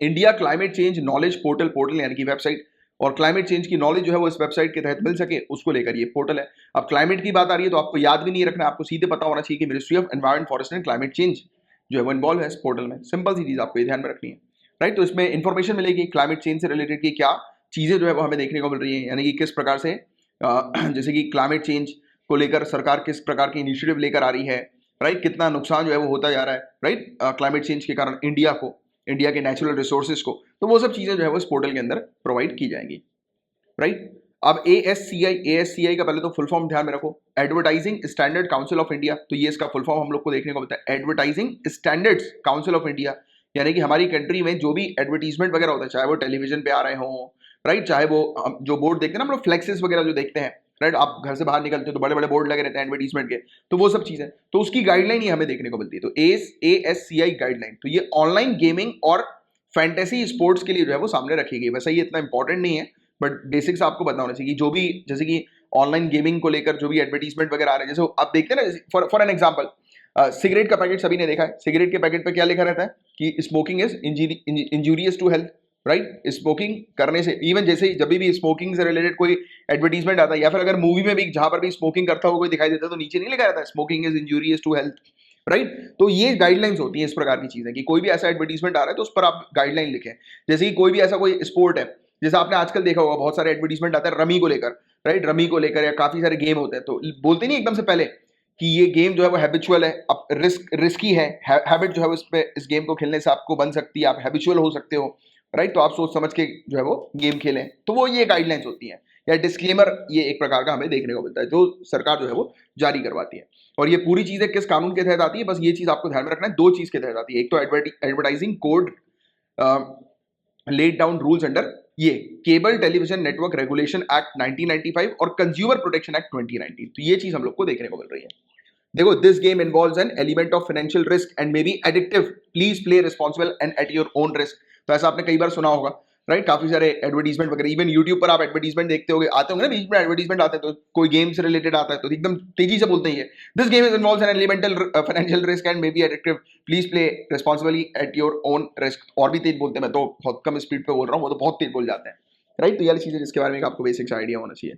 India climate change knowledge portal यानी कि वेबसाइट, और क्लाइमेट चेंज की नॉलेज जो है वो इस वेबसाइट के तहत मिल सके उसको लेकर ये पोर्टल है। अब क्लाइमेट की बात आ रही है तो आपको याद भी नहीं रखना, आपको सीधे पता होना चाहिए कि ministry of environment, forest and climate change जो है वो इन्वॉल्व है इस पोर्टल में। सिंपल सी चीज आपको ये ध्यान में रखनी है, राइट। तो इसमें इंफॉर्मेशन मिलेगी क्लाइमेट चेंज से रिलेटेड की क्या चीजें जो है वो हमें देखने को मिल रही है, यानी कि किस प्रकार से जैसे कि क्लाइमेट चेंज को लेकर सरकार किस प्रकार की इनिशिएटिव लेकर आ रही है, राइट, कितना नुकसान जो है वो होता जा रहा है, राइट, क्लाइमेट चेंज के कारण इंडिया के नेचुरल रिसोर्सेज को, तो वो सब चीजें जो है वो इस पोर्टल के अंदर प्रोवाइड की जाएंगी, राइट। अब ASCI का पहले तो फुल फॉर्म ध्यान में रखो, advertising standard council of India. तो ये इसका फुल फॉर्म हम लोग को देखने को मिलता है, advertising standards council of India, यानी कि हमारी कंट्री में जो भी एडवर्टीजमेंट वगैरह होता है, चाहे वो टेलीविजन पे आ रहे हों, राइट, चाहे वो जो बोर्ड देखते हैं ना हम लोग, फ्लेक्सेस वगैरह जो देखते हैं, राइट, आप घर से बाहर निकलते हो तो बड़े बड़े बोर्ड लगे रहते हैं एडवर्टीजमेंट के, तो वो सब चीजें, तो उसकी गाइडलाइन ही हमें देखने को मिलती है। तो ASCI गाइडलाइन, तो ये ऑनलाइन गेमिंग और फैंटेसी स्पोर्ट्स के लिए जो है वो सामने रखी गई। वैसे ये इतना इंपॉर्टेंट नहीं है, बट बेसिक्स आपको पता होना चाहिए कि जो भी, जैसे कि ऑनलाइन गेमिंग को लेकर जो भी एडवर्टीजमेंट वगैरह आ रहे हैं, जैसे आप देखते हैं ना, फॉर एन एग्जांपल, सिगरेट का पैकेट सभी ने देखा है, सिगरेट के पैकेट पे क्या लिखा रहता है कि smoking is injurious to health, right. Smoking करने से, इवन जैसे ही जब भी स्मोकिंग से रिलेटेड कोई एडवर्टीजमेंट आता है, या फिर अगर मूवी में भी जहां पर भी स्मोकिंग करता हुआ कोई दिखाई देता है तो नीचे नहीं लिखा रहता है smoking is injurious to health, right. तो ये गाइडलाइंस होती हैं इस प्रकार की चीजें कि कोई भी ऐसा एडवर्टीजमेंट आ रहा है तो उस पर आप गाइडलाइन लिखें। जैसे कि कोई भी ऐसा कोई स्पोर्ट है, जैसे आपने आजकल देखा होगा बहुत सारे एडवर्टीजमेंट आते हैं रमी को लेकर, राइट, रमी को लेकर, या काफी सारे गेम होते हैं, तो बोलते नहीं एकदम से पहले कि ये गेम जो है वो हैबिचुअल है, अब रिस्की है, हैबिट जो है इस गेम को खेलने से आपको बन सकती है, आप हैबिचुअल हो सकते हो, राइट, तो आप सोच समझ के जो है वो गेम खेलें, तो वो ये गाइडलाइंस होती हैं, या डिस्क्लेमर ये एक प्रकार का हमें देखने को मिलता है जो सरकार जो है वो जारी करवाती है। और ये पूरी चीजें किस कानून के तहत आती है, बस ये चीज आपको ध्यान में रखना है, 2 चीज के तहत आती है। एक तो advertising code laid down rules under ये cable television network regulation act 1995 और कंज्यूमर प्रोटेक्शन एक्ट 2019। तो ये चीज हम लोग को देखने को मिल रही है। देखो, this game involves an element of financial risk and may be addictive, please play responsible and at your own risk. तो ऐसा आपने कई बार सुना होगा, राइट? काफी सारे एडवर्टीजमेंट वगैरह, इवन यूट्यूब पर आप एडवर्टीजमेंट देखते होंगे, आते होंगे ना बीच में एडवर्टीजमेंट आते हैं, तो कोई गेम से रिलेटेड आता है तो एकदम तेजी से बोलते हैं, this game involves N elemental financial risk and may be addictive, please play responsibly at your own risk. और भी तेज बोलते हैं, मैं तो बहुत कम स्पीड पे बोल रहा हूँ, वो तो बहुत तेज बोल जाते हैं, राइट? तो ये वाली चीजें जिसके बारे में आपको बेसिक्स आइडिया होना चाहिए।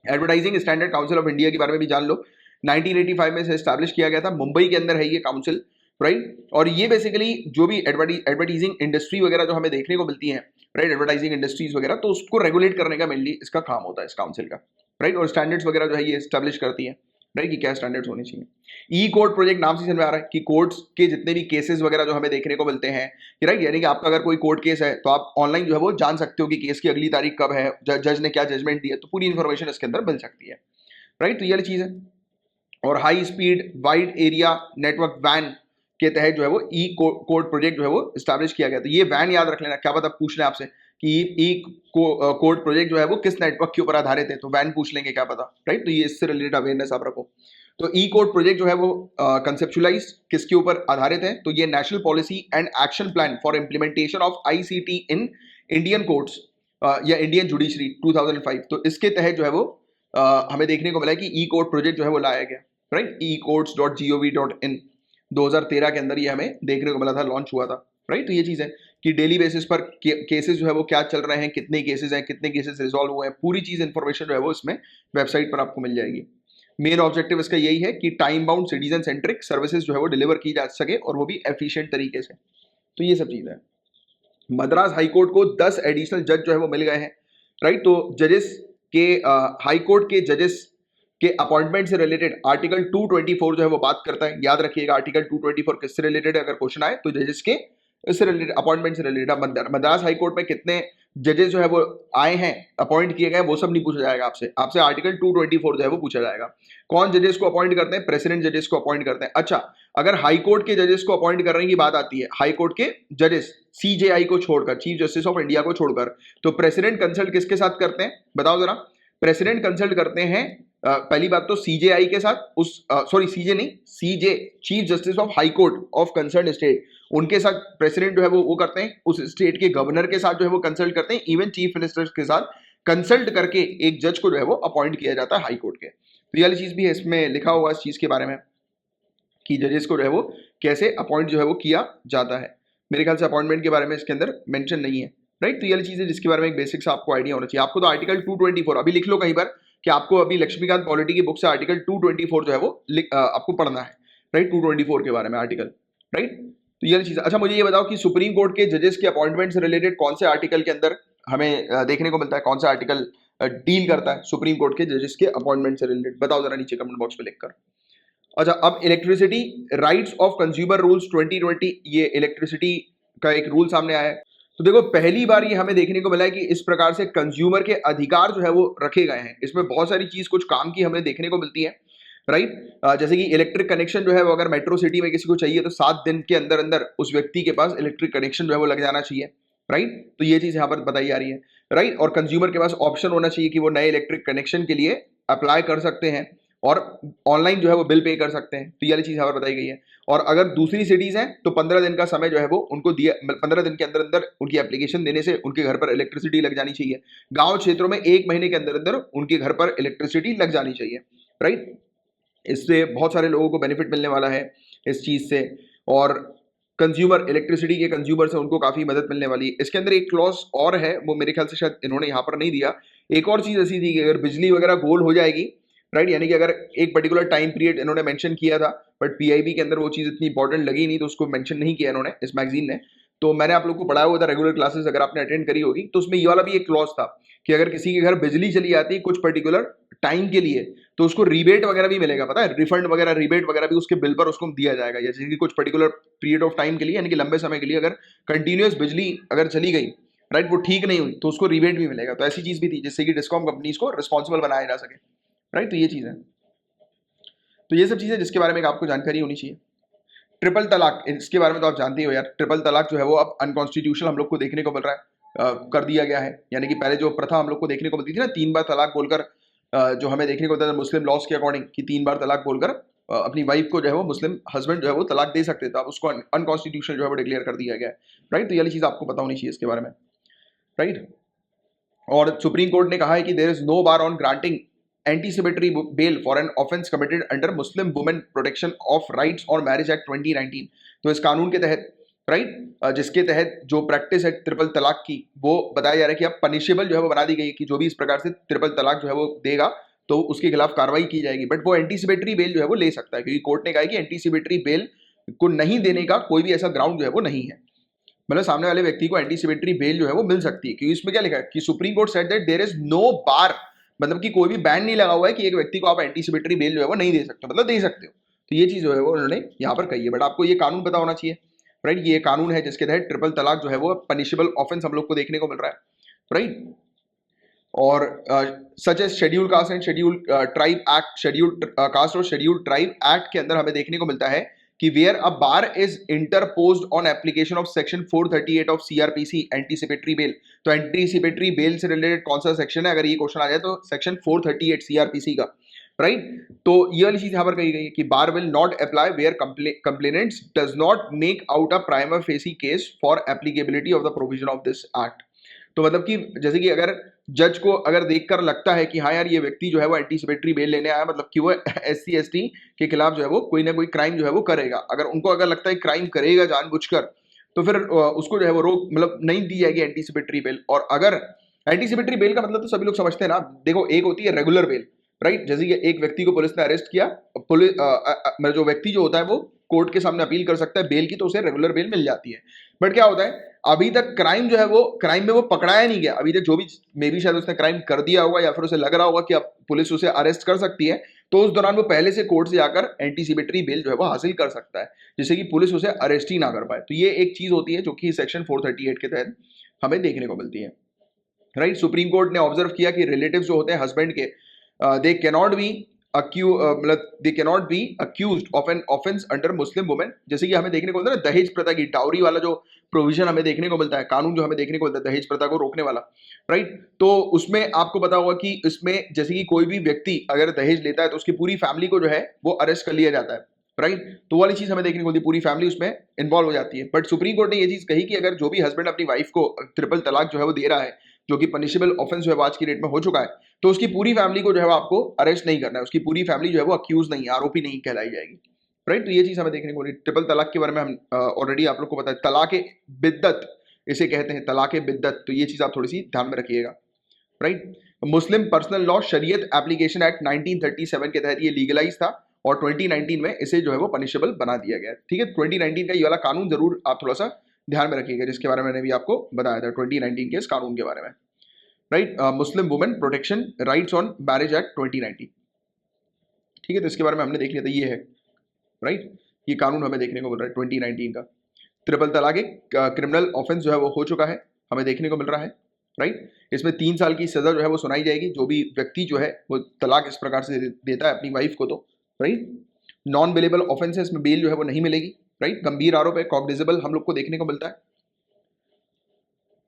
Advertising standard council of India के बारे में भी जान लो, 1985 में से एस्टैब्लिश किया गया था, मुंबई के अंदर है ये काउंसिल, राइट? और ये बेसिकली जो भी एडवर्टाइजिंग इंडस्ट्री वगैरह जो हमें देखने को मिलती है, राइट, एडवर्टाइजिंग इंडस्ट्रीज वगैरह, तो उसको रेगुलेट करने का मेनली इसका काम होता है इस काउंसिल का, राइट? और स्टैंडर्ड्स वगैरह जो है ये एस्टैब्लिश करती है, राइट, कि क्या स्टैंडर्ड्स होने चाहिए। ई कोर्ट प्रोजेक्ट नाम से समझ में आ रहा है कि कोर्ट्स के जितने भी केसेस वगैरह जो हमें देखने को मिलते हैं, राइट, यानी कि आपका अगर कोई कोर्ट केस है तो आप ऑनलाइन जो है वो जान सकते हो कि केस की अगली तारीख कब है, जज ने क्या जजमेंट दिया, तो पूरी इंफॉर्मेशन इसके अंदर मिल सकती है, राइट? तो ये वाली चीज है। और high speed wide area network वैन के तहत जो है वो ई कोड प्रोजेक्ट जो है वो स्टैब्लिश किया गया। तो ये वैन याद रख लेना, क्या पता पूछ लें आपसे कि ई कोड प्रोजेक्ट जो है वो किस नेटवर्क के ऊपर आधारित है, तो वैन पूछ लेंगे, क्या पता, राइट? तो ये इससे रिलेटेड अवेयरनेस आप रखो। तो ई कोड प्रोजेक्ट जो है वो कंसेप्चुलाइज किसके ऊपर आधारित है, तो ये national policy and action plan for implementation of ICT in Indian courts या इंडियन जुडिशरी 2005। तो इसके तहत जो है वो हमें देखने को मिला कि ई कोड प्रोजेक्ट जो है वो लाया गया, राइट? ecourts.gov.in 2013 के अंदर ये हमें देखने को मिला था, लॉन्च हुआ था, राइट? तो ये चीज है कि डेली बेसिस पर केसेस जो है वो क्या चल रहे हैं, कितने केसेस हैं, कितने केसेस रिजॉल्व हुए हैं, पूरी चीज इंफॉर्मेशन जो है वो इसमें वेबसाइट पर आपको मिल जाएगी। मेन ऑब्जेक्टिव इसका यही है कि time bound citizen centric services जो है वो डिलीवर की जा सके और वो भी एफिशिएंट तरीके से। तो ये सब चीज है। मद्रास हाईकोर्ट को 10 एडिशनल जज जो है वो मिल गए हैं, राइट? तो जजेस के हाई कोर्ट के जजेस के अपॉइंटमेंट से रिलेटेड आर्टिकल 224 जो है वो बात करता है, याद रखिएगा आर्टिकल 224 किससे रिलेटेड है, अगर क्वेश्चन आए तो जजेस के इससे रिलेटेड, अपॉइंटमेंट से रिलेटेड। मद्रास हाई कोर्ट में कितने जजेस जो है वो आए हैं, अपॉइंट किए गए, वो सब नहीं पूछा जाएगा आपसे आर्टिकल 224 जो है वो पूछा जाएगा। कौन जजेस को अपॉइंट करते हैं? प्रेसिडेंट जजेस को अपॉइंट करते हैं। अच्छा, अगर हाई कोर्ट के जजेस को अपॉइंट करने की बात आती है, हाई कोर्ट के जजेस सीजेआई को छोड़कर, चीफ जस्टिस ऑफ इंडिया को छोड़कर, तो प्रेसिडेंट कंसल्ट किसके साथ करते हैं, बताओ जरा? प्रेसिडेंट कंसल्ट करते हैं पहली बात तो सीजेआई के साथ, सीजे नहीं, CJ, chief justice of high court of concern state, उनके साथ प्रेसिडेंट जो है वो करते हैं, उस स्टेट के गवर्नर के साथ जो है वो कंसल्ट करते हैं, इवन चीफ मिनिस्टर के साथ कंसल्ट करके एक जज को जो है वो अपॉइंट किया जाता है हाई कोर्ट के। तो ये वाली चीज भी है, इसमें लिखा हुआ इस चीज के बारे में कि जजेस को जो है वो कैसे अपॉइंट जो है वो किया जाता है। मेरे ख्याल से अपॉइंटमेंट के बारे में इसके अंदर मेंशन नहीं है, राइट? तो ये वाली चीज है जिसके बारे में एक बेसिक सा आपको आइडिया होना चाहिए। आपको तो आर्टिकल 224 अभी लिख लो कहीं पर कि आपको अभी लक्ष्मीकांत पॉलिटी की बुक से आर्टिकल 224 जो है वो आपको पढ़ना है, राइट? 224 के बारे में आर्टिकल, राइट? तो ये चीज। अच्छा, मुझे ये बताओ कि सुप्रीम कोर्ट के जजेस के अपॉइंटमेंट से रिलेटेड कौन से आर्टिकल के अंदर हमें देखने को मिलता है, कौन सा आर्टिकल डील करता है सुप्रीम कोर्ट के जजेस के अपॉइंटमेंट से रिलेटेड, बताओ जरा नीचे कमेंट बॉक्स में लिखकर। अच्छा, अब electricity rights of consumer rules 2020, ये इलेक्ट्रिसिटी का एक रूल सामने आया है। तो देखो, पहली बार ये हमें देखने को मिला है कि इस प्रकार से कंज्यूमर के अधिकार जो है वो रखे गए हैं। इसमें बहुत सारी चीज कुछ काम की हमें देखने को मिलती है, राइट? जैसे कि इलेक्ट्रिक कनेक्शन जो है वो अगर मेट्रो सिटी में किसी को चाहिए तो 7 दिन के अंदर अंदर उस व्यक्ति के पास इलेक्ट्रिक कनेक्शन जो है वो लग जाना चाहिए, राइट? तो ये चीज यहाँ पर बताई जा रही है, राइट? और कंज्यूमर के पास ऑप्शन होना चाहिए कि वो नए इलेक्ट्रिक कनेक्शन के लिए अप्लाई कर सकते हैं और ऑनलाइन जो है वो बिल पे कर सकते हैं। तो ये वाली चीज यहाँ पर बताई गई है। और अगर दूसरी सिटीज हैं तो 15 दिन का समय जो है वो उनको दिया, 15 दिन के अंदर अंदर उनकी एप्लीकेशन देने से उनके घर पर इलेक्ट्रिसिटी लग जानी चाहिए। गांव क्षेत्रों में 1 महीने के अंदर अंदर उनके घर पर इलेक्ट्रिसिटी लग जानी चाहिए, राइट? इससे बहुत सारे लोगों को बेनिफिट मिलने वाला है इस चीज से, और कंज्यूमर, इलेक्ट्रिसिटी के कंज्यूमर से उनको काफी मदद मिलने वाली है। इसके अंदर एक क्लॉज और है, वो मेरे ख्याल से शायद इन्होंने यहाँ पर नहीं दिया। एक और चीज ऐसी थी कि अगर बिजली वगैरह गोल हो जाएगी, राइट, यानी कि अगर एक पर्टिकुलर टाइम पीरियड इन्होंने मेंशन किया था, बट पीआईबी के अंदर वो चीज इतनी इंपॉर्टेंट लगी नहीं तो उसको मेंशन नहीं किया इन्होंने, इस मैगजीन ने। तो मैंने आप लोग को पढ़ाया हुआ था रेगुलर क्लासेस, अगर आपने अटेंड करी होगी, तो उसमें ये वाला भी एक क्लॉज था कि अगर किसी के घर बिजली चली जाती है कुछ पर्टिकुलर टाइम के लिए तो उसको रिबेट वगैरह भी मिलेगा, पता है? रिफंड वगैरह, रिबेट वगैरह भी उसके बिल पर उसको दिया जाएगा, जैसे कि कुछ पर्टिकुलर पीरियड ऑफ टाइम के लिए, यानी कि लंबे समय के लिए अगर कंटिन्यूअस बिजली अगर चली गई, राइट, वो ठीक नहीं हुई तो उसको रिबेट भी मिलेगा। तो ऐसी चीज भी थी जिससे कि डिस्कॉम कंपनीज को रिस्पॉन्सिबल बनाया जा सके, राइट? तो ये चीज है। तो ये सब चीजें जिसके बारे में आपको जानकारी होनी चाहिए। ट्रिपल तलाक, इसके बारे में तो आप जानते ही हो यार। ट्रिपल तलाक जो है वो अब अनकॉन्स्टिट्यूशनल हम लोग को देखने को मिल रहा है, कर दिया गया है। यानी कि पहले जो प्रथा हम लोग को देखने को मिलती थी ना, 3 बार तलाक बोलकर, जो हमें देखने को मिलता था मुस्लिम लॉज के अकॉर्डिंग कि 3 बार तलाक बोलकर अपनी वाइफ को जो है वो मुस्लिम हस्बैंड जो है वो तलाक दे सकते थे, अब उसको अनकॉन्स्टिट्यूशनल जो है वो डिक्लेयर कर दिया गया है, राइट। तो ये वाली चीज आपको पता होनी चाहिए इसके बारे में, राइट। और सुप्रीम कोर्ट ने कहा है कि there is no bar on granting anticipatory bail for an offence committed under Muslim women protection of rights और मैरिज एक्ट 2019। तो इस कानून के तहत, राइट, जिसके तहत जो प्रैक्टिस है ट्रिपल तलाक की, वो बताया जा रहा है कि अब पनिशेबल जो है वो बना दी गई है कि जो भी इस प्रकार से ट्रिपल तलाक जो है वो देगा तो उसके खिलाफ कार्रवाई की जाएगी। बट वो एंटीसिपेटरी बेल जो है वो ले सकता है, क्योंकि कोर्ट ने कहा है कि एंटीसिपेटरी बेल को नहीं देने का कोई भी ऐसा ग्राउंड जो है वो नहीं है। मतलब सामने वाले व्यक्ति को एंटीसिपेटरी बेल जो है वो मिल सकती है, क्योंकि इसमें क्या लिखा है कि supreme court said that there is no bar, मतलब कि कोई भी बैन नहीं लगा हुआ है कि एक व्यक्ति को आप एंटीसिपेटरी बेल जो है वो नहीं दे सकते, मतलब दे सकते हो। तो ये चीज जो है वो उन्होंने यहाँ पर कही है। बट आपको ये कानून पता होना चाहिए, राइट। ये कानून है जिसके तहत ट्रिपल तलाक जो है वो पनिशेबल ऑफेंस हम लोग को देखने को मिल रहा है, राइट। और such as schedule caste and schedule tribe act, schedule caste और शेड्यूल ट्राइब एक्ट के अंदर हमें देखने को मिलता है कि where a bar is interposed on application of section 438 of CrPC anticipatory bail. तो एंटीसिपेटरी बेल से रिलेटेड कौन सा सेक्शन है, अगर ये क्वेश्चन आ जाए तो सेक्शन 438 सीआरपीसी का, राइट। तो ये वाली चीज यहां पर कही गई है कि bar will not apply where complainants does not make out a prima facie case for applicability of the provision of this act. तो मतलब कि जैसे कि अगर जज को अगर देखकर लगता है कि हाँ यार ये व्यक्ति जो है वो एंटीसिपेटरी बेल लेने आया, मतलब कि वो SC ST के खिलाफ जो है वो कोई ना कोई क्राइम जो है वो करेगा, अगर उनको अगर लगता है क्राइम करेगा जानबूझकर, तो फिर उसको जो है वो रोक मतलब नहीं दी जाएगी एंटीसिपेटरी बेल। और अगर एंटीसिपेटरी बेल का मतलब तो सभी लोग समझते हैं ना, देखो एक होती है रेगुलर बेल, राइट। जैसे कि एक व्यक्ति को पुलिस ने अरेस्ट किया, पुलिस मतलब जो व्यक्ति जो होता है वो कोर्ट के सामने अपील कर सकता है बेल की, तो उसे रेगुलर बेल मिल जाती है। बट क्या होता है, अभी तक क्राइम जो है वो क्राइम में वो पकड़ाया नहीं गया, अभी तक जो भी मे भी शायद उसने क्राइम कर दिया होगा या फिर उसे लग रहा होगा कि अब पुलिस उसे अरेस्ट कर सकती है, तो उस दौरान वो पहले से कोर्ट से जाकर एंटीसिपेटरी बेल जो है वो हासिल कर सकता है, जिससे कि पुलिस उसे अरेस्ट ही ना कर पाए। तो ये एक चीज होती है जो कि सेक्शन 438 के तहत हमें देखने को मिलती है, राइट। सुप्रीम कोर्ट ने ऑब्जर्व किया कि रिलेटिव्स जो होते हैं हस्बैंड के, दे कैनॉट बी मतलब they cannot be accused of an offence under Muslim women. जैसे कि हमें देखने को मिलता है ना दहेज प्रथा की, डाउरी वाला जो प्रोविजन हमें देखने को मिलता है, कानून जो हमें देखने को मिलता है दहेज प्रथा को रोकने वाला, राइट। तो उसमें आपको पता होगा कि इसमें जैसे कि कोई भी व्यक्ति अगर दहेज लेता है तो उसकी पूरी फैमिली को जो है वो अरेस्ट कर लिया जाता है, राइट। तो वाली चीज हमें देखने को मिलती है, पूरी फैमिली उसमें इन्वॉल्व हो जाती है। बट सुप्रीम कोर्ट ने ये चीज कही कि अगर जो भी हस्बैंड अपनी वाइफ को ट्रिपल तलाक जो है वो दे रहा है, जो कि पनिशेबल ऑफेंस जो है आज की डेट में हो चुका है, तो उसकी पूरी फैमिली को जो है आपको अरेस्ट नहीं करना है, उसकी पूरी फैमिली जो है वो अक्यूज नहीं, आरोपी नहीं कहलाई जाएगी, राइट। तो ये चीज हमें देखने को मिली। ट्रिपल तलाक के बारे में हम ऑलरेडी आप लोग को पता है, तलाक बिद्दत इसे कहते हैं, तलाक बिद्दत। तो ये चीज आप थोड़ी सी ध्यान में रखिएगा, राइट। मुस्लिम पर्सनल लॉ शरीयत एप्लीकेशन एक्ट 1937 के तहत ये लीगलाइज था और 2019 में इसे जो है वो पनिशेबल बना दिया गया, ठीक है। 2019 का ये वाला कानून जरूर आप थोड़ा सा ध्यान में रखिएगा, जिसके बारे में मैंने भी आपको बताया था 2019 के इस कानून के बारे में, right. Muslim women protection rights on marriage act 2019, ठीक है। तो इसके बारे में हमने देख लिया था, ये है, राइट। ये कानून हमें देखने को मिल रहा है 2019 का। ट्रिपल तलाक एक क्रिमिनल ऑफेंस जो है वो हो चुका है, हमें देखने को मिल रहा है, राइट। इसमें 3 साल की सजा जो है वो सुनाई जाएगी जो भी व्यक्ति जो है वो तलाक इस प्रकार से देता है अपनी वाइफ को, तो राइट। नॉन बेलेबल ऑफेंस है, इसमें बेल जो है वो नहीं मिलेगी, राइट। गंभीर आरोप है, कॉग्निजेबल हम लोग को देखने को मिलता है,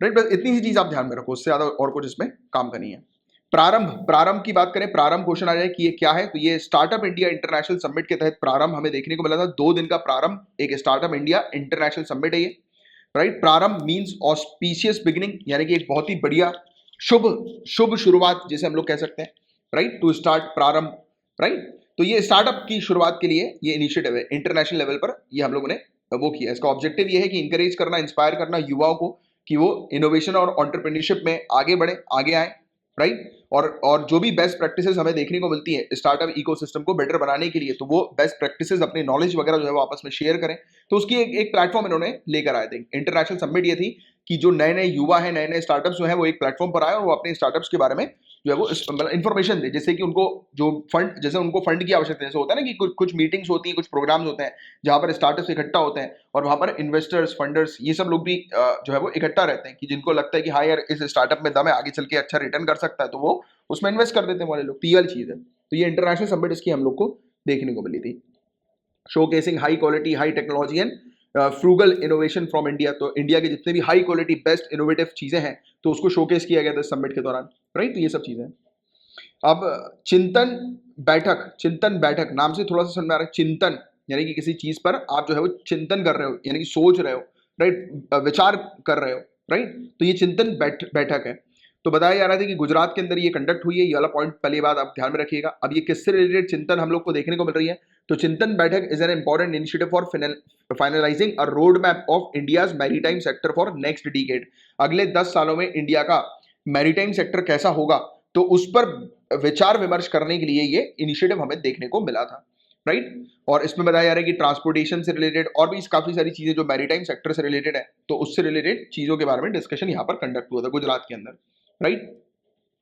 राइट। बस इतनी सी चीज आप ध्यान में रखो, उससे ज्यादा और कुछ इसमें काम करनी है। प्रारंभ की बात करें, प्रारंभ क्वेश्चन आ जाए कि ये क्या है, तो ये स्टार्टअप इंडिया इंटरनेशनल समिट के तहत प्रारंभ हमें देखने को मिला था। 2 दिन का प्रारंभ एक स्टार्टअप इंडिया इंटरनेशनल समिट है ये, राइट। प्रारंभ मींस ऑस्पिशियस बिगिनिंग, यानी कि एक बहुत ही बढ़िया शुभ शुरुआत जिसे हम लोग कह सकते हैं, राइट। टू स्टार्ट प्रारंभ, राइट। तो ये स्टार्टअप की शुरुआत के लिए ये इनिशिएटिव है इंटरनेशनल लेवल पर, ये हम लोगों ने वो किया। इसका ऑब्जेक्टिव ये है कि इंकरेज करना, इंस्पायर करना युवाओं को कि वो इनोवेशन और एंटरप्रेन्योरशिप में आगे बढ़े, आगे आए, राइट। और जो भी बेस्ट प्रैक्टिसेस हमें देखने को मिलती है स्टार्टअप इकोसिस्टम को बेटर बनाने के लिए, तो वो बेस्ट प्रैक्टिसेस अपने नॉलेज वगैरह जो है वो आपस में शेयर करें। तो उसकी एक प्लेटफॉर्म इन्होंने लेकर आए थे। इंटरनेशनल समिट ये थी कि जो नए नए युवा हैं, नए नए स्टार्टअप्स जो है वो एक प्लेटफॉर्म पर आए और वो अपने स्टार्टअप्स के बारे में जो है वो मतलब इन्फॉर्मेशन दे, जैसे कि उनको जो फंड, जैसे उनको फंड की आवश्यकता है, जैसे होता है ना कि कुछ मीटिंग्स होती हैं, कुछ प्रोग्राम्स होते हैं जहां पर स्टार्टअप्स इकट्ठा होते हैं और वहां पर इन्वेस्टर्स, फंडर्स, ये सब लोग भी जो है वो इकट्ठा रहते हैं कि जिनको लगता है कि हाँ यार इस स्टार्टअप में दम है, आगे चल के अच्छा रिटर्न कर सकता है, तो वो उसमें इन्वेस्ट कर देते हैं वाले लोग। तो ये चीज है। तो ये इंटरनेशनल समिट इसकी हम लोग को देखने को मिली थी, showcasing high quality high technology and frugal innovation from India. तो इंडिया के जितने भी हाई क्वालिटी बेस्ट इनोवेटिव चीजें हैं तो उसको शोकेस किया गया था समिट के दौरान, राइट। तो ये सब चीजें। अब चिंतन बैठक नाम से थोड़ा सा समझ में आ रहा है। चिंतन यानी कि किसी चीज पर आप जो है वो चिंतन कर रहे हो, यानी कि सोच रहे हो, राइट, विचार कर रहे हो, राइट। तो ये चिंतन बैठक है। तो बताया जा रहा था कि गुजरात के अंदर ये कंडक्ट हुई है। ये वाला पॉइंट पहली बात आप ध्यान में रखिएगा। अब ये किससे रिलेटेड चिंतन हम लोग को देखने को मिल रही है? तो Chintan Baithak is an important initiative for finalising a road map of India's maritime sector for next decade. अगले 10 सालों में इंडिया का मैरीटाइम सेक्टर कैसा होगा, तो उस पर विचार विमर्श करने के लिए ये इनिशिएटिव हमें देखने को मिला था, राइट। और इसमें बताया जा रहा है कि ट्रांसपोर्टेशन से रिलेटेड और भी काफी सारी चीजें जो मैरीटाइम सेक्टर से रिलेटेड है, तो उससे रिलेटेड चीजों के बारे में डिस्कशन यहाँ पर कंडक्ट हुआ था गुजरात के अंदर, राइट।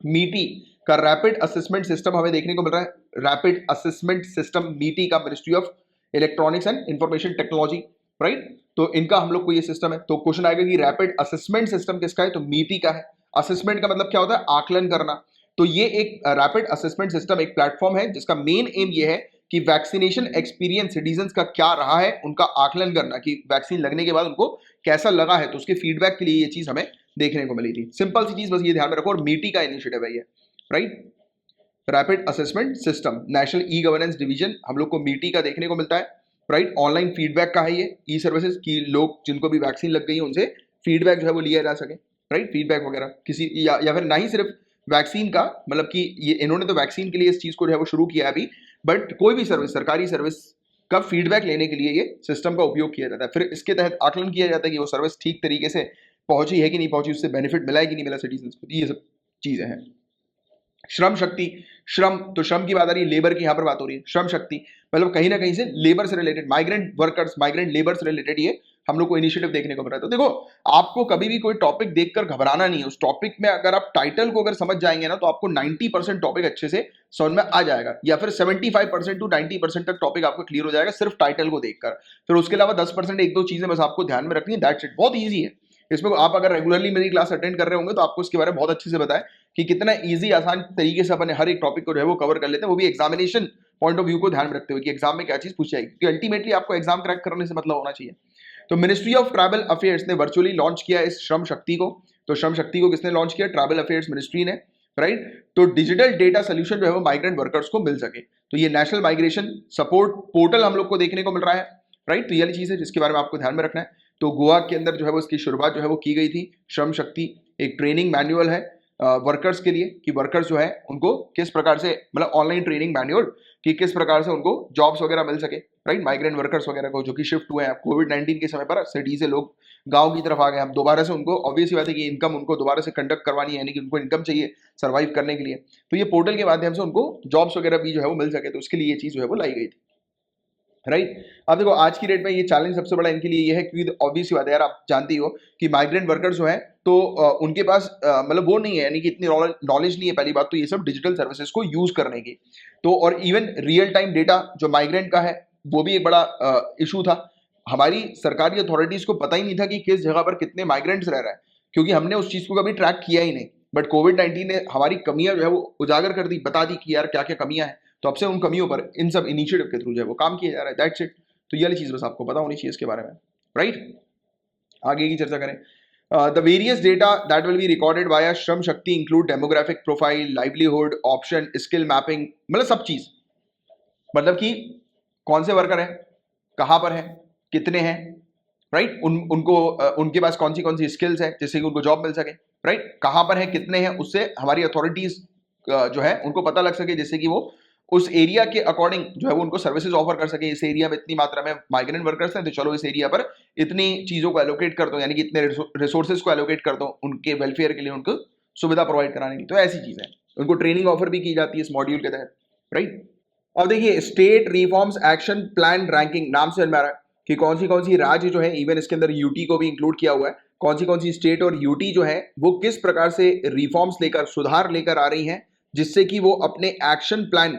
मीटी का रैपिड असेसमेंट सिस्टम हमें देखने को मिल रहा है। रैपिड असेसमेंट सिस्टम मीटी का, ministry of electronics and information technology, right. तो इनका हम लोग को ये सिस्टम है। तो क्वेश्चन आएगा कि रैपिड असेसमेंट सिस्टम किसका है? तो मीटी का है। असेसमेंट का मतलब क्या होता है? आकलन करना। तो ये एक रैपिड असेसमेंट सिस्टम एक प्लेटफॉर्म है जिसका मेन एम ये है कि वैक्सीनेशन एक्सपीरियंस सिटीजन्स का क्या रहा है, उनका आकलन करना कि वैक्सीन लगने के बाद उनको कैसा लगा है, तो उसके फीडबैक के लिए ये चीज हमें देखने को मिली थी। सिंपल सी चीज, बस ये ध्यान में रखो। और मीटी का इनिशिएटिव है ये, right. Rapid assessment system, national e governance division, हम लोग को मीटी का देखने को मिलता है, राइट। ऑनलाइन फीडबैक का है ये ई सर्विसेज की, लोग जिनको भी वैक्सीन लग गई है उनसे फीडबैक जो है वो लिया जा सके, राइट। फीडबैक वगैरह किसी या फिर ना ही सिर्फ वैक्सीन का, मतलब कि ये इन्होंने तो वैक्सीन के लिए इस चीज को जो है वो शुरू किया है अभी, बट कोई भी सर्विस, सरकारी सर्विस का फीडबैक लेने के लिए ये सिस्टम का उपयोग किया जाता है। फिर इसके तहत आकलन किया जाता है कि वो सर्विस ठीक तरीके से पहुंची है कि नहीं पहुंची, उससे बेनिफिट मिला है कि नहीं मिला सिटीजन्स को। ये सब चीजें हैं। श्रम शक्ति, श्रम, तो श्रम की बात आ रही है, लेबर की यहाँ पर बात हो रही है। श्रम शक्ति मतलब कहीं ना कहीं से लेबर से related, migrant workers, migrant labour से रिलेटेड ये हम लोग को इनिशिएटिव देखने को मिल रहा है। तो देखो, आपको कभी भी कोई टॉपिक देखकर घबराना नहीं है। उस टॉपिक में अगर आप टाइटल को अगर समझ जाएंगे ना, तो आपको 90% टॉपिक अच्छे से समझ में आ जाएगा, या फिर 75% टू 90% तक टॉपिक आपको क्लियर हो जाएगा सिर्फ टाइटल को देखकर। फिर उसके अलावा 10% एक दो चीजें बस आपको ध्यान में रखनी है, दैट्स इट। बहुत ईजी है। इसमें आप अगर रेगुलरली मेरी क्लास अटेंड कर रहे होंगे तो आपको इसके बारे में बहुत अच्छे से बताएं कि कितना इजी आसान तरीके से अपने हर एक टॉपिक को जो है वो कवर कर लेते हैं, वो भी एग्जामिनेशन पॉइंट ऑफ व्यू को ध्यान में रखते हुए कि एग्जाम में क्या चीज पूछी जाएगी, क्योंकि अल्टीमेटली आपको एग्जाम क्रैक करने से मतलब होना चाहिए। तो मिनिस्ट्री ऑफ ट्राइबल अफेयर्स ने वर्चुअली लॉन्च किया इस श्रम शक्ति को। तो श्रम शक्ति को किसने लॉन्च किया? ट्राइबल अफेयर्स मिनिस्ट्री ने, राइट। तो डिजिटल डेटा सोल्यूशन जो है वो माइग्रेंट वर्कर्स को मिल सके। तो ये नेशनल माइग्रेशन सपोर्ट पोर्टल हम लोग को देखने को मिल रहा है, राइट। तो ये वाली चीज है जिसके बारे में आपको ध्यान में रखना है। तो गोवा के अंदर जो है वो इसकी शुरुआत जो है वो की गई थी। श्रम शक्ति एक ट्रेनिंग मैनुअल है वर्कर्स के लिए, कि वर्कर्स जो है उनको किस प्रकार से, मतलब ऑनलाइन ट्रेनिंग मैनुअल कि किस प्रकार से उनको जॉब्स वगैरह मिल सके, राइट। माइग्रेंट वर्कर्स वगैरह को जो कि शिफ्ट हुए हैं कोविड-19 के समय पर, सिटी से लोग गांव की तरफ आ गए। अब दोबारा से उनको ऑब्वियस ही बात है कि इनकम उनको दोबारा से कंडक्ट करवानी है, यानी कि उनको इनकम चाहिए सर्वाइव करने के लिए। तो ये पोर्टल के माध्यम से उनको जॉब्स वगैरह भी जो है वो मिल सके, तो उसके लिए ये चीज जो है वो लाई गई थी, राइट। अब देखो, आज की डेट में ये चैलेंज सबसे बड़ा इनके लिए ये है, क्योंकि ऑब्वियस बात है यार, आप जानती हो कि माइग्रेंट वर्कर्स जो है तो उनके पास मतलब वो नहीं है, यानी कि इतनी नॉलेज नहीं है पहली बात तो ये सब डिजिटल सर्विसेज को यूज करने की। तो और इवन रियल टाइम डेटा जो माइग्रेंट का है वो भी एक बड़ा इशू था। हमारी सरकारी अथॉरिटीज को पता ही नहीं था कि किस जगह पर कितने माइग्रेंट्स रह रहा है, क्योंकि हमने उस चीज को कभी ट्रैक किया ही नहीं। बट कोविड-19 ने हमारी कमियां जो है वो उजागर कर दी, बता दी कि यार क्या क्या कमियां हैं। तो अब से उन कमियों पर इन सब इनिशिएटिव के थ्रू जो है वो काम किया जा रहा है, दैट्स इट। तो ये वाली चीज बस आपको पता होनी चाहिए इसके बारे में, राइट। आगे की चर्चा करें। The various data that will be recorded via Shram Shakti include demographic profile, livelihood, option, skill mapping, मतलब सब चीज, मतलब कि कौन से वर्कर हैं, कहाँ पर हैं, कितने हैं, राइट। उनको उनके पास कौन सी स्किल्स है जिससे कि उनको जॉब मिल सके, राइट। कहाँ पर है, कितने हैं, उससे हमारी अथॉरिटीज जो है उनको पता लग सके, जिससे कि वो उस एरिया के अकॉर्डिंग जो है वो उनको सर्विसेज ऑफर कर सके। इस एरिया में इतनी मात्रा में माइग्रेंट वर्कर्स हैं, तो चलो इस एरिया पर इतनी चीजों को एलोकेट कर दो, यानी कि इतने रिसोर्सेज को एलोकेट कर दो उनके वेलफेयर के लिए, उनको सुविधा प्रोवाइड कराने की। तो ऐसी चीजें उनको ट्रेनिंग ऑफर भी की जाती है इस मॉड्यूल के तहत, राइट। अब देखिए, state reforms action plan ranking नाम से हमारा कि कौन सी राज्य जो है, इवन इसके अंदर यूटी को भी इंक्लूड किया हुआ है, कौन सी स्टेट और यूटी जो है वो किस प्रकार से रिफॉर्म्स लेकर, सुधार लेकर आ रही हैं, जिससे कि वो अपने एक्शन प्लान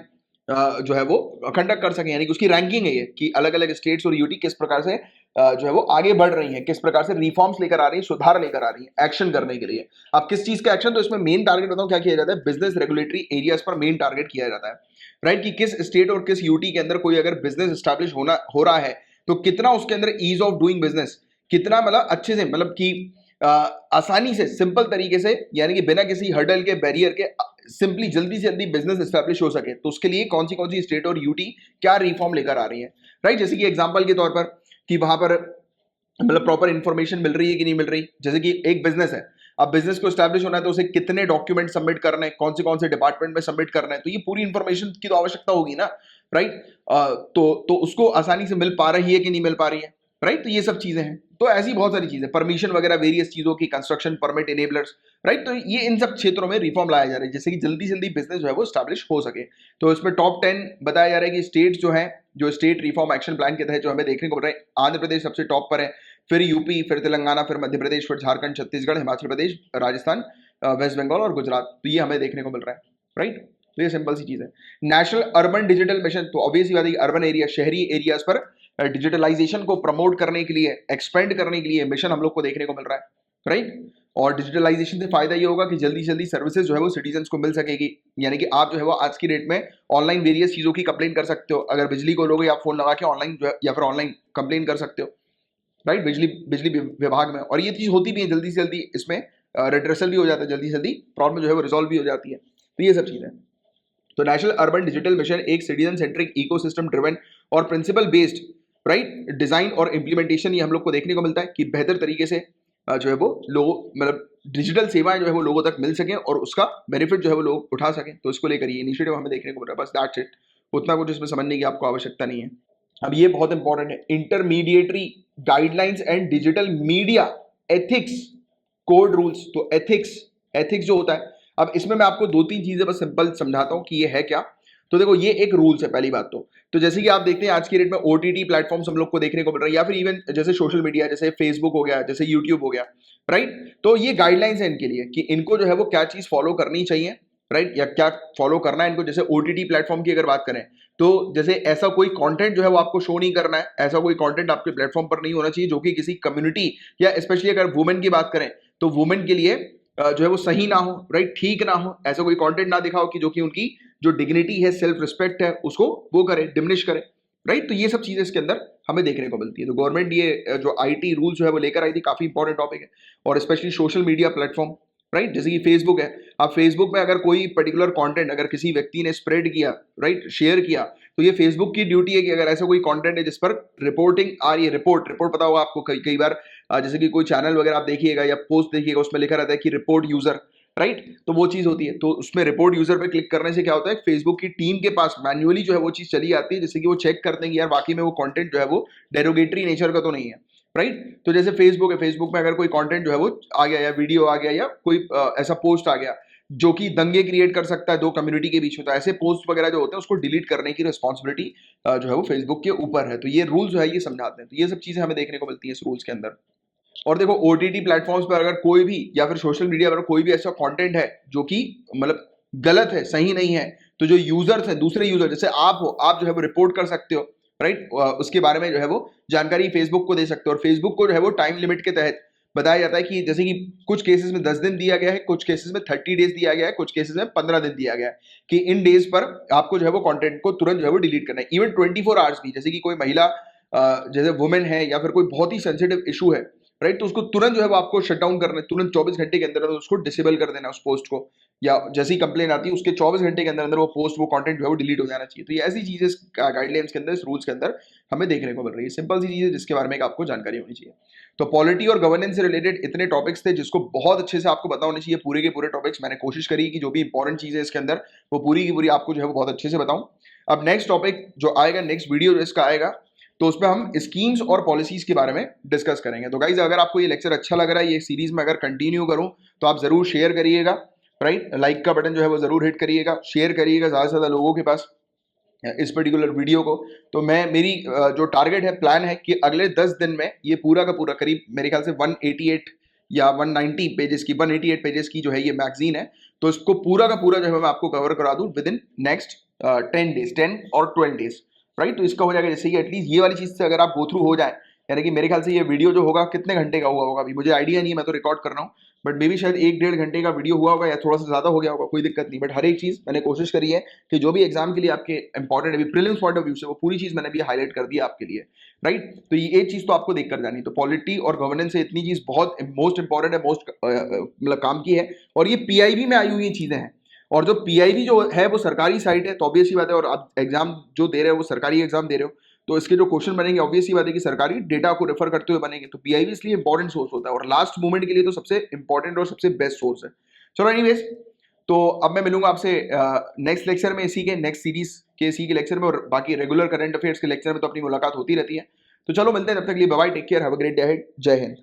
जो है वो कंडक्ट कर सकें, यानी कि उसकी रैंकिंग है ये कि अलग अलग स्टेट्स और यूटी किस प्रकार से जो है वो आगे बढ़ रही हैं, किस प्रकार से रिफॉर्म्स लेकर आ रही हैं, सुधार लेकर आ रही हैं एक्शन करने के लिए। अब किस चीज का एक्शन, तो इसमें मेन टारगेट बताऊं क्या किया जाता है, बिजनेस रेगुलेटरी एरियाज पर मेन टारगेट किया जाता है, राइट, कि किस स्टेट और किस यूटी के अंदर कोई अगर बिजनेस स्टैब्लिश हो रहा है तो कितना उसके अंदर ईज ऑफ डूइंग बिजनेस, कितना मतलब अच्छे से, मतलब कि आसानी से, सिंपल तरीके से, यानी कि बिना किसी हर्डल के, बैरियर के, सिंपली जल्दी से जल्दी बिजनेस एस्टैब्लिश हो सके, तो उसके लिए कौन सी स्टेट और यूटी क्या रिफॉर्म लेकर आ रही है, राइट। जैसे कि एग्जांपल के तौर पर कि वहां पर मतलब प्रॉपर इंफॉर्मेशन मिल रही है कि नहीं मिल रही, जैसे कि एक बिजनेस है, अब बिजनेस को एस्टैब्लिश होना है तो उसे कितने डॉक्यूमेंट सबमिट करने हैं, कौन से डिपार्टमेंट में सबमिट करना है, तो ये पूरी इंफॉर्मेशन की तो आवश्यकता होगी ना, राइट। तो उसको आसानी से मिल पा रही है कि नहीं मिल पा रही है, राइट। तो ये सब चीजें हैं, तो ऐसी बहुत सारी चीजें, परमिशन वगैरह, वेरियस चीजों की, कंस्ट्रक्शन परमिट, इनेबलर्स, राइट। तो ये इन सब क्षेत्रों में रिफॉर्म लाया जा रहा है जिससे कि जल्दी जल्दी बिजनेस जो है वो स्टैब्लिश हो सके। तो इसमें टॉप 10 बताया जा रहा है कि स्टेट जो है, जो स्टेट रिफॉर्म एक्शन प्लान के तहत जो हमें देखने को मिल रहा है, आंध्र प्रदेश सबसे टॉप पर है, फिर यूपी, फिर तेलंगाना, फिर मध्य प्रदेश, फिर झारखंड, छत्तीसगढ़, हिमाचल प्रदेश, राजस्थान, वेस्ट बंगाल और गुजरात। तो ये हमें देखने को मिल रहा है, राइट। तो ये सिंपल सी चीज है। नेशनल अर्बन डिजिटल मिशन, तो ऑब्वियसली बात है, अर्बन एरिया, शहरी एरियाज पर डिजिटलाइजेशन को प्रमोट करने के लिए, एक्सपेंड करने के लिए मिशन हम लोग को देखने को मिल रहा है, राइट। और डिजिटलाइजेशन से फायदा ये होगा कि जल्दी जल्दी सर्विसेज जो है वो सिटीजन को मिल सकेगी, यानी कि आप जो है वो आज की डेट में ऑनलाइन वेरियस चीजों की कंप्लेन कर सकते हो, अगर बिजली को लोगे आप फोन लगा के ऑनलाइन या फिर ऑनलाइन कंप्लेन कर सकते हो, राइट, बिजली बिजली विभाग में। और ये चीज होती भी है जल्दी से जल्दी, इसमें रिड्रेसल भी हो जाता है, जल्दी से जल्दी प्रॉब्लम जो है वो रिजॉल्व भी हो जाती है। तो ये सब चीजें। तो नेशनल अर्बन डिजिटल मिशन एक सिटीजन सेंट्रिक इकोसिस्टम ड्रिवन और प्रिंसिपल बेस्ड, राइट, डिजाइन और इम्प्लीमेंटेशन ये हम लोग को देखने को मिलता है कि बेहतर तरीके से जो है वो लोग, मतलब डिजिटल सेवाएं जो है वो लोगों तक मिल सकें और उसका बेनिफिट जो है वो लोग उठा सकें। तो इसको लेकर ये इनिशिएटिव हमें देखने को मिल रहा है, बस दैट्स इट। उतना कुछ इसमें समझने की आपको आवश्यकता नहीं है। अब ये बहुत इंपॉर्टेंट है, intermediary guidelines and digital media ethics code rules. तो एथिक्स, एथिक्स जो होता है, अब इसमें मैं आपको दो तीन चीजें बस सिंपल समझाता हूं कि ये है क्या। तो देखो ये एक रूल्स है पहली बात। तो जैसे कि आप देखते हैं आज की डेट में ओटीटी प्लेटफॉर्म्स हम लोग को देखने को मिल रहा है, या फिर इवन जैसे सोशल मीडिया, जैसे फेसबुक हो गया, जैसे यूट्यूब हो गया, राइट। तो ये गाइडलाइंस है इनके लिए कि इनको जो है वो क्या चीज फॉलो करनी चाहिए, राइट, या क्या फॉलो करना है इनको। जैसे ओटीटी प्लेटफॉर्म की अगर बात करें तो जैसे ऐसा कोई कंटेंट जो है वो आपको शो नहीं करना है, ऐसा कोई कंटेंट आपके प्लेटफॉर्म पर नहीं होना चाहिए जो कि किसी कम्युनिटी या स्पेशली अगर वुमेन की बात करें तो वुमेन के लिए जो है वो सही ना हो, राइट, ठीक ना हो, ऐसा कोई कंटेंट ना दिखाओ कि जो कि उनकी जो डिग्निटी है, सेल्फ रिस्पेक्ट है, उसको वो करे, डिमिनिश करे, राइट। तो ये सब चीजें इसके अंदर हमें देखने को मिलती है। तो गवर्नमेंट ये जो आईटी रूल जो है वो लेकर आई थी, काफी इंपॉर्टेंट टॉपिक है। और specially social media platform, right, जैसे कि फेसबुक है, अब फेसबुक में अगर कोई पर्टिकुलर कंटेंट अगर किसी व्यक्ति ने स्प्रेड किया, राइट, शेयर किया, तो ये फेसबुक की ड्यूटी है कि अगर ऐसा कोई कंटेंट है जिस पर रिपोर्टिंग आ रही है, रिपोर्ट पता होगा आपको, कई बार जैसे कि कोई चैनल वगैरह आप देखिएगा या पोस्ट देखिएगा, उसमें लिखा रहता है कि रिपोर्ट यूजर, राइट, तो वो चीज होती है। तो उसमें रिपोर्ट यूजर पे क्लिक करने से क्या होता है, फेसबुक की टीम के पास मैन्युअली जो है वो चीज चली आती है, जैसे कि वो चेक करते हैं कि यार वाकई में वो कंटेंट जो है वो डेरोगेटरी नेचर का तो नहीं है, राइट। तो जैसे फेसबुक है, फेसबुक में अगर कोई कंटेंट जो है वो आ गया, या वीडियो आ गया, या कोई ऐसा पोस्ट आ गया जो कि दंगे क्रिएट कर सकता है दो कम्युनिटी के बीच में, तो ऐसे पोस्ट वगैरह जो होते हैं उसको डिलीट करने की रिस्पॉन्सिबिलिटी जो है वो फेसबुक के ऊपर है। तो ये रूल जो है ये समझाते हैं। तो ये सब चीजें हमें देखने को मिलती है इस रूल्स के अंदर। और देखो ओटीटी प्लेटफॉर्म्स पर अगर कोई भी, या फिर सोशल मीडिया पर कोई भी ऐसा कंटेंट है जो कि मतलब गलत है, सही नहीं है, तो जो यूजर्स हैं, दूसरे यूजर जैसे आप हो, आप जो है वो रिपोर्ट कर सकते हो, राइट, उसके बारे में जो है वो जानकारी फेसबुक को दे सकते हो। और फेसबुक को जो है वो टाइम लिमिट के तहत बताया जाता है कि जैसे कि कुछ केसेस में 10 दिन दिया गया है, कुछ केसेस में 30 डेज दिया गया है, कुछ केसेस में 15 दिन दिया गया है कि इन डेज पर आपको जो है वो कंटेंट को तुरंत जो है वो डिलीट करना है। इवन 24 आवर्स भी, जैसे कि कोई महिला जैसे वुमेन है या फिर कोई बहुत ही सेंसिटिव इशू है, राइट, तो उसको तुरंत जो है वो आपको शट डाउन करना है, तुरंत 24 घंटे के अंदर उसको डिसेबल कर देना उस पोस्ट को, या जैसी कंप्लेन आती है उसके 24 घंटे के अंदर अंदर वो पोस्ट, वो कंटेंट जो है वो डिलीट हो जाना चाहिए। तो ये ऐसी चीजें गाइडलाइंस के अंदर, इस रूल्स के अंदर हमें देखने को मिल रही है। सिंपल सी चीज है जिसके बारे में आपको जानकारी होनी चाहिए। तो पॉलिटी और गवर्नेंस से रिलेटेड इतने टॉपिक्स थे जिसको बहुत अच्छे से आपको पता होने चाहिए, पूरे के पूरे टॉपिक्स। मैंने कोशिश करी कि जो भी इंपॉर्टेंट चीज है इसके अंदर वो पूरी की पूरी आपको जो है वो बहुत अच्छे से बताऊं। अब नेक्स्ट टॉपिक जो आएगा, नेक्स्ट वीडियो इसका आएगा, तो उसमें हम स्कीम्स और पॉलिसीज के बारे में डिस्कस करेंगे। तो गाइज अगर आपको ये लेक्चर अच्छा लग रहा है, ये सीरीज में अगर कंटिन्यू करूं तो आप जरूर शेयर करिएगा, राइट, लाइक का बटन जो है वो जरूर हिट करिएगा, शेयर करिएगा ज़्यादा से ज़्यादा लोगों के पास इस पर्टिकुलर वीडियो को। तो मैं, मेरी जो टारगेट है, प्लान है कि अगले 10 दिन में ये पूरा का पूरा करीब मेरे ख्याल से 188 या 190 पेजेस की, 188 पेजेस की जो है ये मैगजीन है, तो इसको पूरा का पूरा जो है मैं आपको कवर करा दूं विद इन नेक्स्ट 10 डेज, 10 और 12 डेज, राइट। तो इसका हो जाएगा जैसे कि एटलीस्ट ये वाली चीज़ से अगर आप गो थ्रू हो जाए, यानी कि मेरे ख्याल से ये वीडियो जो होगा कितने घंटे का हुआ होगा अभी मुझे आइडिया नहीं है, मैं तो रिकॉर्ड कर रहा हूँ, बट मे बी शायद 1-1.5 घंटे का वीडियो हुआ होगा या थोड़ा सा ज़्यादा हो गया होगा, कोई दिक्कत नहीं। बट हर एक चीज़ मैंने कोशिश करी है कि जो भी एग्जाम के लिए आपके इंपॉर्टेंट अभी प्रीलिम्स पॉइंट ऑफ व्यू से वो पूरी चीज़ मैंने भी हाईलाइट कर दी आपके लिए, राइट। तो ये एक चीज़ तो आपको देख कर जानी, तो पॉलिटी और गवर्नेंस से इतनी चीज़ बहुत मोस्ट इंपॉर्टेंट है, मोस्ट मतलब काम की है, और ये पीआईबी में आई हुई चीज़ें हैं। और जो पीआईबी जो है वो सरकारी साइट है, तो ऑब्वियस सी बात है, और आप एग्जाम जो दे रहे हो वो सरकारी एग्जाम दे रहे हो, तो इसके जो क्वेश्चन बनेंगे ऑब्वियस सी बात है कि सरकारी डेटा को रेफर करते हुए बनेंगे। तो पीआईबी इसलिए इंपॉर्टेंट सोर्स होता है और लास्ट मोमेंट के लिए तो सबसे इंपॉर्टेंट और सबसे बेस्ट सोर्स है। चलो एनीवेज, तो अब मैं मिलूंगा आपसे नेक्स्ट लेक्चर में, इसी के नेक्स्ट सीरीज के इसी के लेक्चर में, और बाकी रेगुलर करंट अफेयर्स के लेक्चर में तो अपनी मुलाकात होती रहती है। तो चलो मिलते हैं, तब तक के लिए bye bye, take care, have a great day ahead, जय हिंद।